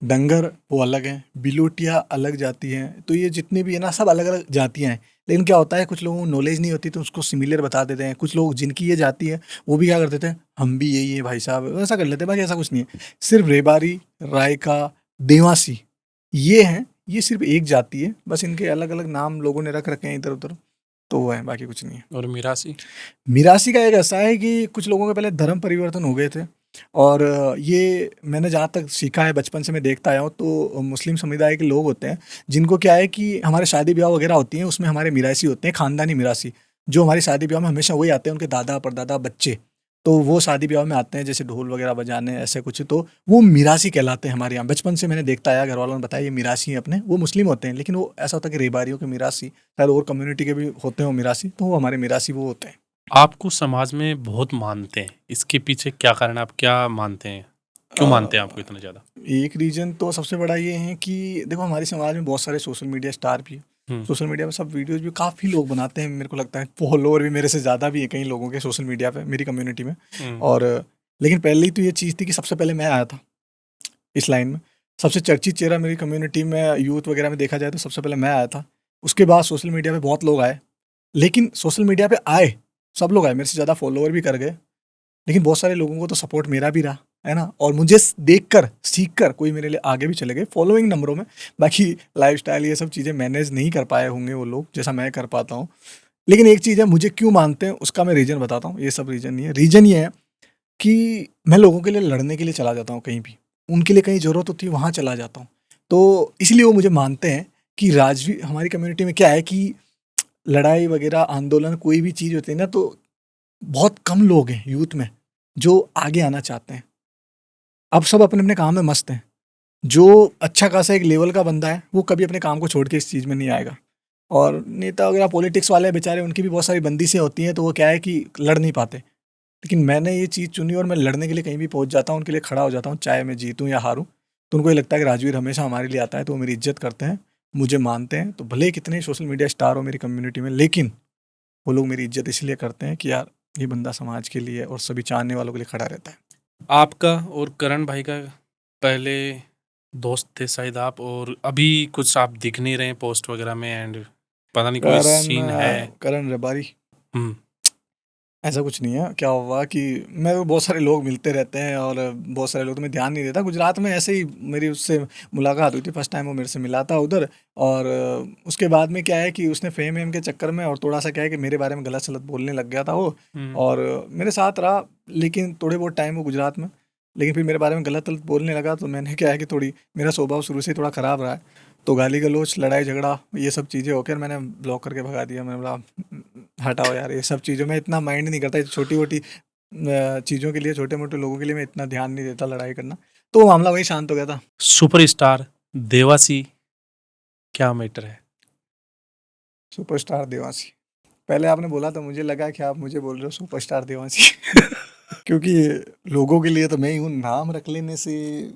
डंगर वो अलग हैं, बिलोटिया अलग जाति हैं। तो ये जितने भी है ना, सब अलग अलग जातियाँ हैं। लेकिन क्या होता है, कुछ लोगों को नॉलेज नहीं होती तो उसको सिमिलर बता देते हैं। कुछ लोग जिनकी ये जाति है वो भी क्या कर देते हैं, हम भी यही है भाई साहब, ऐसा कर लेते हैं। बाकी ऐसा कुछ नहीं है। सिर्फ रेबारी, रायका, देवासी, ये हैं, ये सिर्फ एक जाति है, बस इनके अलग अलग नाम लोगों ने रख रखे हैं इधर उधर, तो वो है, बाकी कुछ नहीं है। और मिरासी? मिरासी का एक ऐसा है कि कुछ लोगों के पहले धर्म परिवर्तन हो गए थे, और ये मैंने जहाँ तक सीखा है, बचपन से मैं देखता आया हूँ, तो मुस्लिम समुदाय के लोग होते हैं जिनको क्या है कि हमारे शादी ब्याह वगैरह होती हैं, उसमें हमारे मिरासी होते हैं, खानदानी मिरासी, जो हमारी शादी ब्याह में हमेशा वही आते हैं, उनके दादा परदादा बच्चे, तो वो शादी ब्याह में आते हैं, जैसे ढोल वगैरह बजाने ऐसे कुछ, तो वो मिरासी कहलाते हैं हमारे यहाँ। बचपन से मैंने देखता आया, घर वालों ने बताया ये मिरासी हैं अपने, वो मुस्लिम होते हैं, लेकिन वो ऐसा होता है कि रेबारियों के मिरासी, शायद और कम्युनिटी के भी होते हो मिरासी, तो वो हमारे मिरासी वो होते हैं। आपको समाज में बहुत मानते हैं, इसके पीछे क्या कारण है? आप क्या मानते हैं, क्यों मानते हैं आपको इतना ज़्यादा? एक रीज़न तो सबसे बड़ा ये है कि देखो, हमारे समाज में बहुत सारे सोशल मीडिया स्टार भी हैं। हम्म, सोशल मीडिया पे सब वीडियोज़ भी काफ़ी लोग बनाते हैं, मेरे को लगता है फॉलोअर भी मेरे से ज़्यादा भी है कई लोगों के सोशल मीडिया पे, मेरी कम्युनिटी में। हम्म, और लेकिन पहले ही तो ये चीज़ थी कि सबसे पहले मैं आया था इस लाइन में। सबसे चर्चित चेहरा मेरी कम्युनिटी में, यूथ वगैरह में देखा जाए तो सबसे पहले मैं आया था। उसके बाद सोशल मीडिया पे बहुत लोग आए, लेकिन सोशल मीडिया पे आए, सब लोग आए, मेरे से ज़्यादा फॉलोअर भी कर गए, लेकिन बहुत सारे लोगों को तो सपोर्ट मेरा भी रहा, है ना? और मुझे देखकर, सीखकर कोई मेरे लिए आगे भी चले गए फॉलोइंग नंबरों में। बाकी लाइफ़स्टाइल ये सब चीज़ें मैनेज नहीं कर पाए होंगे वो लोग, जैसा मैं कर पाता हूँ। लेकिन एक चीज़ है, मुझे क्यों मानते हैं उसका मैं रीज़न बताता हूँ। ये सब रीज़न नहीं है, रीज़न ये है कि मैं लोगों के लिए लड़ने के लिए चला जाता हूँ कहीं भी। उनके लिए कहीं ज़रूरत होती है, वहाँ चला जाता हूँ। तो इसलिए वो मुझे मानते हैं कि राजवी हमारी कम्युनिटी में क्या है कि लड़ाई वगैरह, आंदोलन, कोई भी चीज़ होती है ना, तो बहुत कम लोग हैं यूथ में जो आगे आना चाहते हैं। अब सब अपने-अपने काम में मस्त हैं। जो अच्छा खासा एक लेवल का बंदा है, वो कभी अपने काम को छोड़ के इस चीज़ में नहीं आएगा। और नेता वगैरह, पॉलिटिक्स वाले बेचारे, उनकी भी बहुत सारी बंदिशें होती हैं, तो वो क्या है कि लड़ नहीं पाते। लेकिन मैंने ये चीज़ चुनी और मैं लड़ने के लिए कहीं भी पहुँच जाता हूँ, उनके लिए खड़ा हो जाता हूँ, चाहे मैं जीतूँ या हारूँ। तो उनको ये लगता है कि राजवीर हमेशा हमारे लिए आता है, तो वो मेरी इज़्ज़त करते हैं, मुझे मानते हैं। तो भले ही कितने ही सोशल मीडिया स्टार हो मेरी कम्युनिटी में, लेकिन वो लोग मेरी इज़्ज़त इसलिए करते हैं कि यार ये बंदा समाज के लिए और सभी चाहने वालों के लिए खड़ा रहता है। आपका और करण भाई का पहले दोस्त थे शायद आप, और अभी कुछ आप दिख नहीं रहे पोस्ट वगैरह में, एंड पता नहीं कोई करण सीन है? करण रबारी, हम्म, ऐसा कुछ नहीं है। क्या हुआ कि मैं, बहुत सारे लोग मिलते रहते हैं और बहुत सारे लोग, तो मैं ध्यान नहीं देता। गुजरात में ऐसे ही मेरी उससे मुलाकात हुई थी, फर्स्ट टाइम वो मेरे से मिला था उधर। और उसके बाद में क्या है कि उसने फेम वेम के चक्कर में और थोड़ा सा क्या है कि मेरे बारे में गलत सलत बोलने लग गया था वो। हम्म, और मेरे साथ रहा, लेकिन थोड़े बहुत टाइम वो गुजरात में, लेकिन फिर मेरे बारे में गलत गलत बोलने लगा। तो मैंने क्या है कि थोड़ी, मेरा स्वभाव शुरू से ही थोड़ा ख़राब रहा है, तो गाली गलौज, लड़ाई झगड़ा, ये सब चीज़ें होकर मैंने ब्लॉक करके भगा दिया। मैंने बोला हटाओ यार, ये सब चीज़ों में इतना माइंड नहीं करता, छोटी मोटी चीज़ों के लिए, छोटे मोटे लोगों के लिए मैं इतना ध्यान नहीं देता लड़ाई करना। तो वो मामला वही शांत हो गया था। सुपरस्टार देवासी, क्या मैटर है? सुपरस्टार देवासी, पहले आपने बोला तो मुझे लगा कि आप मुझे बोल रहे हो सुपरस्टार देवासी। क्योंकि लोगों के लिए तो मैं ही हूँ, नाम रख लेने से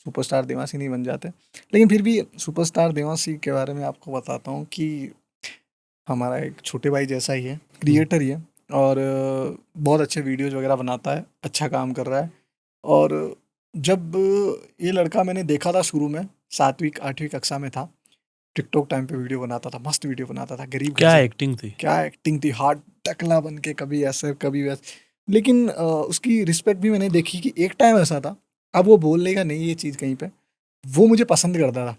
सुपरस्टार देवासी नहीं बन जाते। लेकिन फिर भी सुपरस्टार देवासी के बारे में आपको बताता हूँ कि हमारा एक छोटे भाई जैसा ही है, क्रिएटर ही है और बहुत अच्छे वीडियोज़ वगैरह बनाता है, अच्छा काम कर रहा है। और जब ये लड़का मैंने देखा था शुरू में 7वीं 8वीं कक्षा में था, टिकटॉक टाइम पे वीडियो बनाता था, मस्त वीडियो बनाता था, गरीब घर क्या से एक्टिंग थी। क्या एक्टिंग थी, हार्ड टकला बन के कभी ऐसे कभी वैसे। लेकिन उसकी रिस्पेक्ट भी मैंने देखी कि एक टाइम ऐसा था, अब वो बोल लेगा नहीं ये चीज़ कहीं पे, वो मुझे पसंद करता था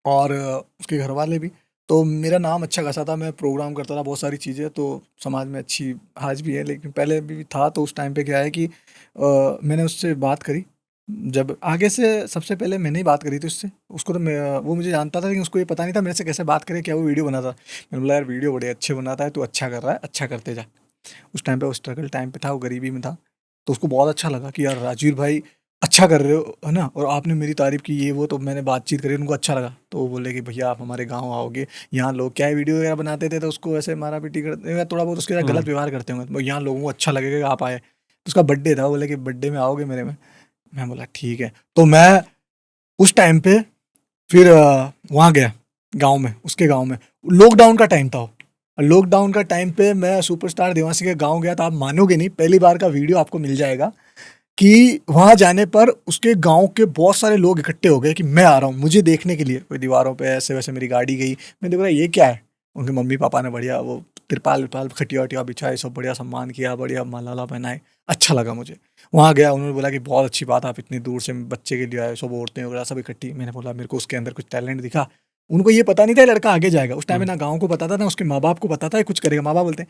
और उसके घर वाले भी। तो मेरा नाम अच्छा खासा था, मैं प्रोग्राम करता था बहुत सारी चीज़ें, तो समाज में अच्छी आज भी है, लेकिन पहले भी था। तो उस टाइम पे क्या है कि मैंने उससे बात करी, जब आगे से सबसे पहले मैंने ही बात करी थी उससे। उसको तो मैं वो मुझे जानता था, लेकिन उसको ये पता नहीं था मेरे से कैसे बात करे, क्या वो वीडियो बनाता। मैंने बोला यार वीडियो बड़े अच्छे बनाता है, तू अच्छा कर रहा है, अच्छा करते जा। उस टाइम पे वो स्ट्रगल टाइम पे था, वो गरीबी में था। तो उसको बहुत अच्छा लगा कि यार राजवीर भाई अच्छा कर रहे हो, है ना, और आपने मेरी तारीफ़ की ये वो। तो मैंने बातचीत करी, उनको अच्छा लगा। तो वो बोले कि भैया आप हमारे गाँव आओगे, यहाँ लोग क्या है वीडियो वगैरह बनाते थे तो उसको ऐसे मारा पीटी करते या थोड़ा बहुत उसके साथ गलत व्यवहार करते होंगे, तो यहाँ लोगों को अच्छा लगेगा कि आप आए। तो उसका बर्थडे था, वो बोले कि बर्थडे में आओगे मेरे में। मैं बोला ठीक है। तो मैं उस टाइम पे फिर वहाँ गया गाँव में, उसके गाँव में। लॉकडाउन का टाइम था वो। लॉकडाउन का टाइम पे मैं सुपरस्टार देवांशी के गाँव गया था। आप मानोगे नहीं, पहली बार का वीडियो आपको मिल जाएगा कि वहाँ जाने पर उसके गाँव के बहुत सारे लोग इकट्ठे हो गए कि मैं आ रहा हूँ मुझे देखने के लिए। कोई दीवारों पे ऐसे वैसे मेरी गाड़ी गई, मैंने बोला ये क्या है। उनके मम्मी पापा ने बढ़िया वो तिरपाल विरपाल खटिया वटिया बिछाए, सब बढ़िया सम्मान किया, बढ़िया माला वाला पहनाए। अच्छा लगा मुझे। वहाँ गया, उन्होंने बोला कि बहुत अच्छी बात, आप इतनी दूर से बच्चे के लिए आए, सब औरतें वगैरह सब इकट्ठी। मैंने बोला मेरे को उसके अंदर कुछ टैलेंट दिखा। उनको ये पता नहीं था ये लड़का आगे जाएगा। उस टाइम में ना गाँव को पता था ना उसके माँ बाप को पता था ये कुछ करेगा। माँ बाप बोलते हैं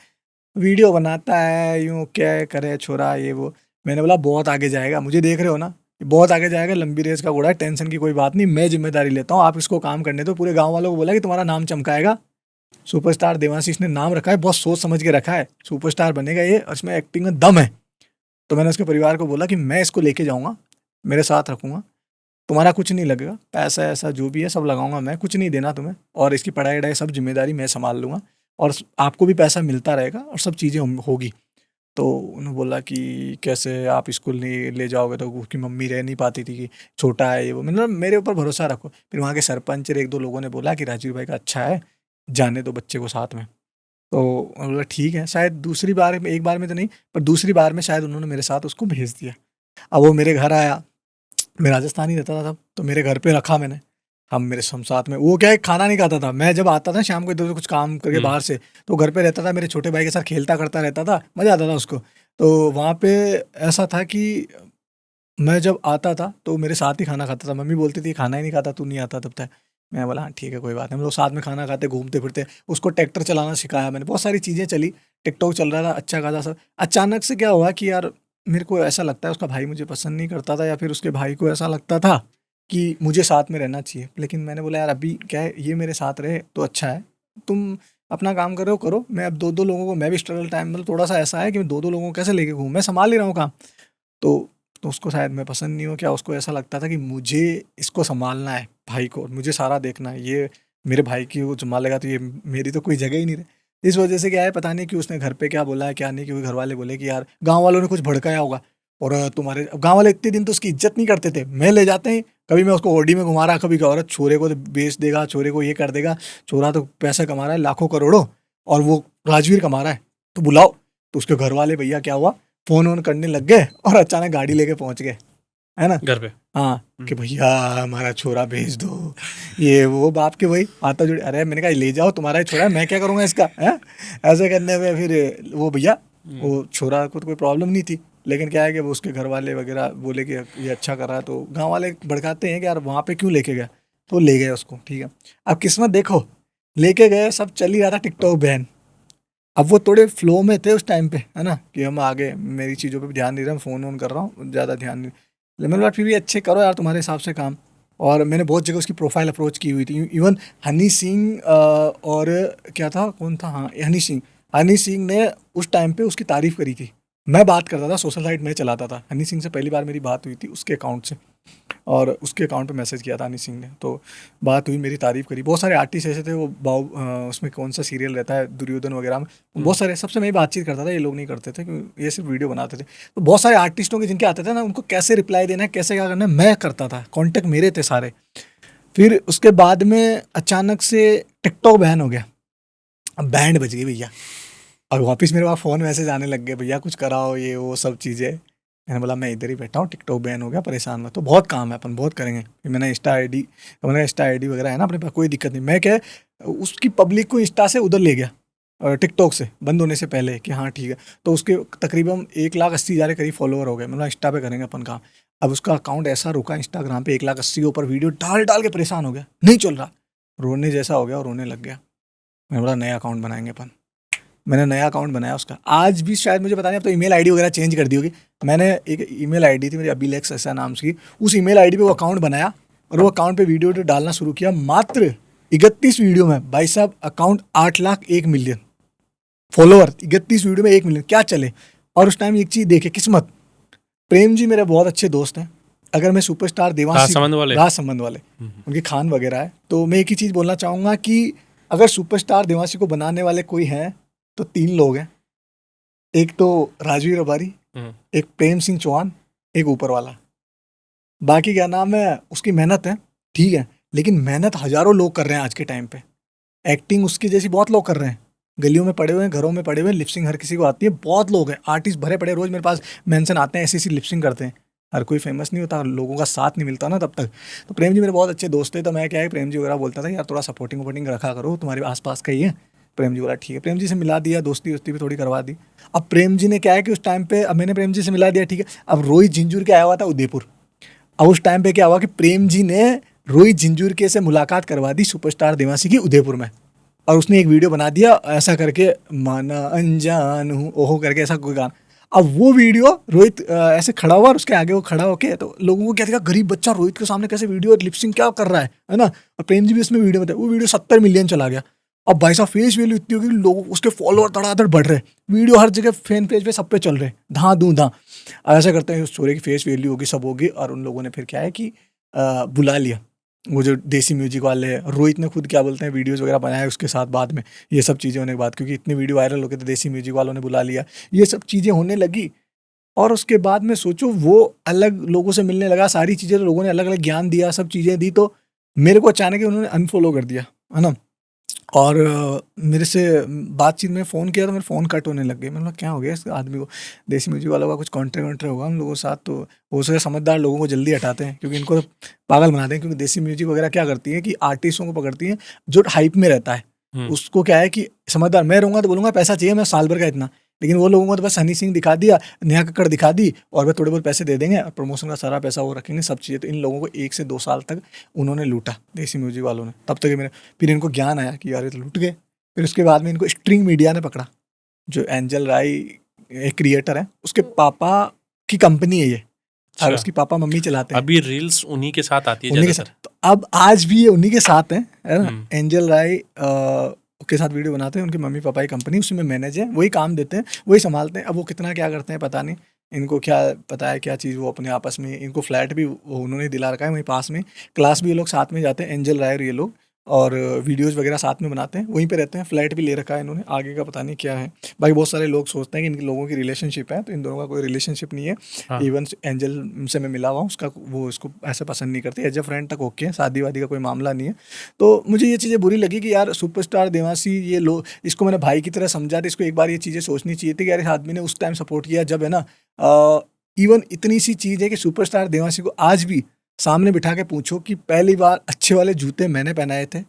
वीडियो बनाता है, यूँ क्या करे छोरा ये वो। मैंने बोला बहुत आगे जाएगा, मुझे देख रहे हो ना, बहुत आगे जाएगा, लंबी रेस का घोड़ा है, टेंशन की कोई बात नहीं, मैं जिम्मेदारी लेता हूँ, आप इसको काम करने दो। पूरे गाँव वालों को बोला कि तुम्हारा नाम चमकाएगा, सुपरस्टार देवांशीष ने नाम रखा है, बहुत सोच समझ के रखा है, सुपरस्टार बनेगा ये और इसमें एक्टिंग में दम है। तो मैंने उसके परिवार को बोला कि मैं इसको लेके जाऊँगा, मेरे साथ रखूँगा, तुम्हारा कुछ नहीं लगेगा, पैसा ऐसा जो भी है सब लगाऊंगा मैं, कुछ नहीं देना तुम्हें, और इसकी पढ़ाई वढ़ाई सब जिम्मेदारी मैं संभाल लूँगा और आपको भी पैसा मिलता रहेगा और सब चीज़ें होगी। तो उन्होंने बोला कि कैसे आप स्कूल नहीं ले जाओगे, तो उसकी मम्मी रह नहीं पाती थी कि छोटा है ये वो। मतलब मेरे ऊपर भरोसा रखो। फिर वहाँ के सरपंच और एक दो लोगों ने बोला कि राजीव भाई का अच्छा है, जाने दो बच्चे को साथ में। तो उन्होंने बोला ठीक है। शायद दूसरी बार में, एक बार में तो नहीं पर दूसरी बार में शायद उन्होंने मेरे साथ उसको भेज दिया। अब वो मेरे घर आया, मैं राजस्थान ही रहता था तब, तो मेरे घर पे रखा मैंने। हम साथ में, वो क्या है खाना नहीं खाता था। मैं जब आता था शाम को इधर उधर कुछ काम करके बाहर से, तो घर पे रहता था, मेरे छोटे भाई के साथ खेलता करता रहता था, मज़ा आता था उसको। तो वहाँ पे ऐसा था कि मैं जब आता था तो मेरे साथ ही खाना खाता था। मम्मी बोलती थी खाना ही नहीं खाता, तू नहीं आता तब तक। मैं बोला हाँ ठीक है कोई बात नहीं। हम लोग साथ में खाना खाते, घूमते फिरते। उसको ट्रैक्टर चलाना सिखाया मैंने, बहुत सारी चीज़ें चली। टिकटॉक चल रहा था अच्छा खासा सब। अचानक से क्या हुआ कि यार मेरे को ऐसा लगता है उसका भाई मुझे पसंद नहीं करता था, या फिर उसके भाई को ऐसा लगता था कि मुझे साथ में रहना चाहिए। लेकिन मैंने बोला यार अभी क्या है, ये मेरे साथ रहे तो अच्छा है, तुम अपना काम कर रहे हो करो। मैं अब दो दो लोगों को, मैं भी स्ट्रगल टाइम मतलब थोड़ा सा ऐसा है कि मैं दो दो लोगों को कैसे लेके घूमूं, मैं संभाल ही रहा हूँ काम। तो तो उसको शायद मैं पसंद नहीं हूँ क्या, उसको ऐसा लगता था कि मुझे इसको संभालना है भाई को, मुझे सारा देखना है, ये मेरे भाई की वो संभालेगा तो ये मेरी तो कोई जगह ही नहीं रही। इस वजह से क्या है पता नहीं कि उसने घर पे क्या बोला है क्या नहीं, क्योंकि घर वाले बोले कि यार गाँव वालों ने कुछ भड़काया होगा। और तुम्हारे गाँव वाले इतने दिन तो उसकी इज्जत नहीं करते थे, मैं ले जाते हैं कभी, मैं उसको ऑडी में घुमा रहा, कभी क्या हो रहा छोरे को तो बेच देगा, छोरे को ये कर देगा, छोरा तो पैसा कमा रहा है लाखों करोड़ों और वो राजवीर कमा रहा है, तो बुलाओ। तो उसके घर वाले भैया क्या हुआ, फ़ोन वोन करने लग गए और अचानक गाड़ी लेके पहुंच गए, है ना। घर पे। हाँ कि भैया हमारा छोरा भेज दो, ये वो बाप के वही आता जुड़े। अरे मैंने कहा ले जाओ, तुम्हारा ही छोरा है, मैं क्या करूँगा इसका, है। ऐसे करने में फिर वो भैया, वो छोरा को तो कोई प्रॉब्लम नहीं थी, लेकिन क्या है कि वो उसके घर वाले वगैरह बोले कि ये अच्छा कर रहा है, तो गाँव वाले भड़काते हैं कि यार वहाँ पे क्यों लेके गया, तो ले गए उसको। ठीक है, अब किस्मत देखो, लेके गए, सब चल ही रहा था टिकटॉक बैन। अब वो थोड़े फ्लो में थे उस टाइम पे, है ना, कि हम आगे मेरी चीज़ों पे भी ध्यान नहीं रहा, फ़ोन वोन कर रहा हूँ, ज़्यादा ध्यान नहीं। लेकिन मैंने बोला फिर भी अच्छे करो यार तुम्हारे हिसाब से काम। और मैंने बहुत जगह उसकी प्रोफाइल अप्रोच की हुई थी, इवन हनी सिंह और क्या था, कौन था, हाँ हनी सिंह। हनी सिंह ने उस टाइम पे उसकी तारीफ़ करी थी। मैं बात करता था, सोशल साइट में चलाता था, हनी सिंह से पहली बार मेरी बात हुई थी उसके अकाउंट से, और उसके अकाउंट पे मैसेज किया था हनी सिंह ने, तो बात हुई, मेरी तारीफ़ करी। बहुत सारे आर्टिस्ट ऐसे थे, वो उसमें कौन सा सीरियल रहता है दुर्योधन वगैरह में, बहुत सारे सबसे मैं ही बातचीत करता था, ये लोग नहीं करते थे क्योंकि ये सिर्फ वीडियो बनाते थे। तो बहुत सारे आर्टिस्टों के जिनके आते थे ना, उनको कैसे रिप्लाई देना है, कैसे क्या करना है, मैं करता था, कॉन्टेक्ट मेरे थे सारे। फिर उसके बाद में अचानक से टिकटॉक बैन हो गया। अब बैंड बज गई भैया, और वापस मेरे पास फ़ोन मैसेज आने लग गए, भैया कुछ कराओ ये वो सब चीज़ें। मैंने बोला मैं इधर ही बैठा हूँ, टिकटॉक बैन हो गया, परेशान मत, तो बहुत काम है, अपन बहुत करेंगे। फिर मैंने इंस्टा आईडी वगैरह है ना अपने पास, कोई दिक्कत नहीं। मैं क्या है, उसकी पब्लिक को इंस्टा से उधर ले गया, और टिकटॉक से बंद होने से पहले कि हाँ ठीक है। तो उसके तकरीबन 1,80,000 के करीब फॉलोवर हो गए। मतलब इंस्टा पे करेंगे अपन काम। अब उसका अकाउंट ऐसा रुका इंस्टाग्राम पे, 1,80,000 के ऊपर वीडियो डाल डाल के परेशान हो गया, नहीं चल रहा, रोने जैसा हो गया और रोने लग गया। मैंने बोला नया अकाउंट बनाएंगे अपन। मैंने नया अकाउंट बनाया उसका, आज भी शायद मुझे पता नहीं, अब तो ईमेल आईडी वगैरह चेंज कर दी होगी। मैंने एक ईमेल आईडी थी मेरी, अभिलेख ऐसा नाम की, उस ईमेल आईडी पे वो अकाउंट बनाया, और वो अकाउंट पे वीडियो डालना शुरू किया। मात्र 31 वीडियो में भाई साहब अकाउंट 8,01,000 फॉलोअर, 31 वीडियो में 1 मिलियन, क्या चले। और उस टाइम एक चीज़ देखे, किस्मत। प्रेम जी मेरे बहुत अच्छे दोस्त हैं। अगर मैं सुपरस्टार देवांशी, राजसमंद वाले, उनके खान वगैरह है, तो मैं एक ही चीज़ बोलना चाहूँगा कि अगर सुपरस्टार देवांशी को बनाने वाले कोई हैं तो 3 लोग हैं। एक तो राजवीर रबारी, एक प्रेम सिंह चौहान, एक ऊपर वाला। बाकी क्या नाम है, उसकी मेहनत है ठीक है, लेकिन मेहनत हज़ारों लोग कर रहे हैं आज के टाइम पे। एक्टिंग उसकी जैसी बहुत लोग कर रहे हैं, गलियों में पड़े हुए हैं, घरों में पड़े हुए हैं, लिपसिंग हर किसी को आती है, बहुत लोग हैं, आर्टिस्ट भरे पड़े, रोज़ मेरे पास मेंशन आते हैं, ऐसी लिपसिंग करते हैं। हर कोई फेमस नहीं होता, लोगों का साथ नहीं मिलता ना तब तक। तो प्रेम जी मेरे बहुत अच्छे दोस्त थे, तो मैं क्या है, प्रेम जी वगैरह बोलता था यार थोड़ा सपोर्टिंग वपोर्टिंग रखा करो, तुम्हारे आसपास का ही है। प्रेम जी बोला ठीक है, प्रेम जी से मिला दिया, दोस्ती वोस्ती भी थोड़ी करवा दी। अब प्रेम जी ने क्या है कि उस टाइम पे, अब मैंने प्रेम जी से मिला दिया ठीक है, अब रोहित झिंझुर के आया हुआ था उदयपुर। अब उस टाइम पे क्या हुआ कि प्रेम जी ने रोहित झिंझुर के से मुलाकात करवा दी सुपरस्टार देवांशी की उदयपुर में, और उसने एक वीडियो बना दिया ऐसा करके, माना अनजान हूँ ओहो करके ऐसा कोई गाना। अब वो वीडियो रोहित ऐसे खड़ा हुआ और उसके आगे वो खड़ा होके, तो लोगों को क्या देखा, गरीब बच्चा रोहित के सामने कैसे वीडियो लिपसिंग क्या कर रहा है ना। और प्रेम जी भी उसमें वीडियो में थे, वो वीडियो 70 मिलियन चला गया। अब भाई साहब फेस वैल्यू इतनी होगी, लोग उसके फॉलोअर धड़ाधड़ बढ़ रहे, वीडियो हर जगह फैन पेज पे सब पे चल रहे, धाँ दूँ धाँ। ऐसा करते हैं उस छोरे की फेस वैल्यू होगी, सब होगी, और उन लोगों ने फिर क्या है कि बुला लिया वो जो देसी म्यूजिक वाले हैं। रोहित ने खुद क्या बोलते हैं वीडियोस वगैरह बनाया उसके साथ बाद में, ये सब चीज़ें होने के बाद, क्योंकि इतनी वीडियो वायरल हो गए थे, देसी म्यूजिक वालों ने बुला लिया, ये सब चीज़ें होने लगी। और उसके बाद में सोचो वो अलग लोगों से मिलने लगा, सारी चीज़ें, तो लोगों ने अलग अलग ज्ञान दिया, सब चीज़ें दी, तो मेरे को अचानक ही उन्होंने अनफॉलो कर दिया है ना। और मेरे से बातचीत में फ़ोन किया तो मेरे फ़ोन कट होने लग गए। मैंने बोला क्या हो गया इस आदमी को, देसी म्यूजिक वालों का कुछ कॉन्ट्रैक्ट वॉन्ट्रैक्ट होगा उन लोगों के साथ। तो वो से समझदार लोगों को जल्दी हटाते हैं, क्योंकि इनको तो पागल बनाते हैं। क्योंकि देसी म्यूजिक वगैरह क्या करती है कि आर्टिस्टों को पकड़ती हैं जो हाइप में रहता है, उसको क्या है कि समझदार मैं रहूँगा तो बोलूँगा पैसा चाहिए, मैं साल भर का इतना। लेकिन वो लोगों को तो बस हनी सिंह दिखा दिया, नेहा कक्कड़ दिखा दी, और वे थोड़े बहुत पैसे दे देंगे, और प्रमोशन का सारा पैसा वो रखेंगे, सब चीज़ें। तो इन लोगों को 1 से 2 साल तक उन्होंने लूटा, देसी म्यूजिक वालों ने। तब तक मेरे फिर इनको ज्ञान आया कि यार ये तो लूट गए। फिर उसके बाद में इनको स्ट्रिंग मीडिया ने पकड़ा, जो एंजल राय एक क्रिएटर है, उसके पापा की कंपनी है ये, और उसकी पापा मम्मी चलाते हैं। अभी रील्स उन्हीं के साथ आती है उन्हीं के साथ, तो अब आज भी ये उन्हीं के साथ हैं, है ना। एंजल राय के साथ वीडियो बनाते हैं, उनके मम्मी पापा की कंपनी, उसी में मैनेज है, वही काम देते हैं, वही संभालते हैं। अब वो कितना क्या करते हैं पता नहीं, इनको क्या पता है क्या चीज़, वो अपने आपस में। इनको फ्लैट भी उन्होंने दिला रखा है वहीं पास में, क्लास भी ये लोग साथ में जाते हैं, एंजल राय और ये लोग, और वीडियोज़ वगैरह साथ में बनाते हैं, वहीं पे रहते हैं, फ्लैट भी ले रखा है इन्होंने। आगे का पता नहीं क्या है। बाकी बहुत सारे लोग सोचते हैं कि इन लोगों की रिलेशनशिप है, तो इन दोनों का कोई रिलेशनशिप नहीं है। इवन एंजल से मैं मिला हुआ हूँ, उसका वो इसको ऐसे पसंद नहीं करती, एज ए फ्रेंड तक ओके है, शादी वादी का कोई मामला नहीं है। तो मुझे ये चीज़ें बुरी लगी कि यार सुपरस्टार देवांशी, ये लोग, इसको मैंने भाई की तरह समझा था, इसको एक बार ये चीज़ें सोचनी चाहिए थी कि यार इस आदमी ने उस टाइम सपोर्ट किया जब, है ना, इवन इतनी सी चीज़ है कि सुपरस्टार देवांशी को आज भी सामने बिठा के पूछो कि पहली बार अच्छे वाले जूते मैंने पहनाए थे,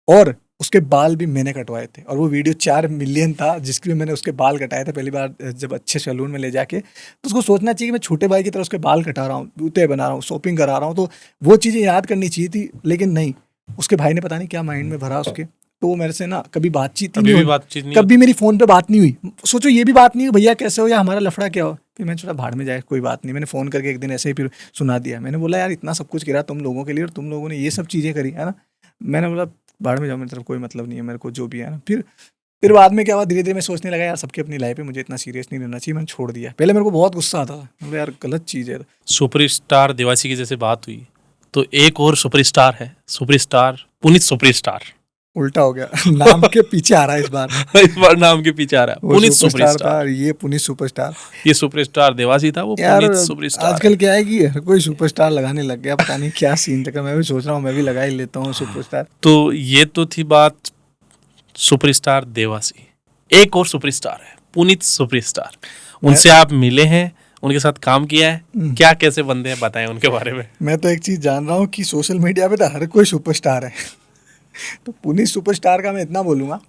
और उसके बाल भी मैंने कटवाए थे, और वो वीडियो 4 मिलियन था जिसके भी मैंने उसके बाल कटाए थे पहली बार जब अच्छे सैलून में ले जाके। तो उसको सोचना चाहिए कि मैं छोटे भाई की तरह उसके बाल कटा रहा हूँ, जूते बना रहा हूँ, शॉपिंग करा रहा हूँ, तो वो चीज़ें याद करनी चाहिए थी। लेकिन नहीं, उसके भाई ने पता नहीं क्या माइंड में भरा उसके, तो वो मेरे से ना कभी बातचीत नहीं हुई, कभी मेरी फ़ोन पे बात नहीं हुई। सोचो ये भी बात नहीं हुई भैया कैसे हो, या हमारा लफड़ा क्या हो। फिर मैंने छोड़ा भाड़ में जाए, कोई बात नहीं। मैंने फ़ोन करके एक दिन ऐसे ही फिर सुना दिया। मैंने बोला यार इतना सब कुछ करा तुम लोगों के लिए, और तुम लोगों ने ये सब चीज़ें करी, है ना। मैंने बोला भाड़ में जाओ, मेरी तरफ कोई मतलब नहीं है मेरे को, जो भी है ना। फिर बाद में क्या हुआ, धीरे धीरे मैं सोचने लगा यार सबकी अपनी लाइफ है, मुझे इतना सीरियस नहीं लेना चाहिए, मैंने छोड़ दिया। पहले मेरे को बहुत गुस्सा आता था, मतलब यार गलत चीज़ है। सुपरस्टार देवांशी की जैसे बात हुई, तो एक और सुपरस्टार है, सुपरस्टार पुनीत सुपरस्टार। उल्टा हो गया, नाम के पीछे आ रहा है इस बार नाम के पीछे आ रहा है पुनीत सुपरस्टार। ये पुनीत सुपरस्टार, ये सुपरस्टार देवांशी था, वो पुनीत सुपरस्टार। आजकल क्या है कि हर कोई सुपरस्टार लगाने लग गया, पता नहीं क्या सीन था। मैं भी सोच रहा हूँ मैं भी लगा ही लेता हूँ सुपरस्टार। तो ये तो थी बात सुपरस्टार देवासी, एक और सुपरस्टार है पुनीत सुपरस्टार, उनसे आप मिले हैं, उनके साथ काम किया है, क्या कैसे बंदे हैं बताएं उनके बारे में। मैं तो एक चीज़ जान रहा हूँ कि सोशल मीडिया पे तो हर कोई सुपरस्टार है तो पुनीत सुपरस्टार का मैं इतना बोलूँगा,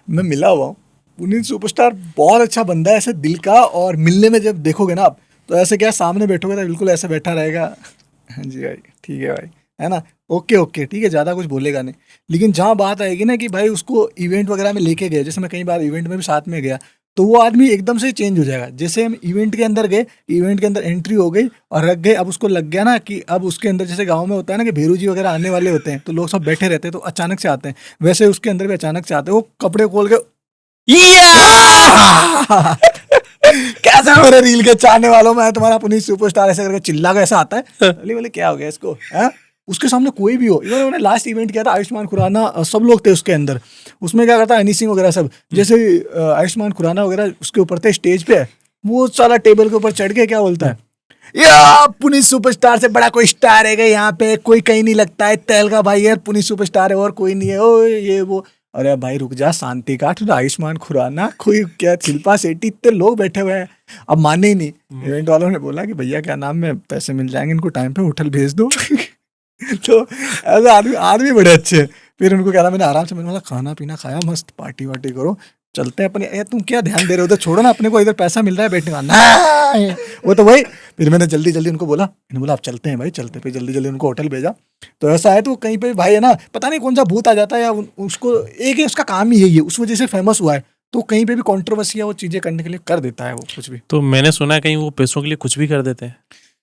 मैं मिला हुआ हूँ, पुनीत सुपरस्टार बहुत अच्छा बंदा है ऐसे दिल का, और मिलने में जब देखोगे ना आप तो ऐसे क्या सामने बैठोगे तो बिल्कुल ऐसे बैठा रहेगा, हाँ जी भाई ठीक है भाई, है ना, ओके ओके ठीक है, ज़्यादा कुछ बोलेगा नहीं। लेकिन जहाँ बात आएगी ना कि भाई उसको इवेंट वगैरह में लेके गए, जैसे मैं कई बार इवेंट में भी साथ में गया, तो वो आदमी एकदम से चेंज हो जाएगा। जैसे हम इवेंट के अंदर गए, इवेंट के अंदर एंट्री हो गई और रख गए, अब उसको लग गया ना कि अब उसके अंदर जैसे गांव में होता है ना कि भेरू जी वगैरह आने वाले होते हैं तो लोग सब बैठे रहते हैं तो अचानक से आते हैं, वैसे उसके अंदर भी अचानक से आते हैं, वो कपड़े खोल के कैसा है मेरे रील के चाहने वालों, मैं तुम्हारा पुनीत सुपरस्टार ऐसे करके चिल्ला के ऐसा आता है, बोले बोले क्या हो गया इसको, है उसके सामने कोई भी हो। इवन उन्होंने लास्ट इवेंट किया था, आयुष्मान खुराना सब लोग थे उसके अंदर, उसमें क्या करता है हनी सिंह वगैरह सब, जैसे आयुष्मान खुराना वगैरह उसके ऊपर थे स्टेज पे, वो साला टेबल के ऊपर चढ़ के क्या बोलता है, या पुनीत सुपरस्टार से बड़ा कोई स्टार है यहाँ पे, कोई कहीं नहीं लगता है, तेल का भाई है पुनीत सुपरस्टार है और कोई नहीं है, ओ ये वो। अरे भाई रुक जा, शांति काट, आयुष्मान खुराना कोई क्या शिल्पा शेट्टी, इतने लोग बैठे हुए हैं, अब माने ही नहीं। इवेंट वालों ने बोला कि भैया क्या नाम में पैसे मिल जाएंगे इनको, टाइम पे होटल भेज दो तो ऐसे आदमी आदमी बड़े अच्छे हैं। फिर उनको क्या था, मैंने आराम से, मैंने बोला खाना पीना खाया, मस्त पार्टी वार्टी करो, चलते हैं अपने, तुम क्या ध्यान दे रहे हो, तो छोड़ो ना, अपने को इधर पैसा मिल रहा है बैठने का ना, वो तो वही। फिर मैंने जल्दी जल्दी उनको बोला, मैंने बोला आप चलते हैं भाई, चलते, फिर जल्दी जल्दी उनको होटल भेजा। तो ऐसा है, तो कहीं पे भाई है ना, पता नहीं कौन सा भूत आ जाता है, या उसको एक है उसका काम ही यही है, उस वजह से फेमस हुआ है, तो कहीं पे भी कंट्रोवर्सी वो चीजें करने के लिए कर देता है वो कुछ भी। तो मैंने सुना है कहीं वो पैसों के लिए कुछ भी कर देते हैं,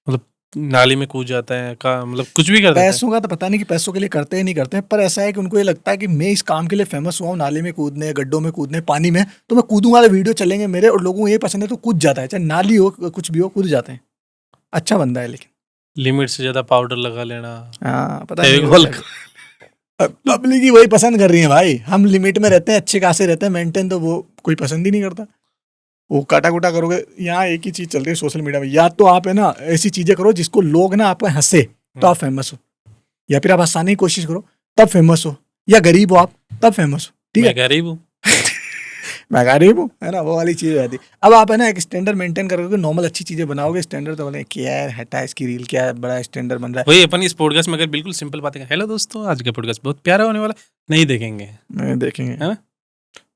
मतलब नाली में कूद जाता है का, मतलब कुछ भी कर देता है। पैसों का तो पता नहीं कि पैसों के लिए करते हैं नहीं करते हैं, पर ऐसा है कि उनको ये लगता है कि मैं इस काम के लिए फेमस हुआ हूँ, नाले में कूदने, गड्ढों में कूदने, पानी में, तो मैं कूदूंगा तो वीडियो चलेंगे मेरे, और लोगों को ये पसंद है तो कूद जाता है, चाहे नाली हो कुछ भी हो, कूद जाते हैं। अच्छा बंदा है लेकिन लिमिट से ज्यादा पाउडर लगा लेना, हाँ पता फेविकॉल नहीं, पब्लिक ही वही पसंद कर रही है भाई, हम लिमिट में रहते हैं, अच्छे खासे रहते हैं मेंटेन, तो वो कोई पसंद ही नहीं करता। वो काटा कुटा करोगे, यहाँ एक ही चीज चल रही है सोशल मीडिया में, या तो आप है ना ऐसी चीजें करो जिसको लोग ना आपको हंसे तो आप फेमस हो, या फिर आप हंसाने की कोशिश करो तब फेमस हो, या गरीब हो आप तब फेमस हो, ठीक है। मैं गरीब हूँ मैं गरीब हूँ, है ना, वो वाली चीज रहती। अब आप है ना एक स्टैंडर्ड मेंटेन करोगे, नॉर्मल अच्छी चीजें बनाओगे, स्टैंडर्ड तो बोले क्या यार हटा इसकी रील, क्या बड़ा स्टैंडर्ड बन रहा है। वही अपन इस पॉडकास्ट में अगर बिल्कुल सिंपल बातें करें, हेलो दोस्तों आज का पॉडकास्ट बहुत प्यारा होने वाला, नहीं देखेंगे, नहीं देखेंगे, है ना,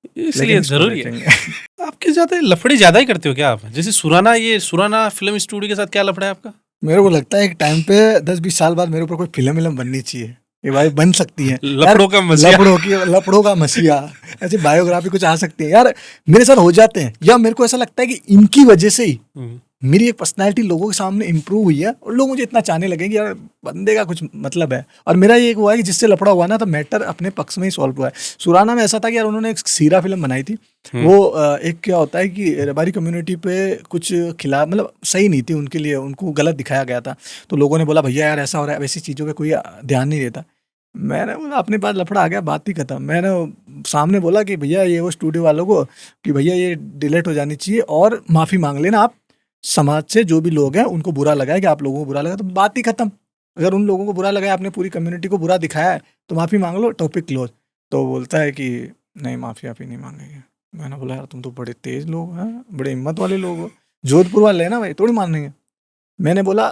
इसलिए लेकिन इसको जरूरी है। देखेंगे। आपके ज्यादा लफड़े ज्यादा ही करते हो क्या आप, जैसे सुराना, ये सुराना फिल्म स्टूडियो के साथ क्या लफड़ा है आपका? मेरे को लगता है एक टाइम पे 10-20 साल बाद मेरे ऊपर कोई फिल्म बननी चाहिए, ये भाई बन सकती है लफड़ों का मसीहा। लफड़ों का मसीहा, ऐसी बायोग्राफी कुछ आ सकती है यार, मेरे साथ हो जाते हैं, या मेरे को ऐसा लगता है कि इनकी वजह से ही मेरी एक पर्सनैलिटी लोगों के सामने इंप्रूव हुई है, और लोग मुझे इतना चाहने लगेंगे यार बंदे का कुछ मतलब है। और मेरा ये हुआ है कि जिससे लफड़ा हुआ ना, तो मैटर अपने पक्ष में ही सॉल्व हुआ है। सुराना में ऐसा था कि यार उन्होंने एक सीरा फिल्म बनाई थी, वो एक क्या होता है कि रबारी कम्युनिटी पे कुछ खिलाफ, मतलब सही नहीं थी उनके लिए, उनको गलत दिखाया गया था, तो लोगों ने बोला भैया यार ऐसा हो रहा है, वैसी चीज़ों पे कोई ध्यान नहीं देता। मैंने बोला अपने पास लफड़ा आ गया, बात ही खत्म। मैंने सामने बोला कि भैया ये वो स्टूडियो वालों को कि भैया ये डिलीट हो जानी चाहिए, और माफ़ी मांग लेना आप, समाज से जो भी लोग हैं उनको बुरा लगा है, कि आप लोगों को बुरा लगा, तो बात ही खत्म। अगर उन लोगों को बुरा लगा है, आपने पूरी कम्युनिटी को बुरा दिखाया है, तो माफ़ी मांग लो, टॉपिक क्लोज। तो बोलता है कि नहीं माफ़ी आप ही नहीं मांगेंगे। मैंने बोला यार तुम तो बड़े तेज़ लोग हैं, बड़े हिम्मत वाले लोग हो, जोधपुर वाले हैं ना भाई, थोड़ी मानेंगे। मैंने बोला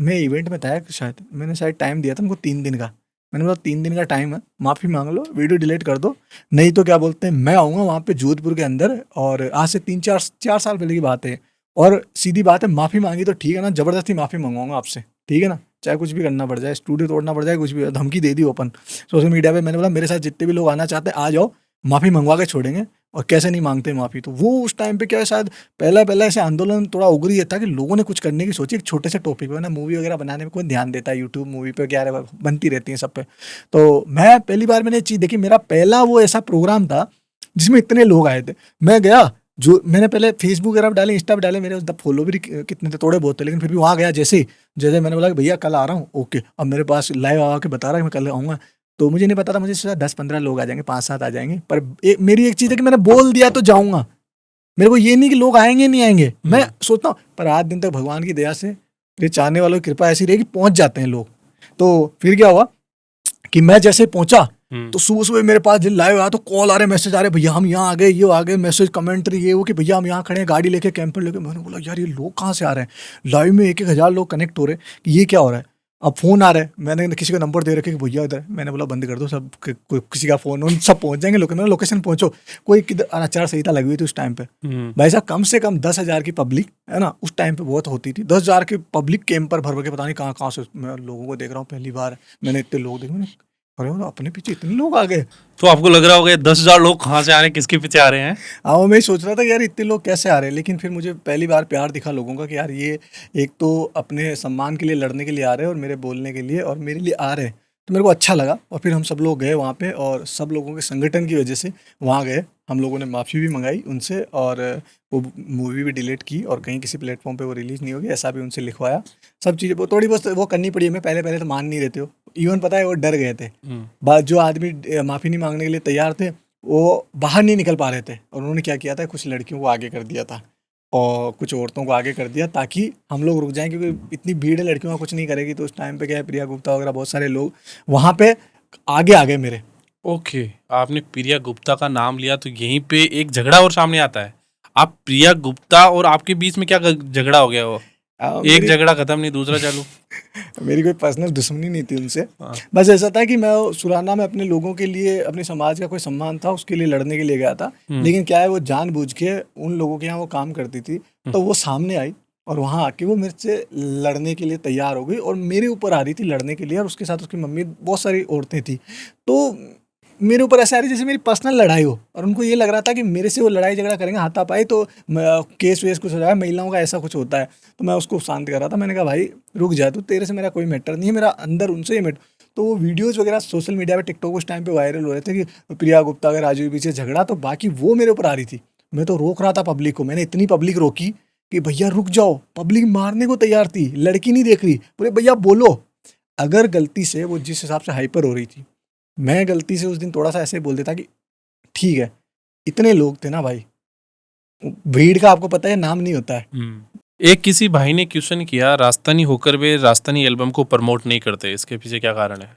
मैं इवेंट में था शायद, मैंने शायद टाइम दिया था उनको 3 दिन का, मैंने बोला 3 दिन का टाइम है, माफ़ी मांग लो, वीडियो डिलीट कर दो, नहीं तो क्या बोलते हैं मैं आऊँगा वहाँ पे जोधपुर के अंदर, और आज से 3-4 साल पहले की बात है, और सीधी बात है माफ़ी मांगी तो ठीक है ना, ज़बरदस्ती माफ़ी मंगवाऊंगा आपसे, ठीक है ना, चाहे कुछ भी करना पड़ जाए, स्टूडियो तोड़ना पड़ जाए, कुछ भी, धमकी दे दी ओपन सोशल मीडिया पे। मैंने बोला मेरे साथ जितने भी लोग आना चाहते हैं आ जाओ, माफ़ी मंगवा के छोड़ेंगे, और कैसे नहीं मांगते माफ़ी। तो वो उस टाइम पे क्या है, शायद पहला ऐसे आंदोलन थोड़ा उग्र ये था कि लोगों ने कुछ करने की सोची, एक छोटे से टॉपिक पे ना, मूवी वगैरह बनाने में कोई ध्यान देता है, यूट्यूब मूवी पे क्या बनती रहती है सब पे। तो मैं पहली बार मैंने चीज़ देखी, मेरा पहला वो ऐसा प्रोग्राम था जिसमें इतने लोग आए थे। मैं गया, जो मैंने पहले फेसबुक वगैरह पे डाले, इंस्टा पे डाले, मेरे उस फॉलो भी कितने थे, थोड़े बहुत थे, लेकिन फिर भी वहाँ गया जैसे मैंने बोला कि भैया कल आ रहा हूँ, ओके, अब मेरे पास लाइव आके बता रहा है मैं कल आऊँगा, तो मुझे नहीं पता था, मुझे शायद 10-15 लोग आ जाएंगे, 5-7 आ जाएंगे, पर मेरी एक चीज़ है कि मैंने बोल दिया तो जाऊँगा, मेरे को ये नहीं कि लोग आएंगे नहीं आएंगे, मैं सोचता हूँ, पर 8 दिन तक भगवान की दया से, मेरे चाहने वालों की कृपा ऐसी रही कि पहुँच जाते हैं लोग। तो फिर क्या हुआ कि मैं जैसे पहुँचा, तो सुबह-सुबह मेरे पास जब लाइव आया तो कॉल आ रहे, मैसेज आ रहे, भैया हम यहाँ आ गए, ये आ गए, मैसेज कमेंट्री ये वो कि भैया हम यहाँ खड़े हैं, गाड़ी लेके कैंपर लेके। मैंने बोला यार ये लोग कहाँ से आ रहे हैं? लाइव में 1-1 हज़ार लोग कनेक्ट हो रहे हैं कि ये क्या हो रहा है? अब फ़ोन आ रहा है, मैंने किसी का नंबर दे रखे कि भैया इधर है। मैंने बोला बंद कर दो सब, कोई किसी का फ़ोन उन सब पहुँच जाएँगे मैंने लोकेशन पहुँचो। कोई किधर आचार संहिता लगी हुई थी उस टाइम पे। भाई साहब कम से कम 10,000 की पब्लिक है ना, उस टाइम पे बहुत होती थी। 10,000 की पब्लिक कैंपर भर-भर के पता नहीं कहाँ-कहाँ से मैं लोगों को देख रहा हूँ पहली बार। मैंने इतने लोग देखे, मैंने अरे वाह! अपने पीछे इतने लोग आ गए। तो आपको लग रहा होगा 10,000 लोग कहाँ से आ रहे हैं, किसके पीछे आ रहे हैं? हाँ, मैं सोच रहा था कि यार इतने लोग कैसे आ रहे हैं, लेकिन फिर मुझे पहली बार प्यार दिखा लोगों का कि यार ये एक तो अपने सम्मान के लिए लड़ने के लिए आ रहे हैं और मेरे बोलने के लिए और मेरे लिए आ रहे हैं। तो मेरे को अच्छा लगा और फिर हम सब लोग गए वहाँ पे और सब लोगों के संगठन की वजह से वहाँ गए। हम लोगों ने माफ़ी भी मंगाई उनसे और वो मूवी भी डिलीट की और कहीं किसी प्लेटफॉर्म पे वो रिलीज़ नहीं होगी ऐसा भी उनसे लिखवाया। सब चीज़ें वो थोड़ी बहुत वो करनी पड़ी हमें, पहले-पहले तो मान नहीं रहे थे वो। इवन पता है वो डर गए थे। बाद जो आदमी माफ़ी नहीं माँगने के लिए तैयार थे वो बाहर नहीं निकल पा रहे थे और उन्होंने क्या किया था, कुछ लड़कियों को आगे कर दिया था और कुछ औरतों को आगे कर दिया ताकि हम लोग रुक जाएं, क्योंकि इतनी भीड़ है, लड़कियों का कुछ नहीं करेगी। तो उस टाइम पे क्या है, प्रिया गुप्ता वगैरह बहुत सारे लोग वहाँ पे आगे आ गए मेरे। ओके, आपने प्रिया गुप्ता का नाम लिया तो यहीं पे एक झगड़ा और सामने आता है। आप प्रिया गुप्ता और आपके बीच में क्या झगड़ा हो गया? वो एक मेरी झगड़ा खत्म नहीं, दूसरा चालू। मेरी कोई पर्सनल दुश्मनी नहीं थी उनसे। हाँ। बस ऐसा था कि मैं सुराना में अपने लोगों के लिए, अपने समाज का कोई सम्मान था उसके लिए लड़ने के लिए गया था। लेकिन क्या है, वो जानबूझ के उन लोगों के यहाँ वो काम करती थी तो वो सामने आई और वहाँ आके वो मेरे से लड़ने के लिए तैयार हो गई और मेरे ऊपर आ रही थी लड़ने के लिए और उसके साथ उसकी मम्मी, बहुत सारी औरतें थी। तो मेरे ऊपर ऐसे आ रही जैसे मेरी पर्सनल लड़ाई हो और उनको ये लग रहा था कि मेरे से वो लड़ाई झगड़ा करेंगे, हाथापाई तो केस वेस कुछ हो जाएगा, महिलाओं का ऐसा कुछ होता है। तो मैं उसको शांत कर रहा था। मैंने कहा भाई रुक जा, तू, तेरे से मेरा कोई मैटर नहीं है, मेरा अंदर उनसे ही मैटर। तो वो वीडियोज़ वगैरह सोशल मीडिया पे, टिकटॉक उस टाइम पे वायरल हो रहे थे कि प्रिया गुप्ता का राजू के पीछे झगड़ा, तो बाकी वो मेरे ऊपर आ रही थी। मैं तो रोक रहा था पब्लिक को, मैंने इतनी पब्लिक रोकी कि भैया रुक जाओ, पब्लिक मारने को तैयार थी, लड़की नहीं देख रही, बोले भैया बोलो। अगर गलती से वो जिस हिसाब से हाइपर हो रही थी, मैं गलती से उस दिन थोड़ा सा ऐसे बोल देता कि ठीक है, इतने लोग थे ना भाई, भीड़ का आपको पता है नाम नहीं होता है। एक किसी भाई ने क्वेश्चन किया, राजस्थानी होकर वे राजस्थानी एल्बम को प्रमोट नहीं करते, इसके पीछे क्या कारण है?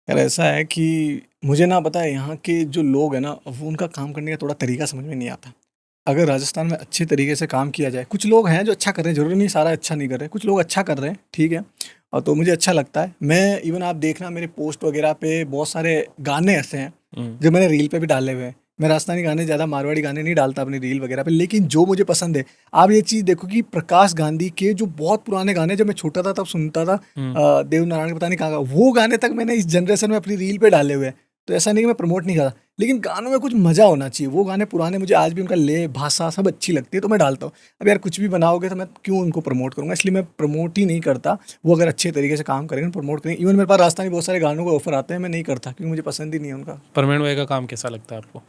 यार ऐसा है कि मुझे ना पता है, यहाँ के जो लोग हैं ना, वो उनका काम करने का थोड़ा तरीका समझ में नहीं आता। अगर राजस्थान में अच्छे तरीके से काम किया जाए, कुछ लोग हैं जो अच्छा कर रहे हैं, ज़रूरी नहीं सारा अच्छा नहीं कर रहे, कुछ लोग अच्छा कर रहे हैं, ठीक है। और तो मुझे अच्छा लगता है। मैं इवन आप देखना मेरे पोस्ट वगैरह पे बहुत सारे गाने ऐसे हैं जो मैंने रील पे भी डाले हुए हैं। मैं राजस्थानी गाने ज़्यादा, मारवाड़ी गाने नहीं डालता अपनी रील वगैरह पे, लेकिन जो मुझे पसंद है, आप ये चीज़ देखो कि प्रकाश गांधी के जो बहुत पुराने गाने, जब मैं छोटा था तब सुनता था, देवनारायण के पता नहीं कहाँ, वो गाने तक मैंने इस जनरेशन में अपनी रील पे डाले हुए हैं। तो ऐसा नहीं कि मैं प्रमोट नहीं करता, लेकिन गानों में कुछ मज़ा होना चाहिए। वो गाने पुराने मुझे आज भी उनका ले, भाषा सब अच्छी लगती है तो मैं डालता हूँ। अब यार कुछ भी बनाओगे तो मैं क्यों उनको प्रमोट करूँगा, इसलिए मैं प्रमोट ही नहीं करता। वो अगर अच्छे तरीके से काम करेंगे, प्रमोट करेंगे। इवन मेरे पास राजस्थानी बहुत सारे गानों के ऑफर आते हैं, मैं नहीं करता क्योंकि मुझे पसंद ही नहीं है उनका। परमेन भाई का काम कैसा लगता है आपको?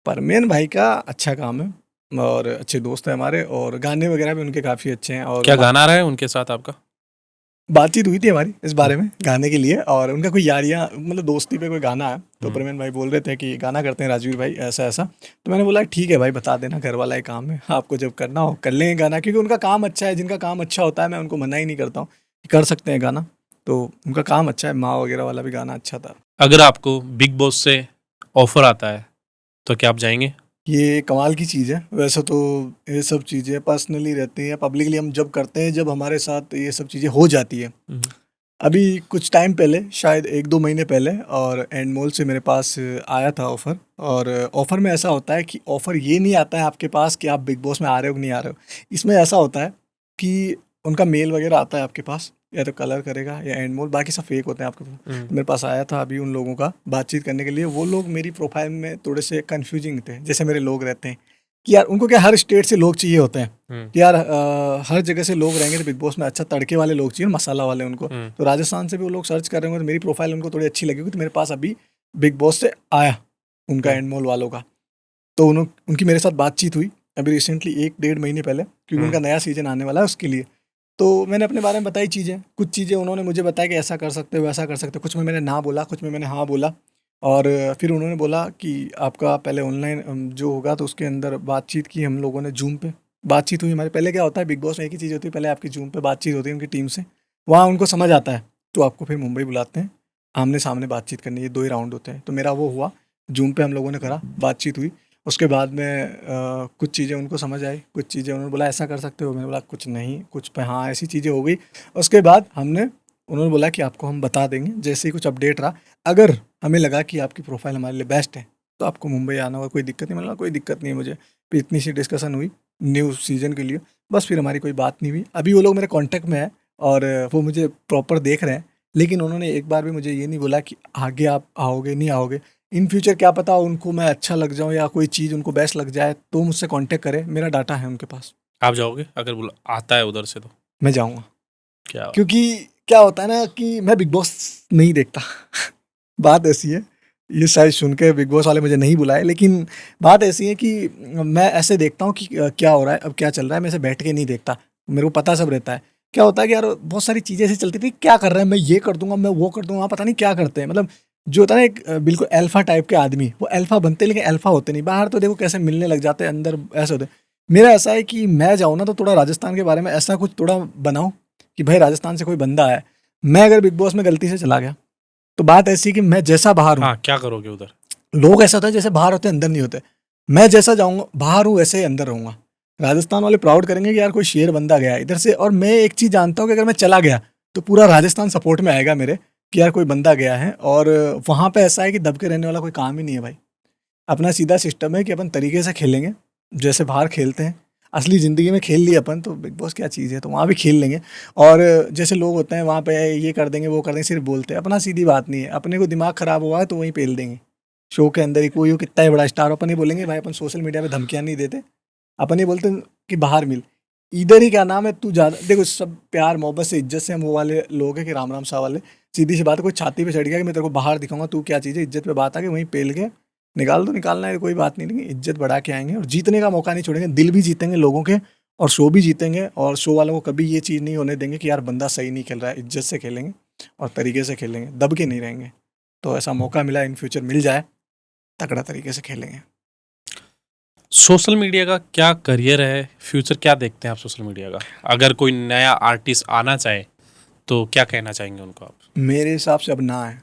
परमेन भाई का अच्छा काम है और अच्छे दोस्त हैं हमारे, और गाने वगैरह भी उनके काफ़ी अच्छे हैं। और क्या गाना आ रहा है उनके साथ आपका? बातचीत हुई थी हमारी इस बारे में गाने के लिए, और उनका कोई यारियाँ, मतलब दोस्ती पे कोई गाना है, तो परमेन भाई बोल रहे थे कि गाना करते हैं राजवीर भाई, ऐसा ऐसा। तो मैंने बोला ठीक है भाई, बता देना, घर वाला ही काम है, आपको जब करना हो कर लेंगे गाना, क्योंकि उनका काम अच्छा है। जिनका काम अच्छा होता है मैं उनको मना ही नहीं करता हूँ कि कर सकते हैं गाना, तो उनका काम अच्छा है। माँ वगैरह वाला भी गाना अच्छा था। अगर आपको बिग बॉस से ऑफर आता है तो क्या आप जाएंगे? ये कमाल की चीज़ है। वैसे तो ये सब चीज़ें पर्सनली रहती हैं, पब्लिकली हम जब करते हैं, जब हमारे साथ ये सब चीज़ें हो जाती है। अभी कुछ टाइम पहले, शायद 1-2 महीने पहले, और एंडमोल से मेरे पास आया था ऑफ़र। और ऑफ़र में ऐसा होता है कि ऑफ़र ये नहीं आता है आपके पास कि आप बिग बॉस में आ रहे हो कि नहीं आ रहे हो। इसमें ऐसा होता है कि उनका मेल वगैरह आता है आपके पास, या तो कलर करेगा या एंडमोल, बाकी सब फेक होते हैं आपके पास। तो मेरे पास आया था अभी उन लोगों का बातचीत करने के लिए। वो लोग मेरी प्रोफाइल में थोड़े से कन्फ्यूजिंग थे, जैसे मेरे लोग रहते हैं कि यार उनको क्या हर स्टेट से लोग चाहिए होते हैं कि यार हर जगह से लोग रहेंगे तो बिग बॉस में अच्छा तड़के वाले लोग चाहिए, मसाला वाले उनको। तो राजस्थान से भी वो लोग सर्च कर रहे होंगे, तो मेरी प्रोफाइल उनको थोड़ी अच्छी लगेगी। तो मेरे पास अभी बिग बॉस से आया उनका एंडमोल वालों का, तो उनकी मेरे साथ बातचीत हुई अभी रिसेंटली 1-1.5 महीने पहले, क्योंकि उनका नया सीजन आने वाला है उसके लिए। तो मैंने अपने बारे में बताई चीज़ें, कुछ चीज़ें उन्होंने मुझे बताया कि ऐसा कर सकते हो, वैसा कर सकते हो। कुछ में मैंने ना बोला, कुछ में मैंने हाँ बोला। और फिर उन्होंने बोला कि आपका पहले ऑनलाइन जो होगा, तो उसके अंदर बातचीत की हम लोगों ने, जूम पे बातचीत हुई हमारे। पहले क्या होता है बिग बॉस में, एक ही चीज़ होती है, पहले आपकी जूम पे बातचीत होती है उनकी टीम से, वहाँ उनको समझ आता है तो आपको फिर मुंबई बुलाते हैं, आमने सामने बातचीत करनी है, 2 ही राउंड होते हैं। तो मेरा वो हुआ, जूम पे हम लोगों ने करा, बातचीत हुई। उसके बाद में कुछ चीज़ें उनको समझ आई, कुछ चीज़ें उन्होंने बोला ऐसा कर सकते हो, मैंने बोला कुछ नहीं, कुछ पे हाँ ऐसी चीज़ें हो गई। उसके बाद उन्होंने बोला कि आपको हम बता देंगे जैसे ही कुछ अपडेट रहा, अगर हमें लगा कि आपकी प्रोफाइल हमारे लिए बेस्ट है तो आपको मुंबई आना होगा, कोई दिक्कत नहीं। मतलब कोई दिक्कत नहीं है मुझे। फिर इतनी सी डिस्कशन हुई न्यू सीज़न के लिए, बस फिर हमारी कोई बात नहीं हुई। अभी वो लोग मेरे कॉन्टैक्ट में है और वो मुझे प्रॉपर देख रहे हैं, लेकिन उन्होंने एक बार भी मुझे ये नहीं बोला कि आगे आप आओगे नहीं आओगे। इन फ्यूचर क्या पता उनको मैं अच्छा लग जाऊँ या कोई चीज़ उनको बेस्ट लग जाए तो मुझसे कॉन्टैक्ट करें, मेरा डाटा है उनके पास। आप जाओगे अगर बोला आता है उधर से तो? मैं जाऊँगा, क्या क्योंकि क्या होता है ना कि मैं बिग बॉस नहीं देखता। बात ऐसी है, ये शायद सुन के बिग बॉस वाले मुझे नहीं बुलाए, लेकिन बात ऐसी है कि मैं ऐसे देखता हूँ कि क्या हो रहा है, अब क्या चल रहा है, मैं ऐसे बैठ के नहीं देखता। मेरे को पता सब रहता है। क्या होता है कि यार बहुत सारी चीज़ें ऐसी चलती थी, क्या कर रहे हैं, मैं ये कर दूंगा, मैं वो कर दूंगा, पता नहीं क्या करते हैं। मतलब जो होता है ना एक बिल्कुल अल्फा टाइप के आदमी, वो अल्फा बनते हैं लेकिन अल्फा होते नहीं। बाहर तो देखो कैसे मिलने लग जाते हैं, अंदर ऐसे होते हैं। मेरा ऐसा है कि मैं जाऊँ ना तो थोड़ा राजस्थान के बारे में ऐसा कुछ थोड़ा बनाऊँ कि भाई राजस्थान से कोई बंदा है। मैं अगर बिग बॉस में गलती से चला गया तो बात ऐसी है कि मैं जैसा बाहर हूँ, हाँ क्या करोगे उधर? लोग ऐसा होता है जैसे बाहर होते हैं अंदर नहीं होते। मैं जैसा जाऊँगा बाहर हूँ वैसे ही अंदर रहूँगा। राजस्थान वाले प्राउड करेंगे कि यार कोई शेर बंदा गया है इधर से। और मैं एक चीज़ जानता हूँ कि अगर मैं चला गया तो पूरा राजस्थान सपोर्ट में आएगा मेरे कि यार कोई बंदा गया है। और वहाँ पे ऐसा है कि दब के रहने वाला कोई काम ही नहीं है भाई। अपना सीधा सिस्टम है कि अपन तरीके से खेलेंगे जैसे बाहर खेलते हैं। असली ज़िंदगी में खेल लिया अपन तो बिग बॉस क्या चीज़ है, तो वहाँ भी खेल लेंगे। और जैसे लोग होते हैं वहाँ पे ये कर देंगे वो कर देंगे, सिर्फ बोलते हैं। अपना सीधी बात नहीं है, अपने को दिमाग ख़राब हुआ है तो वहीं पेल देंगे। शो के अंदर ही कोई हो कितना ही बड़ा स्टार हो, अपन ही बोलेंगे भाई अपन सोशल मीडिया पे धमकियाँ नहीं देते, अपन ही बोलते हैं कि बाहर मिल। इधर ही क्या नाम है तू ज़्यादा देखो, सब प्यार मोहब्बत से इज्जत से हम वो वाले लोग हैं कि राम राम शाह वाले। सीधी सी बात है, कोई छाती पे चढ़ गया कि मैं तेरे को बाहर दिखाऊंगा तू क्या चीज़ है, इज्जत पे बात आ गई वहीं पेल के निकाल दो। निकालना है कोई बात नहीं, लेकिन इज्जत बढ़ा के आएंगे और जीतने का मौका नहीं छोड़ेंगे। दिल भी जीतेंगे लोगों के और शो भी जीतेंगे। और शो वालों को कभी ये चीज़ नहीं होने देंगे कि यार बंदा सही नहीं खेल रहा है। इज्जत से खेलेंगे और तरीके से खेलेंगे, दब के नहीं रहेंगे। तो ऐसा मौका मिला इन फ्यूचर मिल जाए, तगड़ा तरीके से खेलेंगे। सोशल मीडिया का क्या करियर है, फ्यूचर क्या देखते हैं आप सोशल मीडिया का? अगर कोई नया आर्टिस्ट आना चाहे तो क्या कहना चाहेंगे उनको आप? मेरे हिसाब से अब ना है।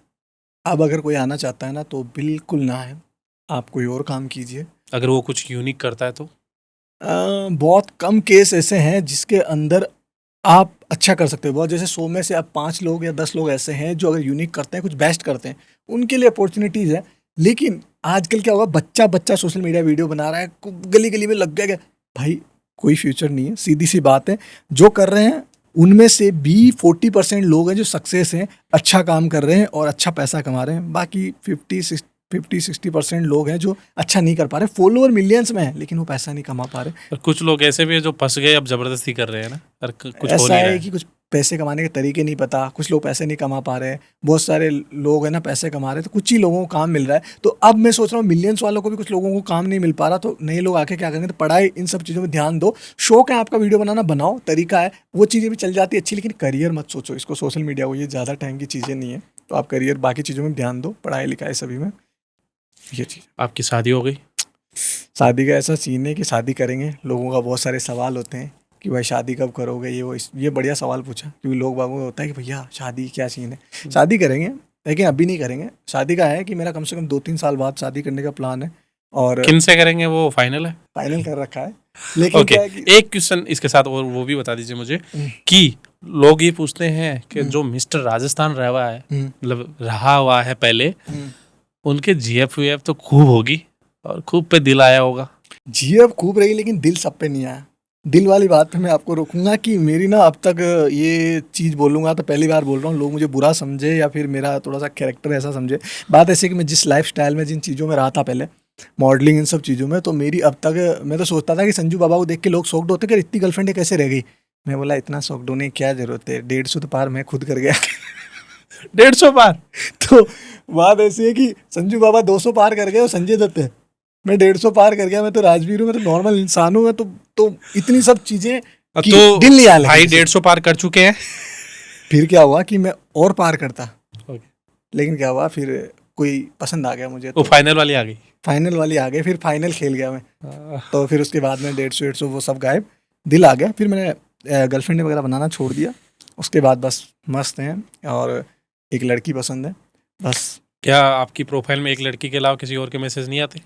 अब अगर कोई आना चाहता है ना तो बिल्कुल ना है, आप कोई और काम कीजिए। अगर वो कुछ यूनिक करता है तो? बहुत कम केस ऐसे हैं जिसके अंदर आप अच्छा कर सकते हो। बहुत जैसे 100 में से अब 5 लोग या 10 लोग ऐसे हैं जो अगर यूनिक करते हैं, कुछ बेस्ट करते हैं, उनके लिए अपॉर्चुनिटीज़ है। लेकिन आजकल क्या होगा, बच्चा बच्चा सोशल मीडिया वीडियो बना रहा है, गली गली में लग गया क्या भाई, कोई फ्यूचर नहीं है। सीधी सी बात है, जो कर रहे हैं उनमें से भी 40% लोग हैं जो सक्सेस हैं, अच्छा काम कर रहे हैं और अच्छा पैसा कमा रहे हैं। बाकी 50-60% लोग हैं जो अच्छा नहीं कर पा रहे। फॉलोअर मिलियंस में है लेकिन वो पैसा नहीं कमा पा रहे। और कुछ लोग ऐसे भी हैं जो फंस गए, अब जबरदस्ती कर रहे हैं ना, और कुछ हो ऐसा नहीं रहा है है। कि कुछ पैसे कमाने के तरीके नहीं पता, कुछ लोग पैसे नहीं कमा पा रहे हैं। बहुत सारे लोग हैं ना पैसे कमा रहे हैं, तो कुछ ही लोगों को काम मिल रहा है। तो अब मैं सोच रहा हूँ मिलियंस वालों को भी कुछ लोगों को काम नहीं मिल पा रहा, तो नए लोग आके क्या करेंगे, तो पढ़ाई इन सब चीज़ों में ध्यान दो। शौक है आपका वीडियो बनाना, बनाओ, तरीका है, वो चीज़ें भी चल जाती है अच्छी। लेकिन करियर मत सोचो इसको सोशल मीडिया को, ये ज़्यादा टाइम की चीज़ें नहीं है। तो आप करियर बाकी चीज़ों में ध्यान दो, पढ़ाई लिखाई सभी में, ये चीज़। आपकी शादी हो गई? शादी का ऐसा सीन है कि शादी करेंगे। लोगों का बहुत सारे सवाल होते हैं कि भाई शादी कब करोगे, ये वो। ये बढ़िया सवाल पूछा, क्योंकि लोग बागों को होता है कि भैया शादी क्या सीन है। शादी करेंगे लेकिन अभी नहीं करेंगे। शादी का है कि मेरा कम से कम 2-3 साल बाद शादी करने का प्लान है और किन से करेंगे वो फाइनल है? फाइनल कर रखा है। लेकिन ओके, क्या है कि एक क्वेश्चन इसके साथ और वो भी बता दीजिए मुझे हम्म, कि लोग ये पूछते हैं कि जो मिस्टर राजस्थान रहा है, हम्म, मतलब रहा हुआ है पहले, हम्म। उनके जीएफ वीएफ तो खूब होगी और खूब पे दिल आया होगा। जीएफ खूब रही लेकिन दिल सब पे नहीं आया। दिल वाली बात पे मैं आपको रोकूंगा कि मेरी ना अब तक ये चीज़ बोलूँगा तो पहली बार बोल रहा हूँ, लोग मुझे बुरा समझे या फिर मेरा थोड़ा सा कैरेक्टर ऐसा समझे। बात ऐसी है कि मैं जिस लाइफ स्टाइल में जिन चीज़ों में रहा था पहले, मॉडलिंग इन सब चीज़ों में, तो मेरी अब तक मैं तो सोचता था कि संजू बाबा को देख के लोग शॉक्ड होते कि इतनी गर्लफ्रेंड कैसे रह गई। मैं बोला इतना शॉक्ड होने की क्या ज़रूरत है, 150 तो पार मैं खुद कर गया। 150 बार? तो बात ऐसी है कि संजू बाबा 200 पार कर गए और संजय दत्त है, मैं 150 पार कर गया। मैं तो राजवीर हूँ, मैं तो नॉर्मल इंसान हूँ। मैं तो इतनी सब चीजें कि तो दिल नहीं आया। भाई 150 पार कर चुके हैं। फिर क्या हुआ कि मैं और पार करता, ओके। लेकिन क्या हुआ फिर कोई पसंद आ गया मुझे, वो तो फाइनल वाली आ गई। फाइनल वाली आ गए। फिर फाइनल खेल गया मैं। तो फिर उसके बाद में 150-150 वो सब गायब, दिल आ गया। फिर मैंने गर्लफ्रेंड वगैरह बनाना छोड़ दिया। उसके बाद बस मस्त हैं और एक लड़की पसंद है। बस। क्या आपकी प्रोफाइल में एक लड़की के अलावा किसी और के मैसेज नहीं आते?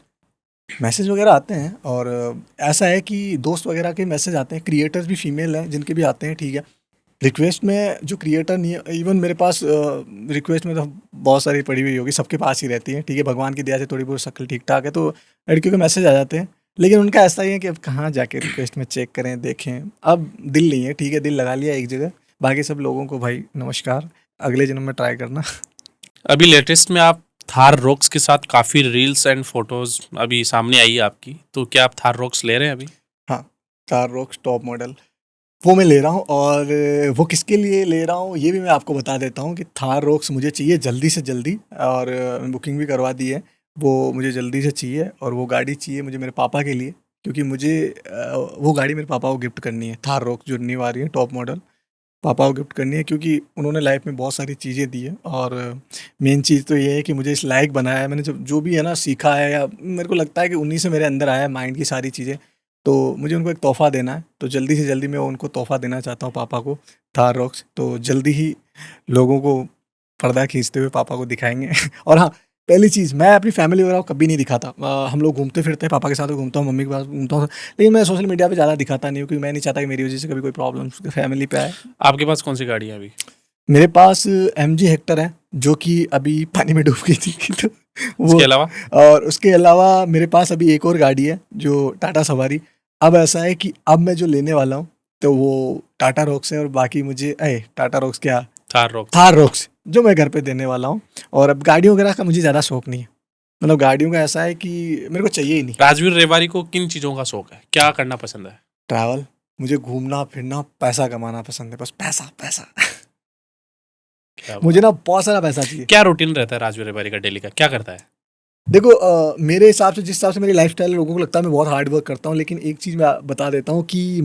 मैसेज वगैरह आते हैं, और ऐसा है कि दोस्त वगैरह के मैसेज आते हैं, क्रिएटर्स भी फीमेल हैं जिनके भी आते हैं, ठीक है। रिक्वेस्ट में जो क्रिएटर नहीं है, इवन मेरे पास रिक्वेस्ट में तो बहुत सारी पड़ी हुई होगी, सबके पास ही रहती है, ठीक है। भगवान की दया से थोड़ी बहुत शक्ल ठीक ठाक है, तो लड़कियों के मैसेज आ जाते हैं। लेकिन उनका ऐसा ही है कि अब कहाँ जाके रिक्वेस्ट में चेक करें, देखें। अब दिल नहीं है, ठीक है, दिल लगा लिया एक जगह। बाकी सब लोगों को भाई नमस्कार, अगले जन्म में ट्राई करना। अभी लेटेस्ट में आप थार रॉक्स के साथ काफ़ी रील्स एंड फोटोज अभी सामने आई है आपकी, तो क्या आप थार रॉक्स ले रहे हैं अभी? हाँ, कार रॉक्स टॉप मॉडल वो मैं ले रहा हूँ, और वो किसके लिए ले रहा हूँ ये भी मैं आपको बता देता हूँ कि थार रॉक्स मुझे चाहिए जल्दी से जल्दी, और बुकिंग भी करवा दी है। वो मुझे जल्दी से चाहिए, और वो गाड़ी चाहिए मुझे मेरे पापा के लिए, क्योंकि मुझे वो गाड़ी मेरे पापा को गिफ्ट करनी है। थार रॉक्स जो न्यू आ रही है टॉप मॉडल, पापा को गिफ्ट करनी है, क्योंकि उन्होंने लाइफ में बहुत सारी चीज़ें दी है, और मेन चीज़ तो ये है कि मुझे इस लायक बनाया है। मैंने जो भी है ना सीखा है, या मेरे को लगता है कि उन्हीं से मेरे अंदर आया है माइंड की सारी चीज़ें। तो मुझे उनको एक तोहफ़ा देना है, तो जल्दी से जल्दी मैं उनको तोहफ़ा देना चाहता हूँ पापा को, थार रॉक्स। तो जल्दी ही लोगों को पर्दा खींचते हुए पापा को दिखाएंगे। और हाँ, पहली चीज़, मैं अपनी फैमिली वगैरह को कभी नहीं दिखाता। हम लोग घूमते फिरते हैं, पापा के साथ भी घूमता हूँ, मम्मी के पास घूमता हूँ, लेकिन मैं सोशल मीडिया पे ज़्यादा दिखाता नहीं हूँ, क्योंकि मैं नहीं चाहता कि मेरी वजह से कभी कोई प्रॉब्लम फैमिली पे आए। आपके पास कौन सी गाड़ी है अभी? मेरे पास MG हेक्टर है, जो कि अभी पानी में डूब गई थी। तो वो, इसके अलावा? और उसके अलावा मेरे पास अभी एक और गाड़ी है जो टाटा सवारी। अब ऐसा है कि अब मैं जो लेने वाला हूँ तो वो टाटा रॉक्स है, और बाकी मुझे टाटा रॉक्स क्या, थार रॉक्स। थार रॉक्स जो मैं घर पे देने वाला हूँ। और अब गाड़ियों वगैरह का मुझे ज़्यादा शौक नहीं है, मतलब गाड़ियों का ऐसा है कि मेरे को चाहिए ही नहीं। राजवीर रेवारी को किन चीज़ों का शौक है, क्या करना पसंद है? ट्रैवल, मुझे घूमना फिरना, पैसा कमाना पसंद है, बस पैसा पैसा। क्या मुझे ना बहुत सारा पैसा चाहिए। क्या रूटीन रहता है राजवीर रेवारी का डेली का, क्या करता है? देखो, मेरे हिसाब से, जिस हिसाब से मेरी लाइफस्टाइल है, लोगों को लगता है मैं बहुत हार्ड वर्क करता हूँ, लेकिन एक चीज़ मैं बता देता हूँ कि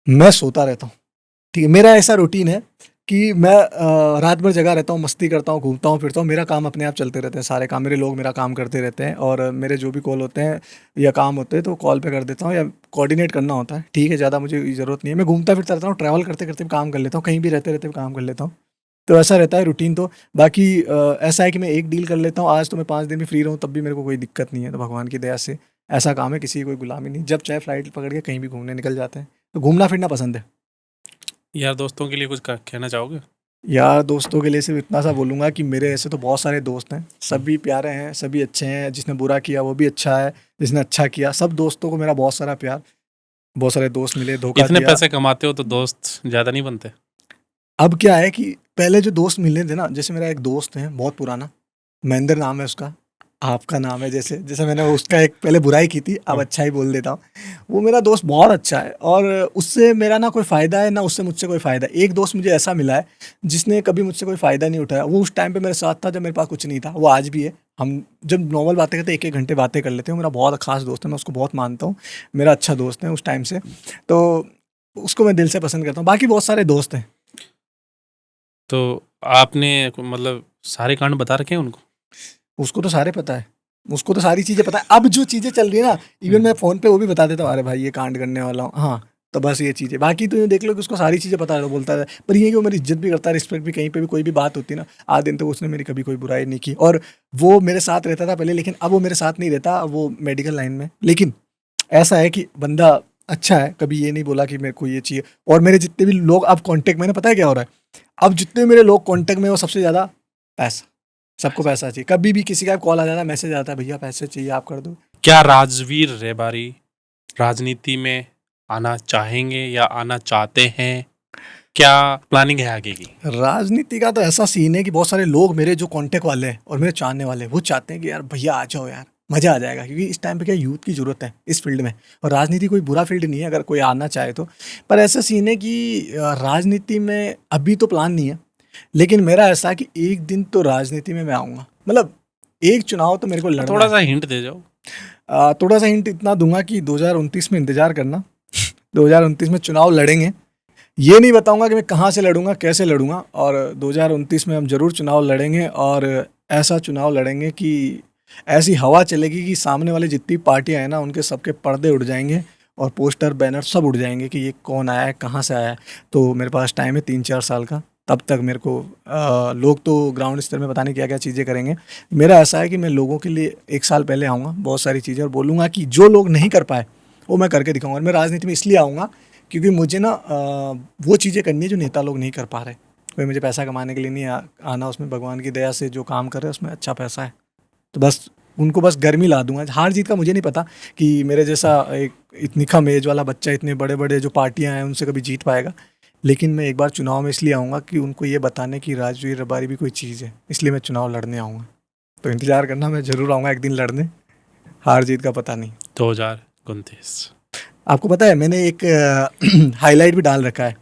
मैं सोता रहता हूँ, ठीक है। मेरा ऐसा रूटीन है कि मैं रात भर जगा रहता हूँ, मस्ती करता हूँ, घूमता हूँ फिरता हूँ, मेरा काम अपने आप चलते रहते हैं, सारे काम मेरे लोग मेरा काम करते रहते हैं, और मेरे जो भी कॉल होते हैं या काम होते हैं तो कॉल पे कर देता हूँ, या कोऑर्डिनेट करना होता है, ठीक है। ज़्यादा मुझे ज़रूरत नहीं है, मैं घूमता फिरता रहता हूँ, ट्रैवल करते करते भी काम कर लेता हूँ, कहीं भी रहते रहते भी काम कर लेता हूँ। तो ऐसा रहता है रूटीन। तो बाकी ऐसा है कि मैं एक डील कर लेता हूँ, आज तो मैं 5 दिन में फ्री रहूँ, तब भी मेरे को कोई दिक्कत नहीं है। तो भगवान की दया से ऐसा काम है, किसी की कोई गुलामी नहीं, जब चाहे फ्लाइट पकड़ के कहीं भी घूमने निकल जाते हैं। तो घूमना फिरना पसंद है। यार दोस्तों के लिए कुछ कहना चाहोगे? यार दोस्तों के लिए सिर्फ इतना सा बोलूँगा कि मेरे ऐसे तो बहुत सारे दोस्त हैं, सभी प्यारे हैं, सभी अच्छे हैं। जिसने बुरा किया वो भी अच्छा है, जिसने अच्छा किया, सब दोस्तों को मेरा बहुत सारा प्यार। बहुत सारे दोस्त मिले, धोखा इतने दिया। पैसे कमाते हो तो दोस्त ज़्यादा नहीं बनते? अब क्या है कि पहले जो दोस्त मिलने थे ना, जैसे मेरा एक दोस्त है बहुत पुराना, महेंद्र नाम है उसका, आपका नाम है, जैसे जैसे मैंने उसका एक पहले बुराई की थी, अब अच्छा ही बोल देता हूँ। वो मेरा दोस्त बहुत अच्छा है, और उससे मेरा ना कोई फ़ायदा है ना उससे मुझसे कोई फ़ायदा है। एक दोस्त मुझे ऐसा मिला है जिसने कभी मुझसे कोई फ़ायदा नहीं उठाया। वो उस टाइम पे मेरे साथ था जब मेरे पास कुछ नहीं था, वो आज भी है। हम जब नॉर्मल बातें करते हैं 1-1 घंटे बातें कर लेते हैं। वो मेरा बहुत ख़ास दोस्त है, मैं उसको बहुत मानता हूँ, मेरा अच्छा दोस्त है उस टाइम से। तो उसको मैं दिल से पसंद करता हूँ। बाकी बहुत सारे दोस्त हैं। तो आपने मतलब सारे कांड बता रखे हैं उनको? उसको तो सारे पता है, उसको तो सारी चीज़ें पता है। अब जो चीज़ें चल रही है ना, इवन मैं फ़ोन पे वो भी बता देता हूँ, अरे भाई ये कांड करने वाला हूँ, हाँ, तो बस ये चीज़ें। बाकी तो ये देख लो कि उसको सारी चीज़ें पता है, तो बोलता है। पर ये है कि वो मेरी इज़्ज़त भी करता है, रिस्पेक्ट भी। कहीं पे भी कोई भी बात होती है ना, आज दिन तक उसने मेरी कभी कोई बुराई नहीं की। और वो मेरे साथ रहता था पहले, लेकिन अब वो मेरे साथ नहीं रहता, वो मेडिकल लाइन में। लेकिन ऐसा है कि बंदा अच्छा है, कभी ये नहीं बोला कि मेरे को ये चाहिए। और मेरे जितने भी लोग अब कॉन्टैक्ट में, पता है क्या हो रहा है, अब जितने मेरे लोग कॉन्टैक्ट में, वो सबसे ज़्यादा पैसा, सबको पैसा चाहिए। कभी भी किसी का कॉल आ जाता है, मैसेज आता है, भैया पैसे चाहिए, आप कर दो। क्या राजवीर रेवारी राजनीति में आना चाहेंगे या आना चाहते हैं? क्या प्लानिंग है आगे की? राजनीति का तो ऐसा सीन है कि बहुत सारे लोग मेरे जो कॉन्टैक्ट वाले हैं और मेरे चाहने वाले हैं, वो चाहते हैं कि यार भैया आ जाओ यार, मज़ा आ जाएगा। क्योंकि इस टाइम पे क्या यूथ की ज़रूरत है इस फील्ड में, और राजनीति कोई बुरा फील्ड नहीं है अगर कोई आना चाहे तो। पर ऐसा सीन है कि राजनीति में अभी तो प्लान नहीं है, लेकिन मेरा ऐसा है कि एक दिन तो राजनीति में मैं आऊँगा। मतलब एक चुनाव तो मेरे को लड़ना थोड़ा है। सा हिंट दे जाओ। थोड़ा सा हिंट इतना दूंगा कि 2029 में इंतजार करना। 2029 में चुनाव लड़ेंगे। ये नहीं बताऊंगा कि मैं कहाँ से लड़ूंगा, कैसे लड़ूंगा। और 2029 में हम जरूर चुनाव लड़ेंगे, और ऐसा चुनाव लड़ेंगे कि ऐसी हवा चलेगी कि सामने वाली जितनी पार्टियां हैं ना, उनके सबके पर्दे उड़ जाएंगे, और पोस्टर बैनर सब उड़ जाएंगे कि ये कौन आया है, कहाँ से आया है। तो मेरे पास टाइम है 3-4 साल का। तब तक मेरे को लोग तो ग्राउंड स्तर में पता नहीं क्या क्या चीज़ें करेंगे। मेरा ऐसा है कि मैं लोगों के लिए 1 साल पहले आऊँगा बहुत सारी चीज़ें और बोलूँगा कि जो लोग नहीं कर पाए वो मैं करके दिखाऊंगा। और मैं राजनीति में इसलिए आऊँगा क्योंकि मुझे ना वो चीज़ें करनी है जो नेता लोग नहीं कर पा रहे। कोई मुझे पैसा कमाने के लिए नहीं आना, उसमें भगवान की दया से जो काम कर रहे हैं उसमें अच्छा पैसा है, तो बस उनको बस गर्मी ला दूंगा। हार जीत का मुझे नहीं पता कि मेरे जैसा एक इतनी कम एज वाला बच्चा इतने बड़े बड़े जो पार्टियां हैं उनसे कभी जीत पाएगा, लेकिन मैं एक बार चुनाव में इसलिए आऊँगा कि उनको ये बताने की राजवीर रबारी भी कोई चीज़ है, इसलिए मैं चुनाव लड़ने आऊँगा। तो इंतज़ार करना, मैं ज़रूर आऊँगा एक दिन लड़ने, हार जीत का पता नहीं। 2029। आपको पता है मैंने एक हाईलाइट भी डाल रखा है,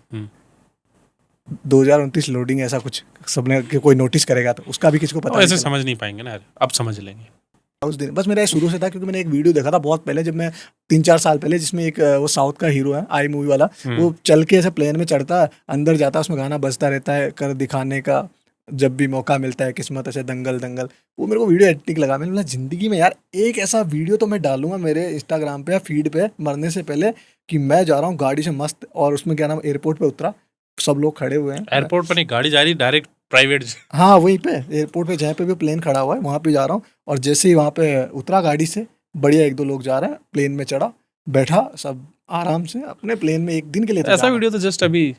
2029 लोडिंग ऐसा कुछ, सबने कि कोई नोटिस करेगा तो उसका भी किसी को पता ऐसे नहीं समझ नहीं पाएंगे ना यार, अब समझ लेंगे उस दिन। बस मेरा ये शुरू से था क्योंकि मैंने एक वीडियो देखा था बहुत पहले, जब मैं 3-4 साल पहले, जिसमें एक वो साउथ का हीरो है आई मूवी वाला, वो चल के ऐसे प्लेन में चढ़ता है, अंदर जाता है, उसमें गाना बजता रहता है कर दिखाने का जब भी मौका मिलता है किस्मत ऐसे दंगल दंगल। वो मेरे को वीडियो एडिटिंग लगा, मैंने बोला ज़िंदगी में यार एक ऐसा वीडियो तो मैं डालूंगा मेरे इंस्टाग्राम पे या फीड पे मरने से पहले कि मैं जा रहा हूँ गाड़ी से मस्त, और उसमें क्या नाम एयरपोर्ट पे उतरा, सब लोग खड़े हुए हैं, एयरपोर्ट पर नहीं, गाड़ी जा रही डायरेक्ट प्राइवेट। हाँ वहीं पे एयरपोर्ट पे जहाँ पे भी प्लेन खड़ा हुआ है वहाँ पे जा रहा हूँ, और जैसे ही वहाँ पे उतरा गाड़ी से, बढ़िया 1-2 लोग जा रहे हैं, प्लेन में चढ़ा, बैठा, सब आराम से अपने प्लेन में एक दिन के लिए। तो ऐसा वीडियो तो जस्ट अभी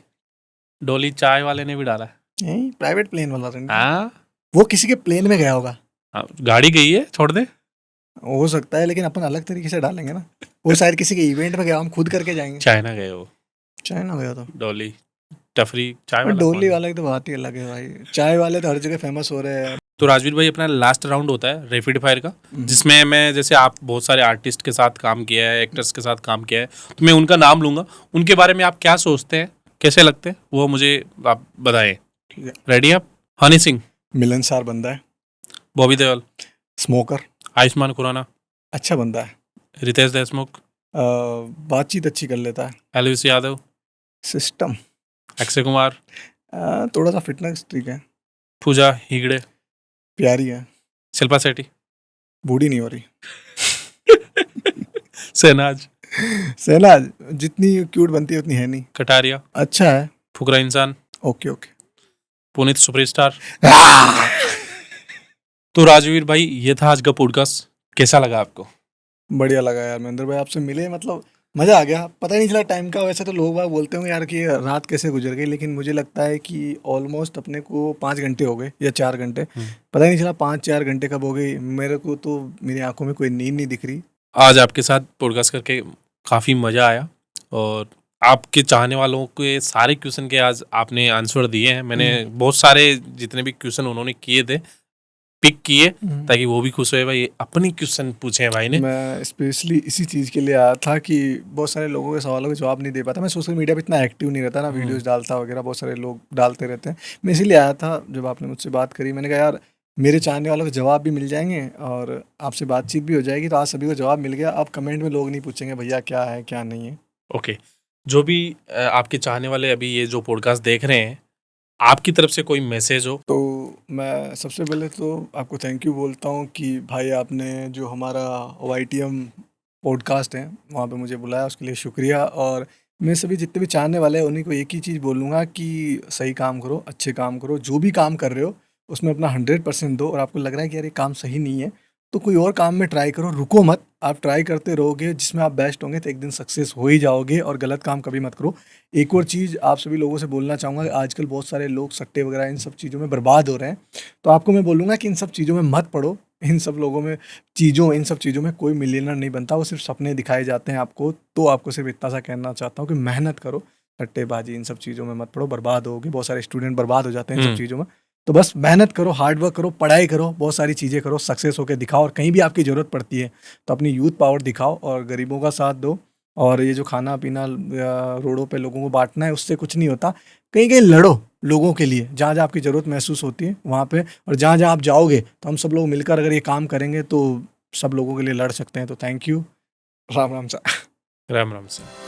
डोली चाय वाले ने भी डाला है। यही प्राइवेट प्लेन वाला था, हाँ, वो किसी के प्लेन में गया होगा, गाड़ी गई है, छोड़ दे। हो सकता है, लेकिन अपन अलग तरीके से डालेंगे ना। वो शायद किसी के इवेंट में गया, हम खुद करके जाएंगे। चाइना गए वो, चाइना गया तो डोली टफरी चाय और वाला डोली कौन है? वाला की तो बात ही अलग है भाई, चाय वाले तो हर जगह फेमस हो रहे हैं। तो राजवीर भाई, अपना लास्ट राउंड होता है रैपिड फायर का, जिसमें मैं, जैसे आप बहुत सारे आर्टिस्ट के साथ काम किया है, एक्टर्स के साथ काम किया है, तो मैं उनका नाम लूंगा, उनके बारे में आप क्या सोचते हैं, कैसे लगते हैं, वो मुझे आप बताएं। ठीक है, रेडी आप? हनी सिंह, मिलनसार बंदा है, बॉबी देओल, स्मोकर, आयुष्मान खुराना, अच्छा बंदा है, रितेश देशमुख, बातचीत अच्छी कर लेता है, एलविस यादव, सिस्टम, अक्षय कुमार, थोड़ा सा फिटनेस ठीक है, पूजा हिगड़े, प्यारी है, शिल्पा शेट्टी, बूढ़ी नहीं हो रही, शहनाज, सहनाज जितनी क्यूट बनती है उतनी है नहीं, कटारिया, अच्छा है, फुकरा इंसान, ओके ओके। पुनीत सुपरस्टार। तो राजवीर भाई, ये था आज का पॉडकास्ट, कैसा लगा आपको? बढ़िया लगा यार महेंद्र भाई, आपसे मिले, मतलब मज़ा आ गया, पता ही नहीं चला टाइम का। वैसे तो लोग बाग बोलते होंगे यार कि रात कैसे गुजर गई, लेकिन मुझे लगता है कि ऑलमोस्ट अपने को 5 घंटे हो गए या 4 घंटे, पता ही नहीं चला 5-4 घंटे कब हो गई। मेरे को तो मेरी आंखों में कोई नींद नहीं दिख रही। आज आपके साथ पॉडकास्ट करके काफ़ी मज़ा आया, और आपके चाहने वालों के सारे क्वेश्चन के आज आपने आंसर दिए हैं। मैंने बहुत सारे जितने भी क्वेश्चन उन्होंने किए थे पिक किए, ताकि वो भी खुश हुए भाई अपनी क्वेश्चन पूछे हैं भाई ने। मैं स्पेशली इसी चीज़ के लिए आया था कि बहुत सारे लोगों के सवालों के जवाब नहीं दे पाता, मैं सोशल मीडिया पे इतना एक्टिव नहीं रहता ना, वीडियोस डालता वगैरह, बहुत सारे लोग डालते रहते हैं। मैं इसीलिए आया था, जब आपने मुझसे बात करी मैंने कहा यार मेरे चाहने वालों के जवाब भी मिल जाएंगे और आपसे बातचीत भी हो जाएगी। तो आज सभी को जवाब मिल गया, अब कमेंट में लोग नहीं पूछेंगे भैया क्या है क्या नहीं है। ओके, जो भी आपके चाहने वाले अभी ये जो पॉडकास्ट देख रहे हैं, आपकी तरफ से कोई मैसेज हो? तो मैं सबसे पहले तो आपको थैंक यू बोलता हूँ कि भाई आपने जो हमारा YTM पॉडकास्ट है वहाँ पे मुझे बुलाया, उसके लिए शुक्रिया। और मैं सभी जितने भी चाहने वाले हैं उन्हीं को एक ही चीज़ बोलूँगा कि सही काम करो, अच्छे काम करो, जो भी काम कर रहे हो उसमें अपना 100% दो। और आपको लग रहा है कि यार ये काम सही नहीं है तो कोई और काम में ट्राई करो, रुको मत, आप ट्राई करते रहोगे, जिसमें आप बेस्ट होंगे तो एक दिन सक्सेस हो ही जाओगे। और गलत काम कभी मत करो। एक और चीज़ आप सभी लोगों से बोलना चाहूँगा कि आजकल बहुत सारे लोग सट्टे वगैरह इन सब चीज़ों में बर्बाद हो रहे हैं, तो आपको मैं बोलूँगा कि इन सब चीज़ों में मत पड़ो। इन सब चीज़ों में कोई मिलियनर नहीं बनता, वो सिर्फ सपने दिखाए जाते हैं आपको। तो आपको सिर्फ इतना सा कहना चाहता हूँ कि मेहनत करो, सट्टेबाजी इन सब चीज़ों में मत पड़ो, बर्बाद होगी। बहुत सारे स्टूडेंट बर्बाद हो जाते हैं इन सब चीज़ों में। तो बस मेहनत करो, हार्ड वर्क करो, पढ़ाई करो, बहुत सारी चीज़ें करो, सक्सेस होकर दिखाओ। और कहीं भी आपकी ज़रूरत पड़ती है तो अपनी यूथ पावर दिखाओ और गरीबों का साथ दो। और ये जो खाना पीना रोडों पे लोगों को बांटना है उससे कुछ नहीं होता। कहीं कहीं लड़ो लोगों के लिए, जहाँ जहाँ आपकी ज़रूरत महसूस होती है वहाँ पे। और जहाँ जहाँ आप जाओगे तो हम सब लोग मिलकर अगर ये काम करेंगे तो सब लोगों के लिए लड़ सकते हैं। तो थैंक यू, राम राम सा। राम राम से।